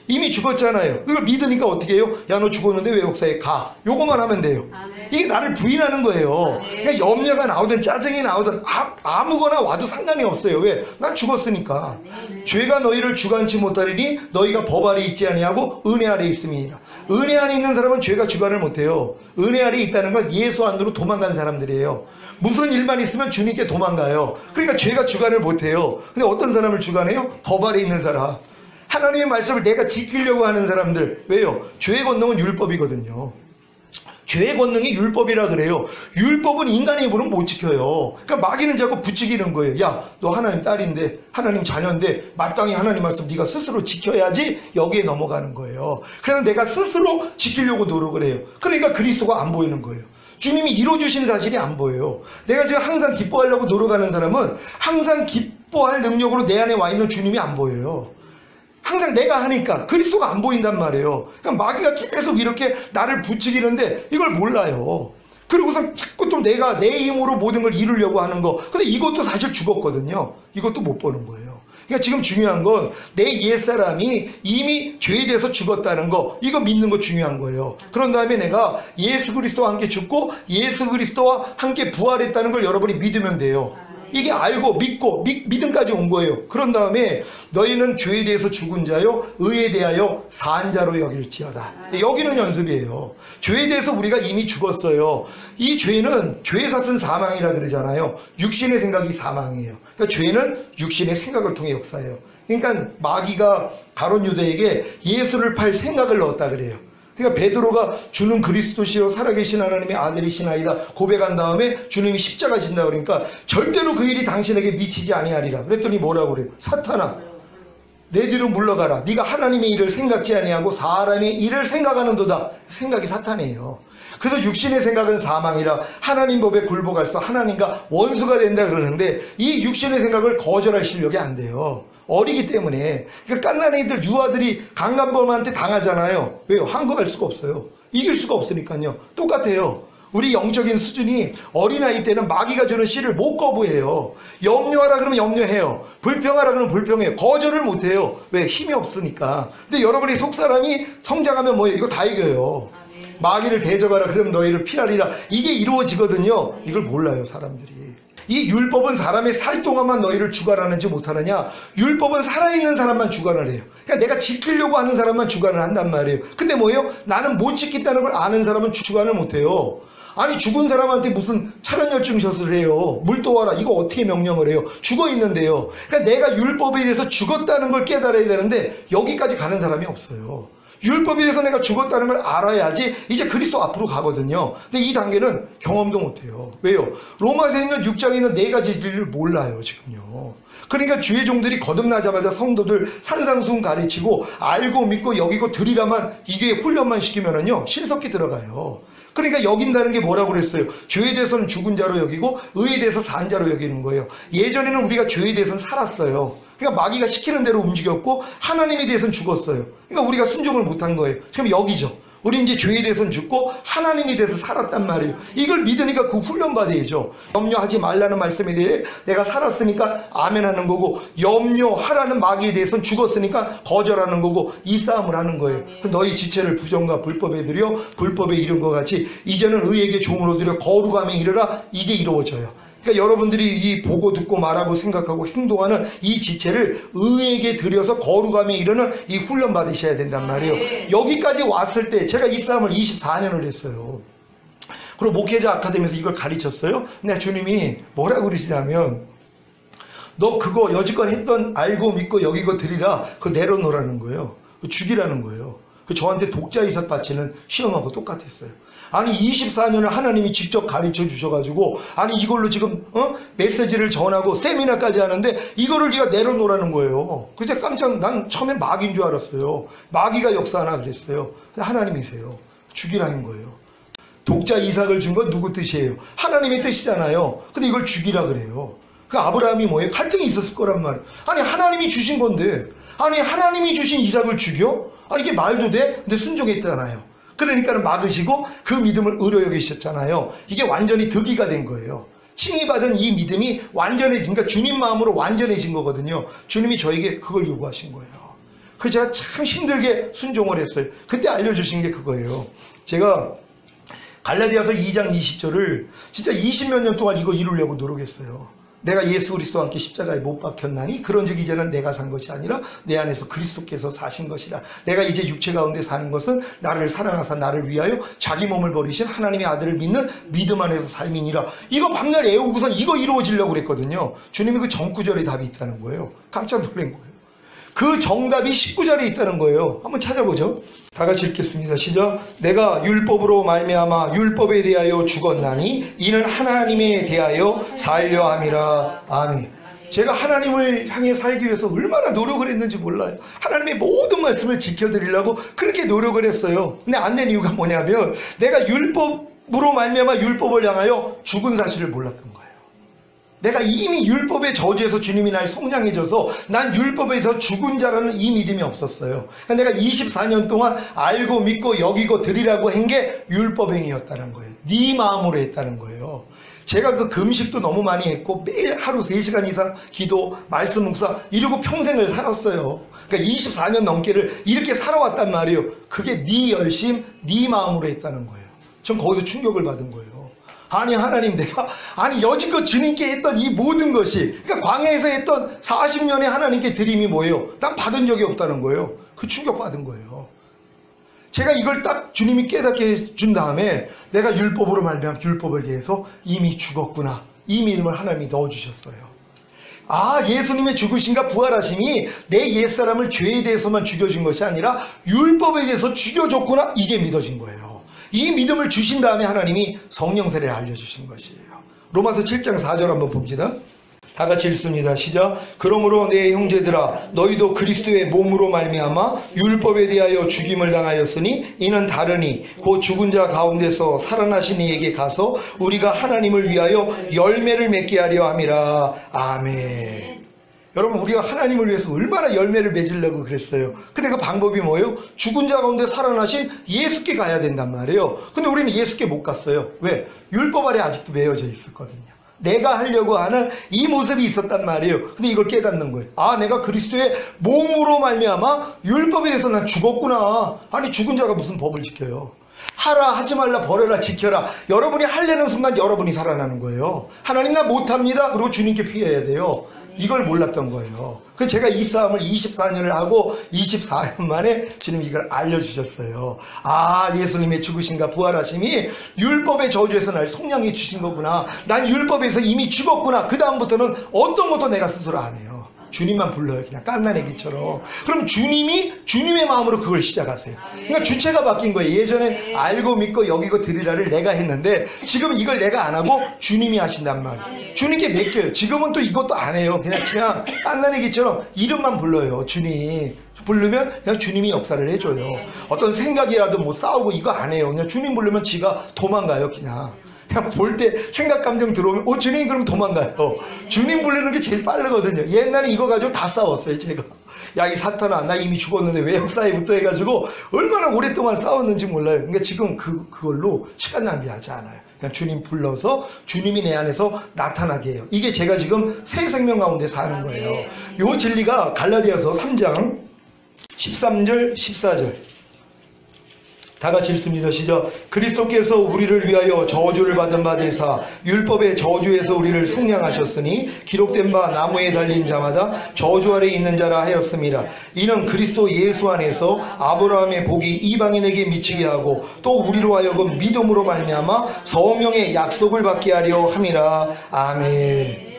이미 죽었잖아요. 이걸 믿으니까 어떻게 해요? 야, 너 죽었는데 왜 역사에 가? 요거만 하면 돼요. 이게 나를 부인하는 거예요. 그러니까 염려가 나오든 짜증이 나오든 아무거나 와도 상관이 없어요. 왜? 난 죽었으니까. 죄가 너희를 주관치 못하리니 너희가 법 아래 있지 아니하고 은혜 아래 있음이니라. 은혜 안에 있는 사람은 죄가 주관을 못해요. 은혜 아래 있다는 건 예수 안으로 도망간 사람들이에요. 무슨 일만 있으면 주님께 도망가요. 그러니까 죄가 주관을 못해요. 근데 어떤 사람을 주관해요? 법 아래 있는 사람. 하나님의 말씀을 내가 지키려고 하는 사람들. 왜요? 죄의 권능은 율법이거든요. 죄의 권능이 율법이라 그래요. 율법은 인간의 입으로는 못 지켜요. 그러니까 마귀는 자꾸 부추기는 거예요. 야, 너 하나님 딸인데, 하나님 자녀인데 마땅히 하나님 말씀 네가 스스로 지켜야지, 여기에 넘어가는 거예요. 그래서 내가 스스로 지키려고 노력을 해요. 그러니까 그리스도가 안 보이는 거예요. 주님이 이루어주시는 사실이 안 보여요. 내가 지금 항상 기뻐하려고 노력하는 사람은 항상 기뻐할 능력으로 내 안에 와 있는 주님이 안 보여요. 항상 내가 하니까 그리스도가 안 보인단 말이에요. 그러니까 마귀가 계속 이렇게 나를 부추기는데 이걸 몰라요. 그리고서 자꾸 또 내가 내 힘으로 모든 걸 이루려고 하는 거. 근데 이것도 사실 죽었거든요. 이것도 못 보는 거예요. 그러니까 지금 중요한 건 내 옛사람이 이미 죄에 대해서 죽었다는 거, 이거 믿는 거 중요한 거예요. 그런 다음에 내가 예수 그리스도와 함께 죽고 예수 그리스도와 함께 부활했다는 걸 여러분이 믿으면 돼요. 이게 알고 믿고 믿음까지 온 거예요. 그런 다음에 너희는 죄에 대해서 죽은 자요 의에 대하여 산 자로 여길지어다. 여기는 연습이에요. 죄에 대해서 우리가 이미 죽었어요. 이 죄는 죄의 삭은 사망이라 그러잖아요. 육신의 생각이 사망이에요. 그러니까 죄는 육신의 생각을 통해 역사해요. 그러니까 마귀가 가룟 유다에게 예수를 팔 생각을 넣었다 그래요. 그러니까 베드로가 주는 그리스도시요 살아계신 하나님의 아들이시나이다 고백한 다음에 주님이 십자가 진다 그러니까 절대로 그 일이 당신에게 미치지 아니하리라. 그랬더니 뭐라고 그래요? 사탄아, 내 뒤로 물러가라. 네가 하나님의 일을 생각지 아니하고 사람의 일을 생각하는도다. 생각이 사탄이에요. 그래서 육신의 생각은 사망이라 하나님 법에 굴복할서 하나님과 원수가 된다 그러는데, 이 육신의 생각을 거절할 실력이 안 돼요. 어리기 때문에. 그러니까 갓난아이들 유아들이 강간범한테 당하잖아요. 왜요? 항거할 수가 없어요. 이길 수가 없으니까요. 똑같아요. 우리 영적인 수준이 어린아이 때는 마귀가 주는 씨를 못 거부해요. 염려하라 그러면 염려해요. 불평하라 그러면 불평해요. 거절을 못해요. 왜? 힘이 없으니까. 근데 여러분이 속사람이 성장하면 뭐예요? 이거 다 이겨요. 마귀를 대적하라 그러면 너희를 피하리라. 이게 이루어지거든요. 이걸 몰라요, 사람들이. 이 율법은 사람의 살 동안만 너희를 주관하는지 못하느냐? 율법은 살아있는 사람만 주관을 해요. 그러니까 내가 지키려고 하는 사람만 주관을 한단 말이에요. 근데 뭐예요? 나는 못 지킨다는 걸 아는 사람은 주관을 못해요. 아니 죽은 사람한테 무슨 찰연혈증 해요. 물 떠와라. 이거 어떻게 명령을 해요? 죽어 있는데요. 그러니까 내가 율법에 대해서 죽었다는 걸 깨달아야 되는데 여기까지 가는 사람이 없어요. 율법에 대해서 내가 죽었다는 걸 알아야지 이제 그리스도 앞으로 가거든요. 근데 이 단계는 경험도 못해요. 왜요? 로마서에 있는 6장에 있는 4가지 진리를 몰라요 지금요. 그러니까 주의 종들이 거듭나자마자 성도들 산상수훈 가르치고 알고 믿고 여기고 드리라만 이게 훈련만 시키면은요 신석기 들어가요. 그러니까 여긴다는 게 뭐라고 그랬어요? 죄에 대해서는 죽은 자로 여기고 의에 대해서 산 자로 여기는 거예요. 예전에는 우리가 죄에 대해서는 살았어요. 그러니까 마귀가 시키는 대로 움직였고 하나님에 대해서는 죽었어요. 그러니까 우리가 순종을 못한 거예요. 지금 여기죠. 우리 이제 죄에 대해서는 죽고 하나님에 대해서 살았단 말이에요. 이걸 믿으니까 그 훈련받아야죠. 염려하지 말라는 말씀에 대해 내가 살았으니까 아멘하는 거고, 염려하라는 마귀에 대해서는 죽었으니까 거절하는 거고, 이 싸움을 하는 거예요. 너희 지체를 부정과 불법에 들여 불법에 이른 것 같이 이제는 의에게 종으로 들여 거룩함에 이르라. 이게 이루어져요. 그러니까 여러분들이 이 보고 듣고 말하고 생각하고 행동하는 이 지체를 의에게 들여서 거룩함에 이르는 이 훈련 받으셔야 된단 말이에요. 여기까지 왔을 때 제가 이 싸움을 24년을 했어요. 그리고 목회자 아카데미에서 이걸 가르쳤어요. 근데 주님이 뭐라고 그러시냐면, 너 그거 여지껏 했던 알고 믿고 여기고 드리라, 그거 내려놓으라는 거예요. 죽이라는 거예요. 저한테 독자이삭 바치는 시험하고 똑같았어요. 아니 24년을 하나님이 직접 가르쳐 주셔가지고 아니 이걸로 지금 메시지를 전하고 세미나까지 하는데 이거를 네가 내려놓으라는 거예요. 그래서 난 처음에 마귀인 줄 알았어요. 마귀가 역사하나 그랬어요. 하나님이세요. 죽이라는 거예요. 독자 이삭을 준 건 누구 뜻이에요? 하나님의 뜻이잖아요. 근데 이걸 죽이라 그래요. 그 아브라함이 뭐예요? 갈등이 있었을 거란 말이에요. 아니 하나님이 주신 건데, 아니 하나님이 주신 이삭을 죽여? 아니 이게 말도 돼? 근데 순종했잖아요. 그러니까 막으시고 그 믿음을 의로 여기셨잖아요. 이게 완전히 득의가 된 거예요. 칭의받은 이 믿음이 완전해진, 그러니까 주님 마음으로 완전해진 거거든요. 주님이 저에게 그걸 요구하신 거예요. 그래서 제가 참 힘들게 순종을 했어요. 그때 알려주신 게 그거예요. 제가 갈라디아서 2장 20절을 진짜 20몇 년 동안 이거 이루려고 노력했어요. 내가 예수 그리스도와 함께 십자가에 못 박혔나니 그런즉 이제는 내가 산 것이 아니라 내 안에서 그리스도께서 사신 것이라. 내가 이제 육체 가운데 사는 것은 나를 사랑하사 나를 위하여 자기 몸을 버리신 하나님의 아들을 믿는 믿음 안에서 삶이니라. 이거 밤날 애우고선 이거 이루어지려고 그랬거든요. 주님이 그 정구절에 답이 있다는 거예요. 깜짝 놀란 거예요. 그 정답이 19절에 있다는 거예요. 한번 찾아보죠. 다 같이 읽겠습니다. 시작. 내가 율법으로 말미암아 율법에 대하여 죽었나니 이는 하나님에 대하여 살려 함이라. 아멘. 제가 하나님을 향해 살기 위해서 얼마나 노력을 했는지 몰라요. 하나님의 모든 말씀을 지켜드리려고 그렇게 노력을 했어요. 근데 안 된 이유가 뭐냐면 내가 율법으로 말미암아 율법을 향하여 죽은 사실을 몰랐던 거예요. 내가 이미 율법의 저주에서 주님이 날 성장해줘서 난 율법에서 죽은 자라는 이 믿음이 없었어요. 그러니까 내가 24년 동안 알고 믿고 여기고 드리라고 한 게 율법행위였다는 거예요. 네 마음으로 했다는 거예요. 제가 그 금식도 너무 많이 했고 매일 하루 3시간 이상 기도, 말씀 묵상 이러고 평생을 살았어요. 그러니까 24년 넘게를 이렇게 살아왔단 말이에요. 그게 네 열심, 네 마음으로 했다는 거예요. 전 거기서 충격을 받은 거예요. 아니 하나님, 내가 여지껏 주님께 했던 이 모든 것이, 그러니까 광야에서 했던 40년의 하나님께 드림이 뭐예요? 난 받은 적이 없다는 거예요. 그 충격 받은 거예요. 제가 이걸 딱 주님이 깨닫게 해준 다음에 내가 율법으로 말미암아 율법을 위해서 이미 죽었구나, 이 믿음을 하나님이 넣어주셨어요. 아, 예수님의 죽으심과 부활하심이 내 옛사람을 죄에 대해서만 죽여준 것이 아니라 율법에 대해서 죽여줬구나, 이게 믿어진 거예요. 이 믿음을 주신 다음에 하나님이 성령 세례를 알려주신 것이에요. 로마서 7장 4절 한번 봅시다. 다 같이 읽습니다. 시작. 그러므로 내 형제들아, 너희도 그리스도의 몸으로 말미암아 율법에 대하여 죽임을 당하였으니 이는 다르니 곧 죽은 자 가운데서 살아나신 이에게 가서 우리가 하나님을 위하여 열매를 맺게 하려 함이라. 아멘. 여러분, 우리가 하나님을 위해서 얼마나 열매를 맺으려고 그랬어요. 근데 그 방법이 뭐예요? 죽은 자 가운데 살아나신 예수께 가야 된단 말이에요. 근데 우리는 예수께 못 갔어요. 왜? 율법 아래 아직도 매여져 있었거든요. 내가 하려고 하는 이 모습이 있었단 말이에요. 근데 이걸 깨닫는 거예요. 아, 내가 그리스도의 몸으로 말미암아 율법에 대해서 난 죽었구나. 아니, 죽은 자가 무슨 법을 지켜요? 하라, 하지 말라, 버려라, 지켜라. 여러분이 하려는 순간 여러분이 살아나는 거예요. 하나님 나 못합니다. 그리고 주님께 피해야 돼요. 이걸 몰랐던 거예요. 그래서 제가 이 싸움을 24년을 하고 24년 만에 주님 이걸 알려주셨어요. 아, 예수님의 죽으심과 부활하심이 율법의 저주에서 날 속량해 주신 거구나. 난 율법에서 이미 죽었구나. 그 다음부터는 어떤 것도 내가 스스로 안 해요. 주님만 불러요. 그냥 깐난애기처럼. 그럼 주님이 주님의 마음으로 그걸 시작하세요. 그러니까 주체가 바뀐 거예요. 예전엔 알고 믿고 여기고 드리라를 내가 했는데 지금 이걸 내가 안 하고 주님이 하신단 말이에요. 주님께 맡겨요. 지금은 또 이것도 안 해요. 그냥 깐난애기처럼 이름만 불러요. 주님 부르면 그냥 주님이 역사를 해줘요. 어떤 생각이라도 뭐 싸우고 이거 안 해요. 그냥 주님 부르면 지가 도망가요. 그냥 볼 때 생각 감정 들어오면 주님 그럼 도망가요. 주님 부르는 게 제일 빠르거든요. 옛날에 이거 가지고 다 싸웠어요. 제가 야 이 사탄아 나 이미 죽었는데 왜 역사에부터 해가지고 얼마나 오랫동안 싸웠는지 몰라요. 그러니까 지금 그걸로 시간 낭비하지 않아요. 그냥 주님 불러서 주님이 내 안에서 나타나게 해요. 이게 제가 지금 새 생명 가운데 사는 거예요. 이 진리가 갈라디아서 3장 13절 14절 다 같이 읽습니다. 시작. 그리스도께서 우리를 위하여 저주를 받은 바 되사 율법의 저주에서 우리를 속량하셨으니 기록된 바 나무에 달린 자마다 저주 아래 있는 자라 하였습니다. 이는 그리스도 예수 안에서 아브라함의 복이 이방인에게 미치게 하고 또 우리로 하여금 믿음으로 말미암아 성령의 약속을 받게 하려 함이라. 아멘.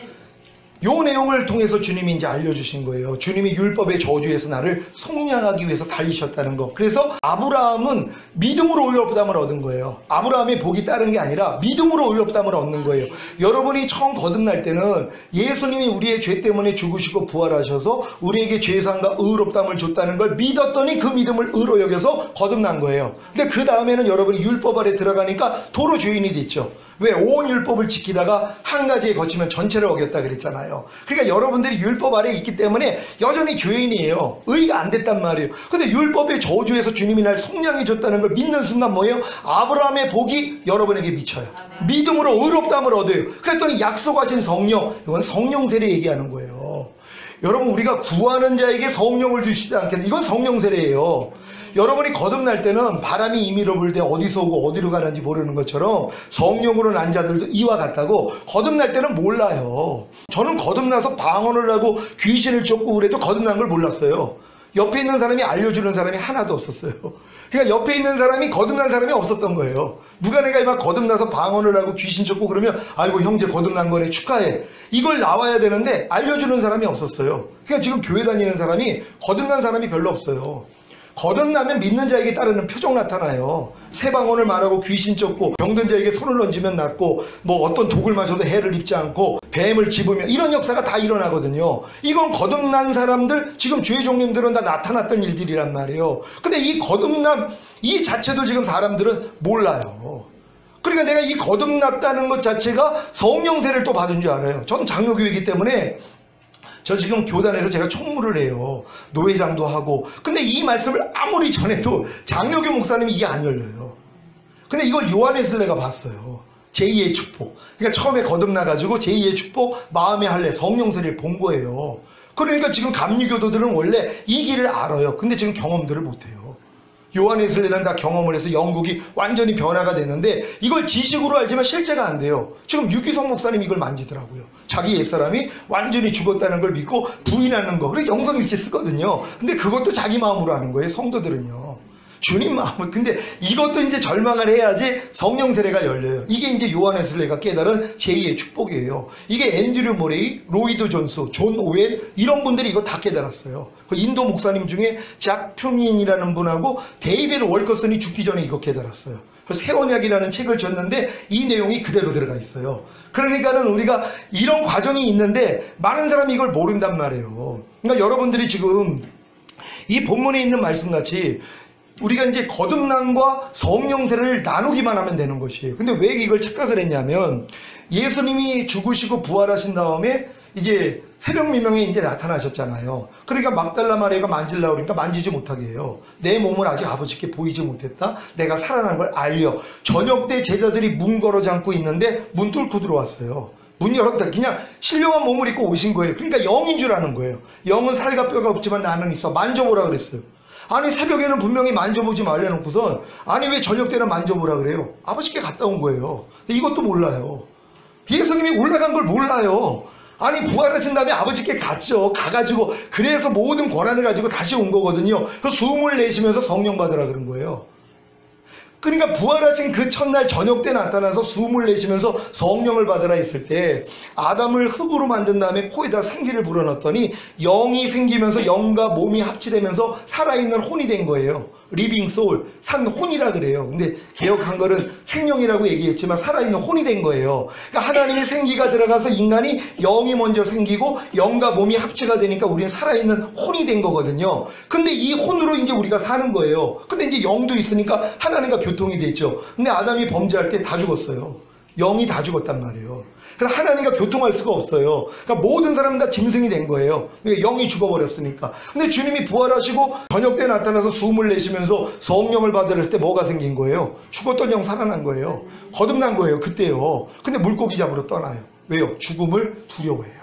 요 내용을 통해서 주님이 이제 알려주신 거예요. 주님이 율법의 저주에서 나를 속량하기 위해서 달리셨다는 거. 그래서 아브라함은 믿음으로 의롭다함을 얻은 거예요. 아브라함의 복이 따른 게 아니라 믿음으로 의롭다함을 얻는 거예요. 여러분이 처음 거듭날 때는 예수님이 우리의 죄 때문에 죽으시고 부활하셔서 우리에게 죄사함과 의롭다함을 줬다는 걸 믿었더니 그 믿음을 의로 여겨서 거듭난 거예요. 근데 그 다음에는 여러분이 율법 아래 들어가니까 도로 죄인이 됐죠. 왜? 온 율법을 지키다가 한 가지에 거치면 전체를 어겼다 그랬잖아요. 그러니까 여러분들이 율법 아래에 있기 때문에 여전히 죄인이에요. 의가 안 됐단 말이에요. 근데 율법의 저주에서 주님이 날 속량해 줬다는 걸 믿는 순간 뭐예요? 아브라함의 복이 여러분에게 미쳐요. 믿음으로 의롭다함을 얻어요. 그랬더니 약속하신 성령, 이건 성령 세례 얘기하는 거예요. 여러분 우리가 구하는 자에게 성령을 주시지 않겠나? 이건 성령 세례예요. 여러분이 거듭날 때는 바람이 임의로 불 때 어디서 오고 어디로 가는지 모르는 것처럼 성령으로 난 자들도 이와 같다고 거듭날 때는 몰라요. 저는 거듭나서 방언을 하고 귀신을 쫓고 그래도 거듭난 걸 몰랐어요. 옆에 있는 사람이 알려주는 사람이 하나도 없었어요. 그러니까 옆에 있는 사람이 거듭난 사람이 없었던 거예요. 누가 내가 막 거듭나서 방언을 하고 귀신 쫓고 그러면 아이고 형제 거듭난 거네 축하해. 이걸 나와야 되는데 알려주는 사람이 없었어요. 그러니까 지금 교회 다니는 사람이 거듭난 사람이 별로 없어요. 거듭나면 믿는 자에게 따르는 표정 나타나요. 새 방언을 말하고 귀신 쫓고 병든 자에게 손을 얹으면 낫고 뭐 어떤 독을 마셔도 해를 입지 않고 뱀을 집으면 이런 역사가 다 일어나거든요. 이건 거듭난 사람들 지금 주의 종님들은 다 나타났던 일들이란 말이에요. 근데 이 거듭남 이 자체도 지금 사람들은 몰라요. 그러니까 내가 이 거듭났다는 것 자체가 성령 세례를 또 받은 줄 알아요. 전 장로교이기 때문에 저 지금 교단에서 제가 총무를 해요. 노회장도 하고. 근데 이 말씀을 아무리 전해도 장로교 목사님이 이게 안 열려요. 근데 이걸 요한에슬레가 봤어요. 제2의 축복. 그러니까 처음에 거듭나가지고 제2의 축복, 마음의 할례, 성령세례를 본 거예요. 그러니까 지금 감리교도들은 원래 이 길을 알아요. 근데 지금 경험들을 못해요. 요한에슬레는 다 경험을 해서 영국이 완전히 변화가 됐는데 이걸 지식으로 알지만 실제가 안 돼요. 지금 유기성 목사님이 이걸 만지더라고요. 자기 옛사람이 완전히 죽었다는 걸 믿고 부인하는 거. 그래서 영성일치 쓰거든요. 근데 그것도 자기 마음으로 하는 거예요. 성도들은요. 주님 마음을. 근데 이것도 이제 절망을 해야지 성령 세례가 열려요. 이게 이제 요한에슬레가 깨달은 제2의 축복이에요. 이게 앤드류 모레이, 로이드 존스, 존 오웬 이런 분들이 이거 다 깨달았어요. 인도 목사님 중에 작 표민이라는 분하고 데이비드 월커슨이 죽기 전에 이거 깨달았어요. 그래서 새 언약이라는 책을 줬는데 이 내용이 그대로 들어가 있어요. 그러니까는 우리가 이런 과정이 있는데 많은 사람이 이걸 모른단 말이에요. 그러니까 여러분들이 지금 이 본문에 있는 말씀같이 우리가 이제 거듭남과 성령 세례를 나누기만 하면 되는 것이에요. 근데 왜 이걸 착각을 했냐면 예수님이 죽으시고 부활하신 다음에 이제 새벽 미명에 이제 나타나셨잖아요. 그러니까 막달라 마리아가 만질라고 그러니까 만지지 못하게 해요. 내 몸을 아직 아버지께 보이지 못했다. 내가 살아난 걸 알려. 저녁 때 제자들이 문 걸어 잠고 있는데 문 뚫고 들어왔어요. 문 열었다. 그냥 신령한 몸을 입고 오신 거예요. 그러니까 영인 줄 아는 거예요. 영은 살과 뼈가 없지만 나는 있어. 만져보라 그랬어요. 아니 새벽에는 분명히 만져보지 말래놓고선 아니 왜 저녁 때는 만져보라 그래요? 아버지께 갔다 온 거예요. 근데 이것도 몰라요. 예수님이 올라간 걸 몰라요. 아니 부활하신 다음에 아버지께 갔죠. 가가지고 그래서 모든 권한을 가지고 다시 온 거거든요. 그래서 숨을 내쉬면서 성령 받으라 그런 거예요. 그러니까 부활하신 그 첫날 저녁 때 나타나서 숨을 내쉬면서 성령을 받으라 했을 때 아담을 흙으로 만든 다음에 코에다 생기를 불어넣었더니 영이 생기면서 영과 몸이 합치되면서 살아있는 혼이 된 거예요. 리빙 소울, 산 혼이라 그래요. 근데 개혁한 거는 생명이라고 얘기했지만 살아있는 혼이 된 거예요. 그러니까 하나님의 생기가 들어가서 인간이 영이 먼저 생기고 영과 몸이 합치가 되니까 우리는 살아있는 혼이 된 거거든요. 근데 이 혼으로 이제 우리가 사는 거예요. 근데 이제 영도 있으니까 하나님과 교통이 됐죠. 근데 아담이 범죄할 때 다 죽었어요. 영이 다 죽었단 말이에요. 그래서 하나님과 교통할 수가 없어요. 그러니까 모든 사람은 다 짐승이 된 거예요. 왜? 영이 죽어버렸으니까. 근데 주님이 부활하시고 저녁 때 나타나서 숨을 내쉬면서 성령을 받으랬을 때 뭐가 생긴 거예요? 죽었던 영 살아난 거예요. 거듭난 거예요. 그때요. 근데 물고기 잡으러 떠나요. 왜요? 죽음을 두려워해요.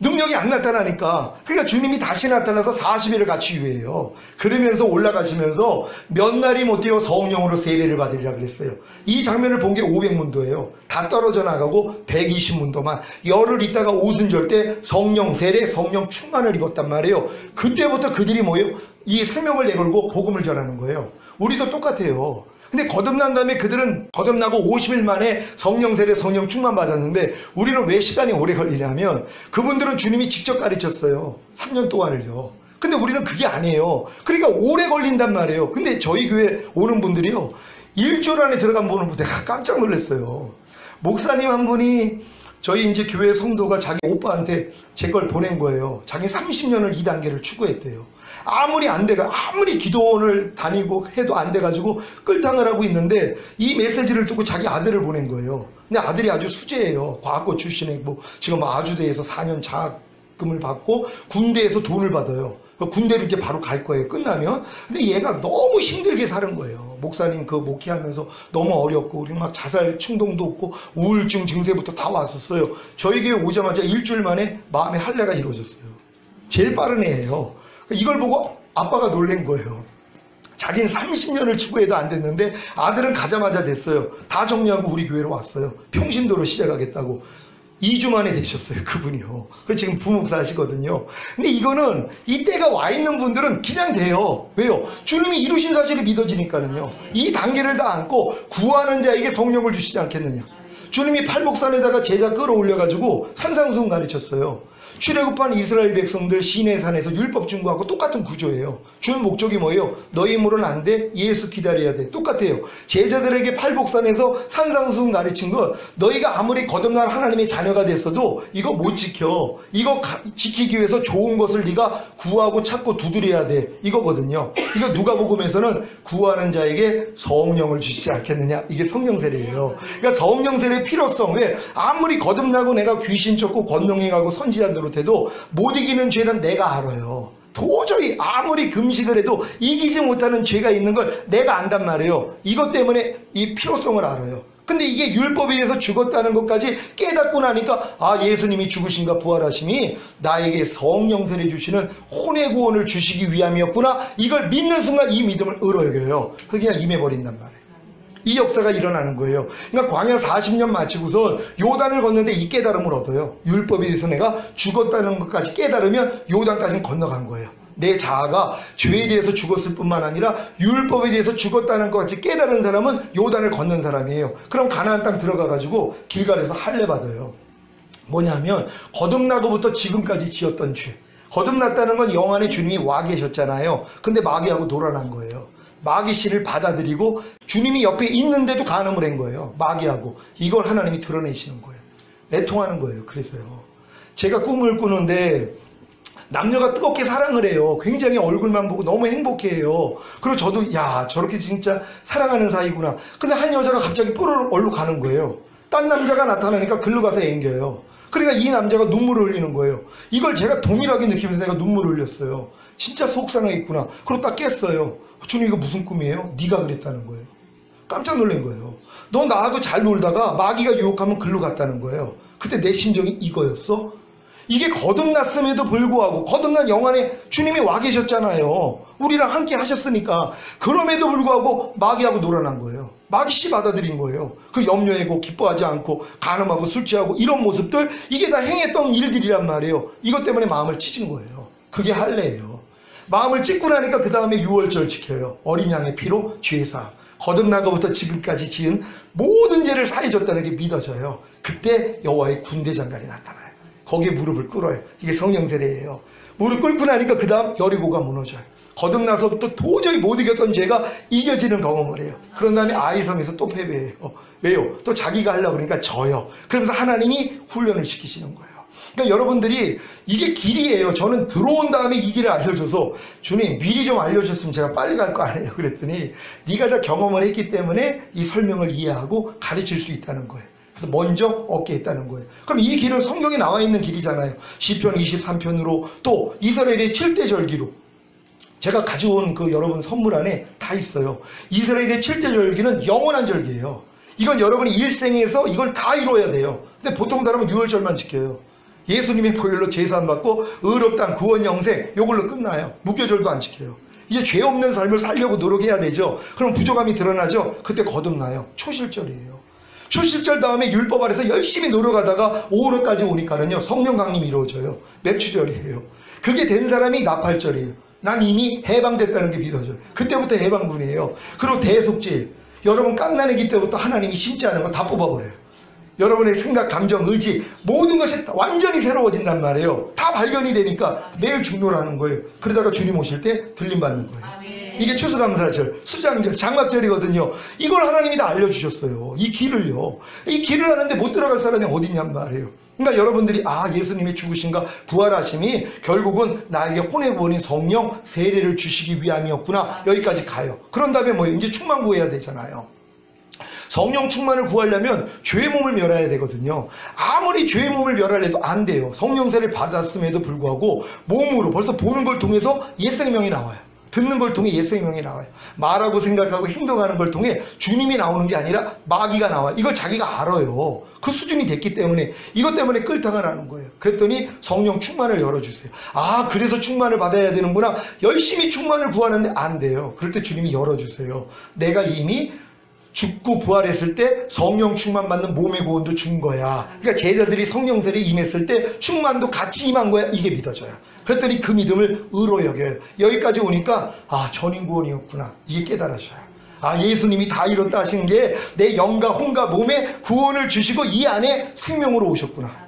능력이 안 나타나니까. 그러니까 주님이 다시 나타나서 40일을 같이 유해요. 그러면서 올라가시면서 몇 날이 못 되어 성령으로 세례를 받으리라 그랬어요. 이 장면을 본 게 500문도예요. 다 떨어져 나가고 120문도만 열흘 있다가 오순절 때 성령 세례, 성령 충만을 입었단 말이에요. 그때부터 그들이 뭐예요? 이 생명을 내걸고 복음을 전하는 거예요. 우리도 똑같아요. 근데 거듭난 다음에 그들은 거듭나고 50일 만에 성령 세례, 성령 충만 받았는데 우리는 왜 시간이 오래 걸리냐면 그분들은 주님이 직접 가르쳤어요. 3년 동안을요. 근데 우리는 그게 아니에요. 그러니까 오래 걸린단 말이에요. 근데 저희 교회 오는 분들이요. 일주일 안에 들어간 분을 보고 내가 깜짝 놀랐어요. 목사님 한 분이 저희 이제 교회 성도가 자기 오빠한테 제 걸 보낸 거예요. 자기 30년을 2단계를 추구했대요. 아무리 안 돼가, 아무리 기도원을 다니고 해도 안 돼가지고 끌당을 하고 있는데 이 메시지를 듣고 자기 아들을 보낸 거예요. 근데 아들이 아주 수재예요. 과학고 출신에 뭐 지금 아주대에서 4년 장학금을 받고 군대에서 돈을 받아요. 군대로 이렇게 바로 갈 거예요. 끝나면. 근데 얘가 너무 힘들게 사는 거예요. 목사님 그 목회하면서 너무 어렵고 우리 막 자살 충동도 없고 우울증 증세부터 다 왔었어요. 저희 교회 오자마자 일주일 만에 마음의 할례가 이루어졌어요. 제일 빠른 애예요. 이걸 보고 아빠가 놀란 거예요. 자기는 30년을 추구해도 안 됐는데 아들은 가자마자 됐어요. 다 정리하고 우리 교회로 왔어요. 평신도로 시작하겠다고. 2주 만에 되셨어요. 그분이요. 그래서 지금 부목사 하시거든요. 근데 이거는 이때가 와 있는 분들은 그냥 돼요. 왜요? 주님이 이루신 사실이 믿어지니까는요. 이 단계를 다 안고 구하는 자에게 성령을 주시지 않겠느냐. 주님이 팔복산에다가 제자 끌어올려가지고 산상수훈 가르쳤어요. 출애굽한 이스라엘 백성들 시내산에서 율법 준구하고 똑같은 구조예요. 준 목적이 뭐예요? 너희 힘으로는 안 돼? 예수 기다려야 돼. 똑같아요. 제자들에게 팔복산에서 산상수훈 가르친 것, 너희가 아무리 거듭난 하나님의 자녀가 됐어도 이거 못 지켜. 이거 지키기 위해서 좋은 것을 네가 구하고 찾고 두드려야 돼. 이거거든요. 이거 누가복음에서는 구하는 자에게 성령을 주시지 않겠느냐. 이게 성령 세례예요. 그러니까 성령 세례의 필요성. 왜? 아무리 거듭나고 내가 귀신 쫓고 권능해가고 선지자 노릇해도 못 이기는 죄는 내가 알아요. 도저히 아무리 금식을 해도 이기지 못하는 죄가 있는 걸 내가 안단 말이에요. 이것 때문에 이 필요성을 알아요. 근데 이게 율법에 의해서 죽었다는 것까지 깨닫고 나니까 아, 예수님이 죽으신가 부활하심이 나에게 성령 세례 주시는 혼의 구원을 주시기 위함이었구나. 이걸 믿는 순간 이 믿음을 의로여겨요. 그냥 임해버린단 말이에요. 이 역사가 일어나는 거예요. 그러니까 광야 40년 마치고서 요단을 걷는데 이 깨달음을 얻어요. 율법에 대해서 내가 죽었다는 것까지 깨달으면 요단까지는 건너간 거예요. 내 자아가 죄에 대해서 죽었을 뿐만 아니라 율법에 대해서 죽었다는 것 같이 깨달은 사람은 요단을 걷는 사람이에요. 그럼 가나안 땅 들어가가지고 길갈에서 할례 받아요. 뭐냐면 거듭나고부터 지금까지 지었던 죄. 거듭났다는 건 영 안에 주님이 와 계셨잖아요. 근데 마귀하고 놀아난 거예요. 마귀 씨를 받아들이고 주님이 옆에 있는데도 간음을 한 거예요. 마귀하고. 이걸 하나님이 드러내시는 거예요. 애통하는 거예요. 그래서요. 제가 꿈을 꾸는데 남녀가 뜨겁게 사랑을 해요. 굉장히 얼굴만 보고 너무 행복해해요. 그리고 저도 야, 저렇게 진짜 사랑하는 사이구나. 근데 한 여자가 갑자기 뽀로로 얼로 가는 거예요. 딴 남자가 나타나니까 글로 가서 앵겨요. 그러니까 이 남자가 눈물을 흘리는 거예요. 이걸 제가 동일하게 느끼면서 내가 눈물을 흘렸어요. 진짜 속상했구나. 그러고 딱 깼어요. 주님 이거 무슨 꿈이에요? 네가 그랬다는 거예요. 깜짝 놀란 거예요. 너 나하고 잘 놀다가 마귀가 유혹하면 글로 갔다는 거예요. 그때 내 심정이 이거였어? 이게 거듭났음에도 불구하고 거듭난 영 안에 주님이 와 계셨잖아요. 우리랑 함께 하셨으니까. 그럼에도 불구하고 마귀하고 놀아난 거예요. 마귀씨 받아들인 거예요. 그 염려하고 기뻐하지 않고 간음하고 술 취하고 이런 모습들, 이게 다 행했던 일들이란 말이에요. 이것 때문에 마음을 찢은 거예요. 그게 할례예요. 마음을 찢고 나니까 그 다음에 유월절 지켜요. 어린 양의 피로 죄사. 거듭난 것부터 지금까지 지은 모든 죄를 사해줬다는 게 믿어져요. 그때 여호와의 군대 장관이 나타나요. 거기에 무릎을 꿇어요. 이게 성령 세례예요. 무릎 꿇고 나니까 그 다음 여리고가 무너져요. 거듭나서부터 도저히 못 이겼던 죄가 이겨지는 경험을 해요. 그런 다음에 아이성에서 또 패배해요. 왜요? 또 자기가 하려고 그러니까 져요. 그러면서 하나님이 훈련을 시키시는 거예요. 그러니까 여러분들이 이게 길이에요. 저는 들어온 다음에 이 길을 알려줘서 주님 미리 좀 알려줬으면 제가 빨리 갈 거 아니에요. 그랬더니 네가 다 경험을 했기 때문에 이 설명을 이해하고 가르칠 수 있다는 거예요. 그래서 먼저 얻게 했다는 거예요. 그럼 이 길은 성경에 나와 있는 길이잖아요. 시편 23편으로 또 이스라엘의 7대 절기로 제가 가져온 그 여러분 선물 안에 다 있어요. 이스라엘의 7대 절기는 영원한 절기예요. 이건 여러분이 일생에서 이걸 다 이뤄야 돼요. 근데 보통 사람은 6월절만 지켜요. 예수님의 보혈로 제사안 받고 의롭단 구원 영생 이걸로 끝나요. 무교절도 안 지켜요. 이제 죄 없는 삶을 살려고 노력해야 되죠. 그럼 부족함이 드러나죠. 그때 거듭나요. 초실절이에요. 초실절 다음에 율법 아래서 열심히 노력하다가 5월까지 오니까는요 성령 강림이 이루어져요. 맵추절이에요. 그게 된 사람이 나팔절이에요. 난 이미 해방됐다는 게 믿어져요. 그때부터 해방분이에요. 그리고 대속죄일. 여러분 깡나내기 때부터 하나님이 심지 않은 거 다 뽑아버려요. 여러분의 생각, 감정, 의지 모든 것이 완전히 새로워진단 말이에요. 다 발견이 되니까 매일 중노라는 거예요. 그러다가 주님 오실 때 들림받는 거예요. 이게 추수감사절, 수장절, 장막절이거든요. 이걸 하나님이 다 알려주셨어요. 이 길을요. 이 길을 하는데 못 들어갈 사람이 어디냔 말이에요. 그러니까 여러분들이 예수님의 죽으심과 부활하심이 결국은 나에게 혼의 구원인 성령 세례를 주시기 위함이었구나. 여기까지 가요. 그런 다음에 뭐예요? 이제 충만 구해야 되잖아요. 성령 충만을 구하려면 죄의 몸을 멸해야 되거든요. 아무리 죄의 몸을 멸하려도 안 돼요. 성령 세례를 받았음에도 불구하고 몸으로 벌써 보는 걸 통해서 옛 생명이 나와요. 듣는 걸 통해 옛 생명이 나와요. 말하고 생각하고 행동하는 걸 통해 주님이 나오는 게 아니라 마귀가 나와요. 이걸 자기가 알아요. 그 수준이 됐기 때문에 이것 때문에 끌당을 하는 거예요. 그랬더니 성령 충만을 열어주세요. 그래서 충만을 받아야 되는구나. 열심히 충만을 구하는데 안 돼요. 그럴 때 주님이 열어주세요. 내가 이미 죽고 부활했을 때 성령 충만 받는 몸의 구원도 준 거야. 그러니까 제자들이 성령 세례에 임했을 때 충만도 같이 임한 거야. 이게 믿어져요. 그랬더니 그 믿음을 의로 여겨요. 여기까지 오니까 전인 구원이었구나. 이게 깨달아져요. 예수님이 다 이뤘다 하시는 게 내 영과 혼과 몸에 구원을 주시고 이 안에 생명으로 오셨구나.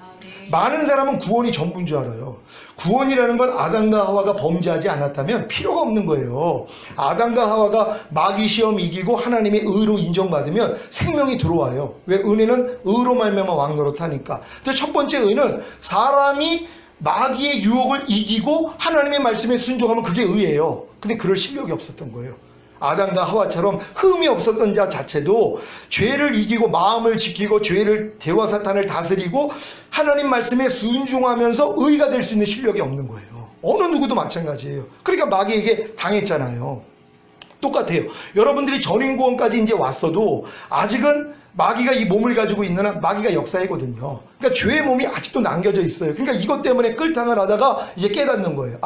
많은 사람은 구원이 전부인 줄 알아요. 구원이라는 건 아담과 하와가 범죄하지 않았다면 필요가 없는 거예요. 아담과 하와가 마귀 시험 이기고 하나님의 의로 인정받으면 생명이 들어와요. 왜? 은혜는 의로 말미암아 왕노릇하니까. 근데 첫 번째 의는 사람이 마귀의 유혹을 이기고 하나님의 말씀에 순종하면 그게 의예요. 근데 그럴 실력이 없었던 거예요. 아담과 하와처럼 흠이 없었던 자 자체도 죄를 이기고 마음을 지키고 죄를 죄와 사탄을 다스리고 하나님 말씀에 순종하면서 의가 될 수 있는 실력이 없는 거예요. 어느 누구도 마찬가지예요. 그러니까 마귀에게 당했잖아요. 똑같아요. 여러분들이 전인구원까지 이제 왔어도 아직은 마귀가 이 몸을 가지고 있는 한 마귀가 역사이거든요. 그러니까 죄의 몸이 아직도 남겨져 있어요. 그러니까 이것 때문에 끌당을 하다가 이제 깨닫는 거예요.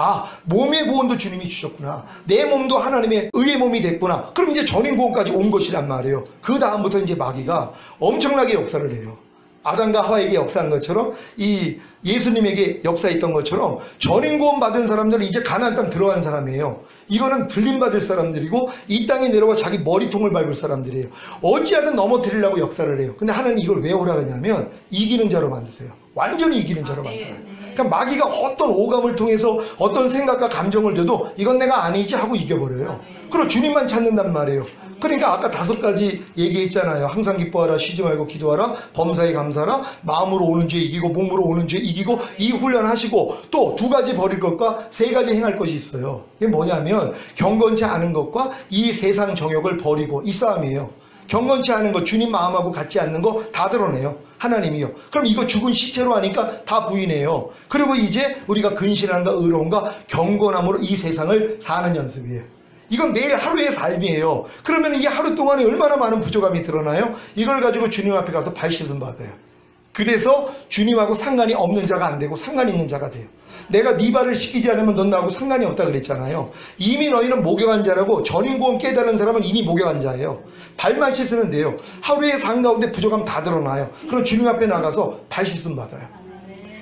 몸의 구원도 주님이 주셨구나. 내 몸도 하나님의 의의 몸이 됐구나. 그럼 이제 전인 구원까지 온 것이란 말이에요. 그 다음부터 이제 마귀가 엄청나게 역사를 해요. 아담과 하와에게 역사한 것처럼 이 예수님에게 역사했던 것처럼 전인 구원 받은 사람들은 이제 가나안 땅 들어간 사람이에요. 이거는 들림받을 사람들이고 이 땅에 내려와 자기 머리통을 밟을 사람들이에요. 어찌하든 넘어뜨리려고 역사를 해요. 근데 하나님 이걸 왜 오라느냐면 이기는 자로 만드세요. 완전히 이기는 자로 만들어요. 그러니까 마귀가 어떤 오감을 통해서 어떤 생각과 감정을 줘도 이건 내가 아니지 하고 이겨버려요. 그럼 주님만 찾는단 말이에요. 그러니까 아까 5가지 얘기했잖아요. 항상 기뻐하라, 쉬지 말고 기도하라, 범사에 감사하라, 마음으로 오는 죄 이기고 몸으로 오는 죄 이기고, 이 훈련하시고 또 2가지 버릴 것과 3가지 행할 것이 있어요. 이게 뭐냐면 경건치 않은 것과 이 세상 정욕을 버리고, 이 싸움이에요. 경건치 않은 것, 주님 마음하고 같지 않는 거 다 드러내요. 하나님이요. 그럼 이거 죽은 시체로 하니까 다 부인해요. 그리고 이제 우리가 근신함과 의로움과 경건함으로 이 세상을 사는 연습이에요. 이건 매일 하루의 삶이에요. 그러면 이 하루 동안에 얼마나 많은 부족함이 드러나요? 이걸 가지고 주님 앞에 가서 발씻음 받아요. 그래서 주님하고 상관이 없는 자가 안 되고 상관이 있는 자가 돼요. 내가 네 발을 씻기지 않으면 넌 나하고 상관이 없다 그랬잖아요. 이미 너희는 목욕한 자라고 전인구원 깨달은 사람은 이미 목욕한 자예요. 발만 씻으면 돼요. 하루의 삶 가운데 부족함 다 드러나요. 그럼 주님 앞에 나가서 발 씻음 받아요.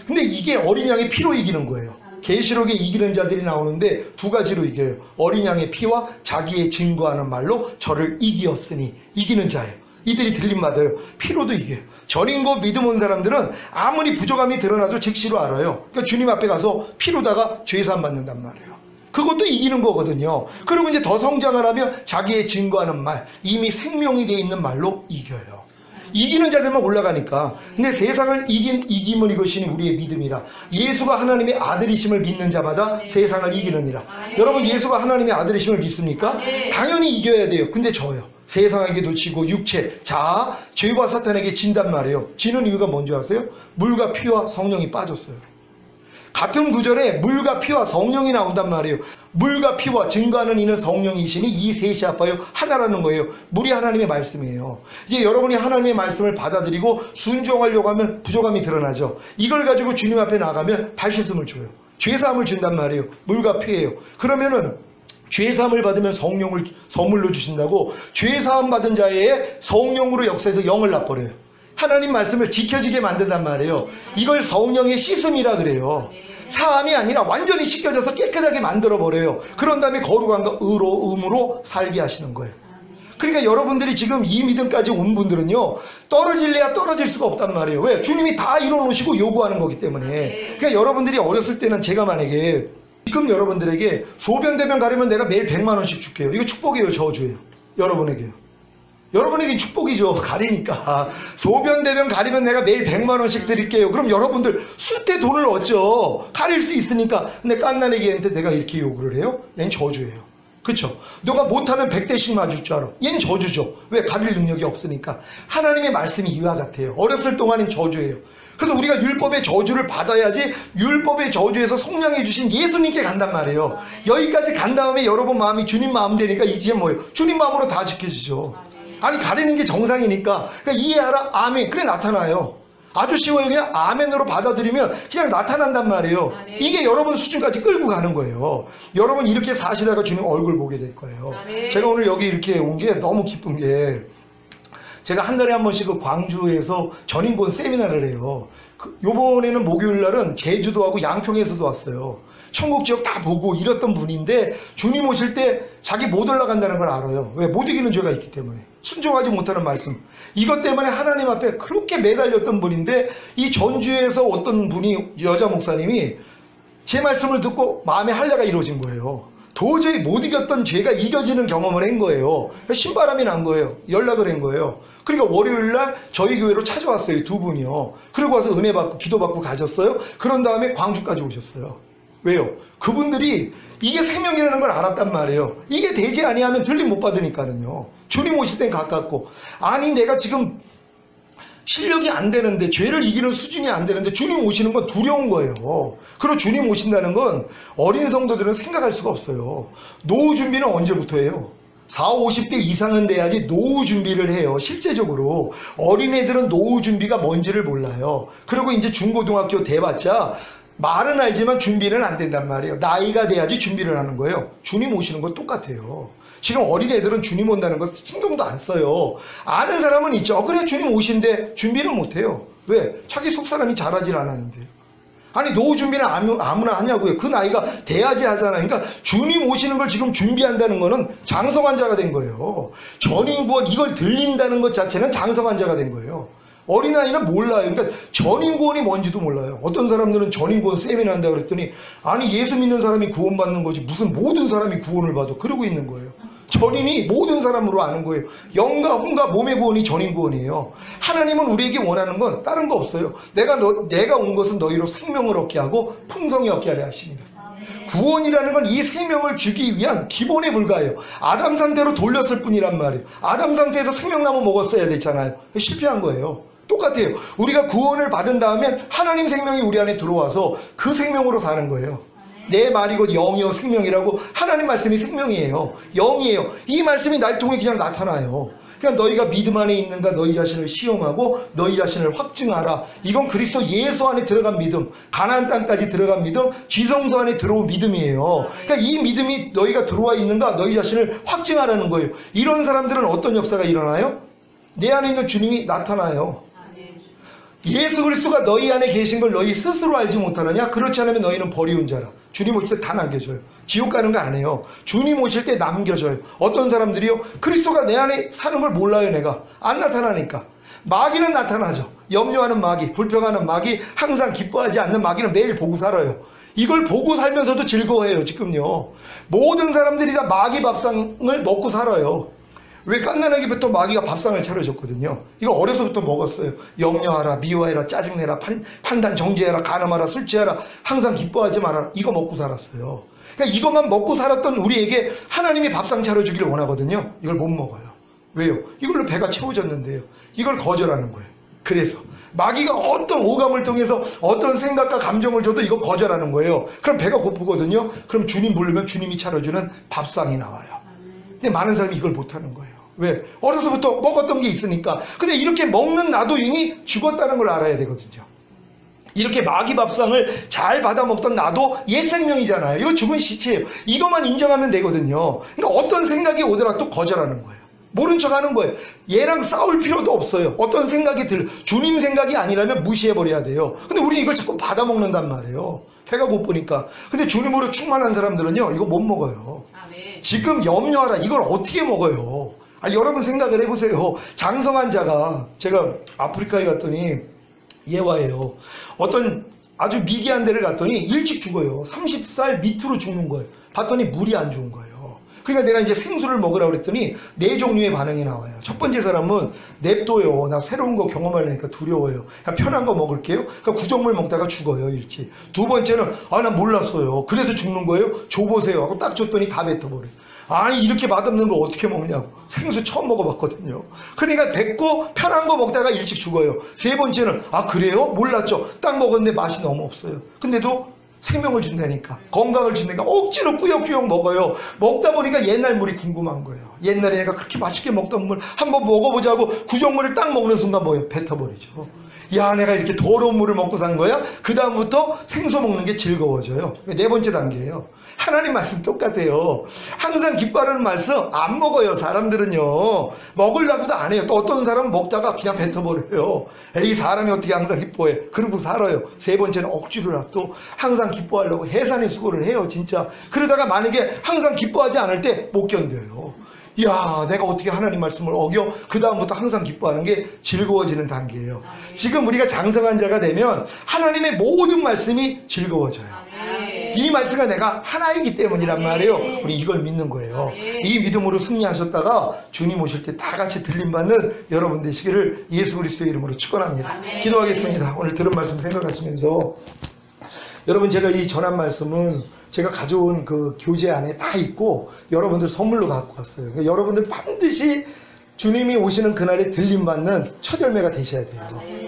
근데 이게 어린 양의 피로 이기는 거예요. 계시록에 이기는 자들이 나오는데 두 가지로 이겨요. 어린 양의 피와 자기의 증거하는 말로 저를 이기었으니, 이기는 자예요. 이들이 들림받아요. 피로도 이겨요. 전인고 믿음 온 사람들은 아무리 부족함이 드러나도 즉시로 알아요. 그러니까 주님 앞에 가서 피로다가 죄사함 받는단 말이에요. 그것도 이기는 거거든요. 그리고 이제 더 성장을 하면 자기의 증거하는 말, 이미 생명이 되어 있는 말로 이겨요. 이기는 자들만 올라가니까. 근데 세상을 이김은 이것이니 우리의 믿음이라. 예수가 하나님의 아들이심을 믿는 자마다 세상을 이기느니라. 여러분, 예수가 하나님의 아들이심을 믿습니까? 당연히 이겨야 돼요. 근데 져요. 세상에게도 지고 육체, 자아, 죄와 사탄에게 진단 말이에요. 지는 이유가 뭔지 아세요? 물과 피와 성령이 빠졌어요. 같은 구절에 물과 피와 성령이 나온단 말이에요. 물과 피와 증거하는 이는 성령이시니 이 셋이 합하여 하나라는 거예요. 물이 하나님의 말씀이에요. 이제 여러분이 하나님의 말씀을 받아들이고 순종하려고 하면 부족함이 드러나죠. 이걸 가지고 주님 앞에 나가면 발씻음을 줘요. 죄사함을 준단 말이에요. 물과 피예요. 그러면은 죄사함을 받으면 성령을 선물로 주신다고, 죄사함 받은 자의 성령으로 역사해서 영을 놔버려요. 하나님 말씀을 지켜지게 만든단 말이에요. 이걸 성령의 씻음이라 그래요. 사함이 아니라 완전히 씻겨져서 깨끗하게 만들어버려요. 그런 다음에 거룩함과 의로, 음으로 살게 하시는 거예요. 그러니까 여러분들이 지금 이 믿음까지 온 분들은요, 떨어질래야 떨어질 수가 없단 말이에요. 왜? 주님이 다 이뤄놓으시고 요구하는 거기 때문에. 그러니까 여러분들이 어렸을 때는 제가 만약에 지금 여러분들에게 소변대변 가려면 내가 매일 100만 원씩 줄게요. 이거 축복이에요, 저주예요? 여러분에게요. 여러분에게 축복이죠. 가리니까. 소변대변 가리면 내가 매일 100만 원씩 드릴게요. 그럼 여러분들 숫대 돈을 얻죠. 가릴 수 있으니까. 근데 깐난애기한테 내가 이렇게 요구를 해요? 얘는 저주예요. 그쵸? 너가 못하면 100대씩 맞을 줄 알아. 얘는 저주죠. 왜? 가릴 능력이 없으니까. 하나님의 말씀이 이와 같아요. 어렸을 동안은 저주예요. 그래서 우리가 율법의 저주를 받아야지 율법의 저주에서 속량해 주신 예수님께 간단 말이에요. 여기까지 간 다음에 여러분 마음이 주님 마음 되니까 이제 뭐예요? 주님 마음으로 다 지켜지죠. 아니, 가리는 게 정상이니까. 그러니까 이해하라. 아멘. 그래 나타나요. 아주 쉬워요. 그냥 아멘으로 받아들이면 그냥 나타난단 말이에요. 이게 여러분 수준까지 끌고 가는 거예요. 여러분 이렇게 사시다가 주님 얼굴 보게 될 거예요. 제가 오늘 여기 이렇게 온 게 너무 기쁜 게, 제가 한 달에 한 번씩 그 광주에서 전인권 세미나를 해요. 요번에는 목요일 날은 제주도하고 양평에서도 왔어요. 천국 지역 다 보고 이랬던 분인데 주님 오실 때 자기 못 올라간다는 걸 알아요. 왜? 못 이기는 죄가 있기 때문에. 순종하지 못하는 말씀. 이것 때문에 하나님 앞에 그렇게 매달렸던 분인데, 이 전주에서 어떤 분이, 여자 목사님이 제 말씀을 듣고 마음에 할례가 이루어진 거예요. 도저히 못 이겼던 죄가 이겨지는 경험을 한 거예요. 신바람이 난 거예요. 연락을 한 거예요. 그러니까 월요일날 저희 교회로 찾아왔어요. 두 분이요. 그리고 와서 은혜 받고 기도 받고 가셨어요. 그런 다음에 광주까지 오셨어요. 왜요? 그분들이 이게 생명이라는 걸 알았단 말이에요. 이게 되지 아니하면 들림 못 받으니까는요. 주님 오실 땐 가깝고, 아니 내가 지금 실력이 안 되는데, 죄를 이기는 수준이 안 되는데 주님 오시는 건 두려운 거예요. 그리고 주님 오신다는 건 어린 성도들은 생각할 수가 없어요. 노후 준비는 언제부터 해요? 40, 50대 이상은 돼야지 노후 준비를 해요. 실제적으로 어린애들은 노후 준비가 뭔지를 몰라요. 그리고 이제 중고등학교 돼봤자 말은 알지만 준비는 안 된단 말이에요. 나이가 돼야지 준비를 하는 거예요. 주님 오시는 건 똑같아요. 지금 어린애들은 주님 온다는 거 신경도 안 써요. 아는 사람은 있죠. 그래 주님 오신데 준비는 못해요. 왜? 자기 속사람이 잘하질 않았는데. 아니 노후 준비는 아무나 하냐고요. 그 나이가 돼야지 하잖아요. 그러니까 주님 오시는 걸 지금 준비한다는 거는 장성한 자가 된 거예요. 전인구원 이걸 들린다는 것 자체는 장성한 자가 된 거예요. 어린아이는 몰라요. 그러니까 전인구원이 뭔지도 몰라요. 어떤 사람들은 전인구원 세미나 한다고 그랬더니, 아니 예수 믿는 사람이 구원받는 거지 무슨 모든 사람이 구원을 받아. 그러고 있는 거예요. 전인이 모든 사람으로 아는 거예요. 영과 혼과 몸의 구원이 전인구원이에요. 하나님은 우리에게 원하는 건 다른 거 없어요. 내가 온 것은 너희로 생명을 얻게 하고 풍성히 얻게 하려 하십니다. 구원이라는 건 이 생명을 주기 위한 기본에 불과해요. 아담 상태로 돌렸을 뿐이란 말이에요. 아담 상태에서 생명나무 먹었어야 됐잖아요. 실패한 거예요. 똑같아요. 우리가 구원을 받은 다음에 하나님 생명이 우리 안에 들어와서 그 생명으로 사는 거예요. 내 말이 곧 영이요 생명이라고. 하나님 말씀이 생명이에요. 영이에요. 이 말씀이 날 통해 그냥 나타나요. 그러니까 너희가 믿음 안에 있는가 너희 자신을 시험하고 너희 자신을 확증하라. 이건 그리스도 예수 안에 들어간 믿음, 가나안 땅까지 들어간 믿음, 지성소 안에 들어온 믿음이에요. 그러니까 이 믿음이 너희가 들어와 있는가 너희 자신을 확증하라는 거예요. 이런 사람들은 어떤 역사가 일어나요? 내 안에 있는 주님이 나타나요. 예수 그리스도가 너희 안에 계신 걸 너희 스스로 알지 못하느냐? 그렇지 않으면 너희는 버리운 자라. 주님 오실 때 다 남겨줘요. 지옥 가는 거 아니에요. 주님 오실 때 남겨줘요. 어떤 사람들이요? 그리스도가 내 안에 사는 걸 몰라요. 내가 안 나타나니까. 마귀는 나타나죠. 염려하는 마귀, 불평하는 마귀, 항상 기뻐하지 않는 마귀는 매일 보고 살아요. 이걸 보고 살면서도 즐거워해요. 지금요 모든 사람들이 다 마귀 밥상을 먹고 살아요. 왜? 갓난아기부터 마귀가 밥상을 차려줬거든요. 이거 어려서부터 먹었어요. 염려하라, 미워해라, 짜증내라, 판단 정죄해라, 간음하라, 술 취하라, 항상 기뻐하지 말아라. 이거 먹고 살았어요. 그러니까 이것만 먹고 살았던 우리에게 하나님이 밥상 차려주기를 원하거든요. 이걸 못 먹어요. 왜요? 이걸로 배가 채워졌는데요. 이걸 거절하는 거예요. 그래서 마귀가 어떤 오감을 통해서 어떤 생각과 감정을 줘도 이거 거절하는 거예요. 그럼 배가 고프거든요. 그럼 주님 부르면 주님이 차려주는 밥상이 나와요. 근데 많은 사람이 이걸 못하는 거예요. 왜? 어려서부터 먹었던 게 있으니까. 근데 이렇게 먹는 나도 이미 죽었다는 걸 알아야 되거든요. 이렇게 마귀 밥상을 잘 받아 먹던 나도 옛 생명이잖아요. 이거 죽은 시체예요. 이것만 인정하면 되거든요. 그러니까 어떤 생각이 오더라도 거절하는 거예요. 모른 척 하는 거예요. 얘랑 싸울 필요도 없어요. 어떤 생각이 주님 생각이 아니라면 무시해버려야 돼요. 근데 우리 이걸 자꾸 받아 먹는단 말이에요. 배가 고프니까. 근데 주님으로 충만한 사람들은요 이거 못 먹어요. 지금 염려하라. 이걸 어떻게 먹어요? 여러분 생각을 해보세요. 장성한 자가, 제가 아프리카에 갔더니 예화예요. 어떤 아주 미개한 데를 갔더니 일찍 죽어요. 30살 밑으로 죽는 거예요. 봤더니 물이 안 좋은 거예요. 그러니까 내가 이제 생수를 먹으라고 그랬더니 네 종류의 반응이 나와요. 첫 번째 사람은 냅둬요. 나 새로운 거 경험하려니까 두려워요. 그냥 편한 거 먹을게요. 그러니까 구정물 먹다가 죽어요. 일찍. 두 번째는 난 몰랐어요. 그래서 죽는 거예요. 줘보세요 하고 딱 줬더니 다 뱉어버려요. 아니 이렇게 맛없는 거 어떻게 먹냐고. 생수 처음 먹어봤거든요. 그러니까 뱉고 편한 거 먹다가 일찍 죽어요. 세 번째는 그래요? 몰랐죠. 딱 먹었는데 맛이 너무 없어요. 근데도 생명을 준다니까, 건강을 준다니까 억지로 꾸역꾸역 먹어요. 먹다 보니까 옛날 물이 궁금한 거예요. 옛날에 내가 그렇게 맛있게 먹던 물 한번 먹어보자고 구정물을 딱 먹는 순간 뭐예요? 뱉어버리죠. 야, 내가 이렇게 더러운 물을 먹고 산 거야? 그 다음부터 생수 먹는 게 즐거워져요. 네 번째 단계예요. 하나님 말씀 똑같아요. 항상 기뻐하는 말씀 안 먹어요. 사람들은요 먹으려고도 안 해요. 또 어떤 사람은 먹다가 그냥 뱉어버려요. 에이, 사람이 어떻게 항상 기뻐해? 그러고 살아요. 세 번째는 억지로라도 항상 기뻐하려고 해산의 수고를 해요. 진짜. 그러다가 만약에 항상 기뻐하지 않을 때 못 견뎌요. 야, 내가 어떻게 하나님 말씀을 어겨? 그 다음부터 항상 기뻐하는 게 즐거워지는 단계예요. 지금 우리가 장성한 자가 되면 하나님의 모든 말씀이 즐거워져요. 이 말씀가 내가 하나이기 때문이란 말이에요. 우리 이걸 믿는 거예요. 이 믿음으로 승리하셨다가 주님 오실 때 다 같이 들림받는 여러분 되시기를 예수 그리스도의 이름으로 축원합니다. 기도하겠습니다. 오늘 들은 말씀 생각하시면서, 여러분, 제가 이 전한 말씀은 제가 가져온 그 교재 안에 다 있고 여러분들 선물로 갖고 왔어요. 그러니까 여러분들 반드시 주님이 오시는 그날에 들림받는 첫 열매가 되셔야 돼요.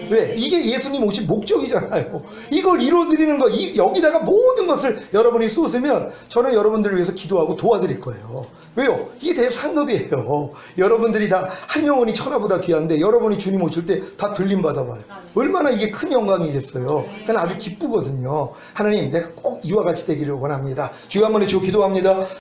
왜? 이게 예수님 오신 목적이잖아요. 이걸 이루어드리는 거, 여기다가 모든 것을 여러분이 쏟으면 저는 여러분들을 위해서 기도하고 도와드릴 거예요. 왜요? 이게 대상급이에요. 여러분들이 다 한 영혼이 천하보다 귀한데 여러분이 주님 오실 때 다 들림받아봐요. 얼마나 이게 큰 영광이겠어요. 그건 아주 기쁘거든요. 하나님, 내가 꼭 이와 같이 되기를 원합니다. 주여 한번 해주고 기도합니다.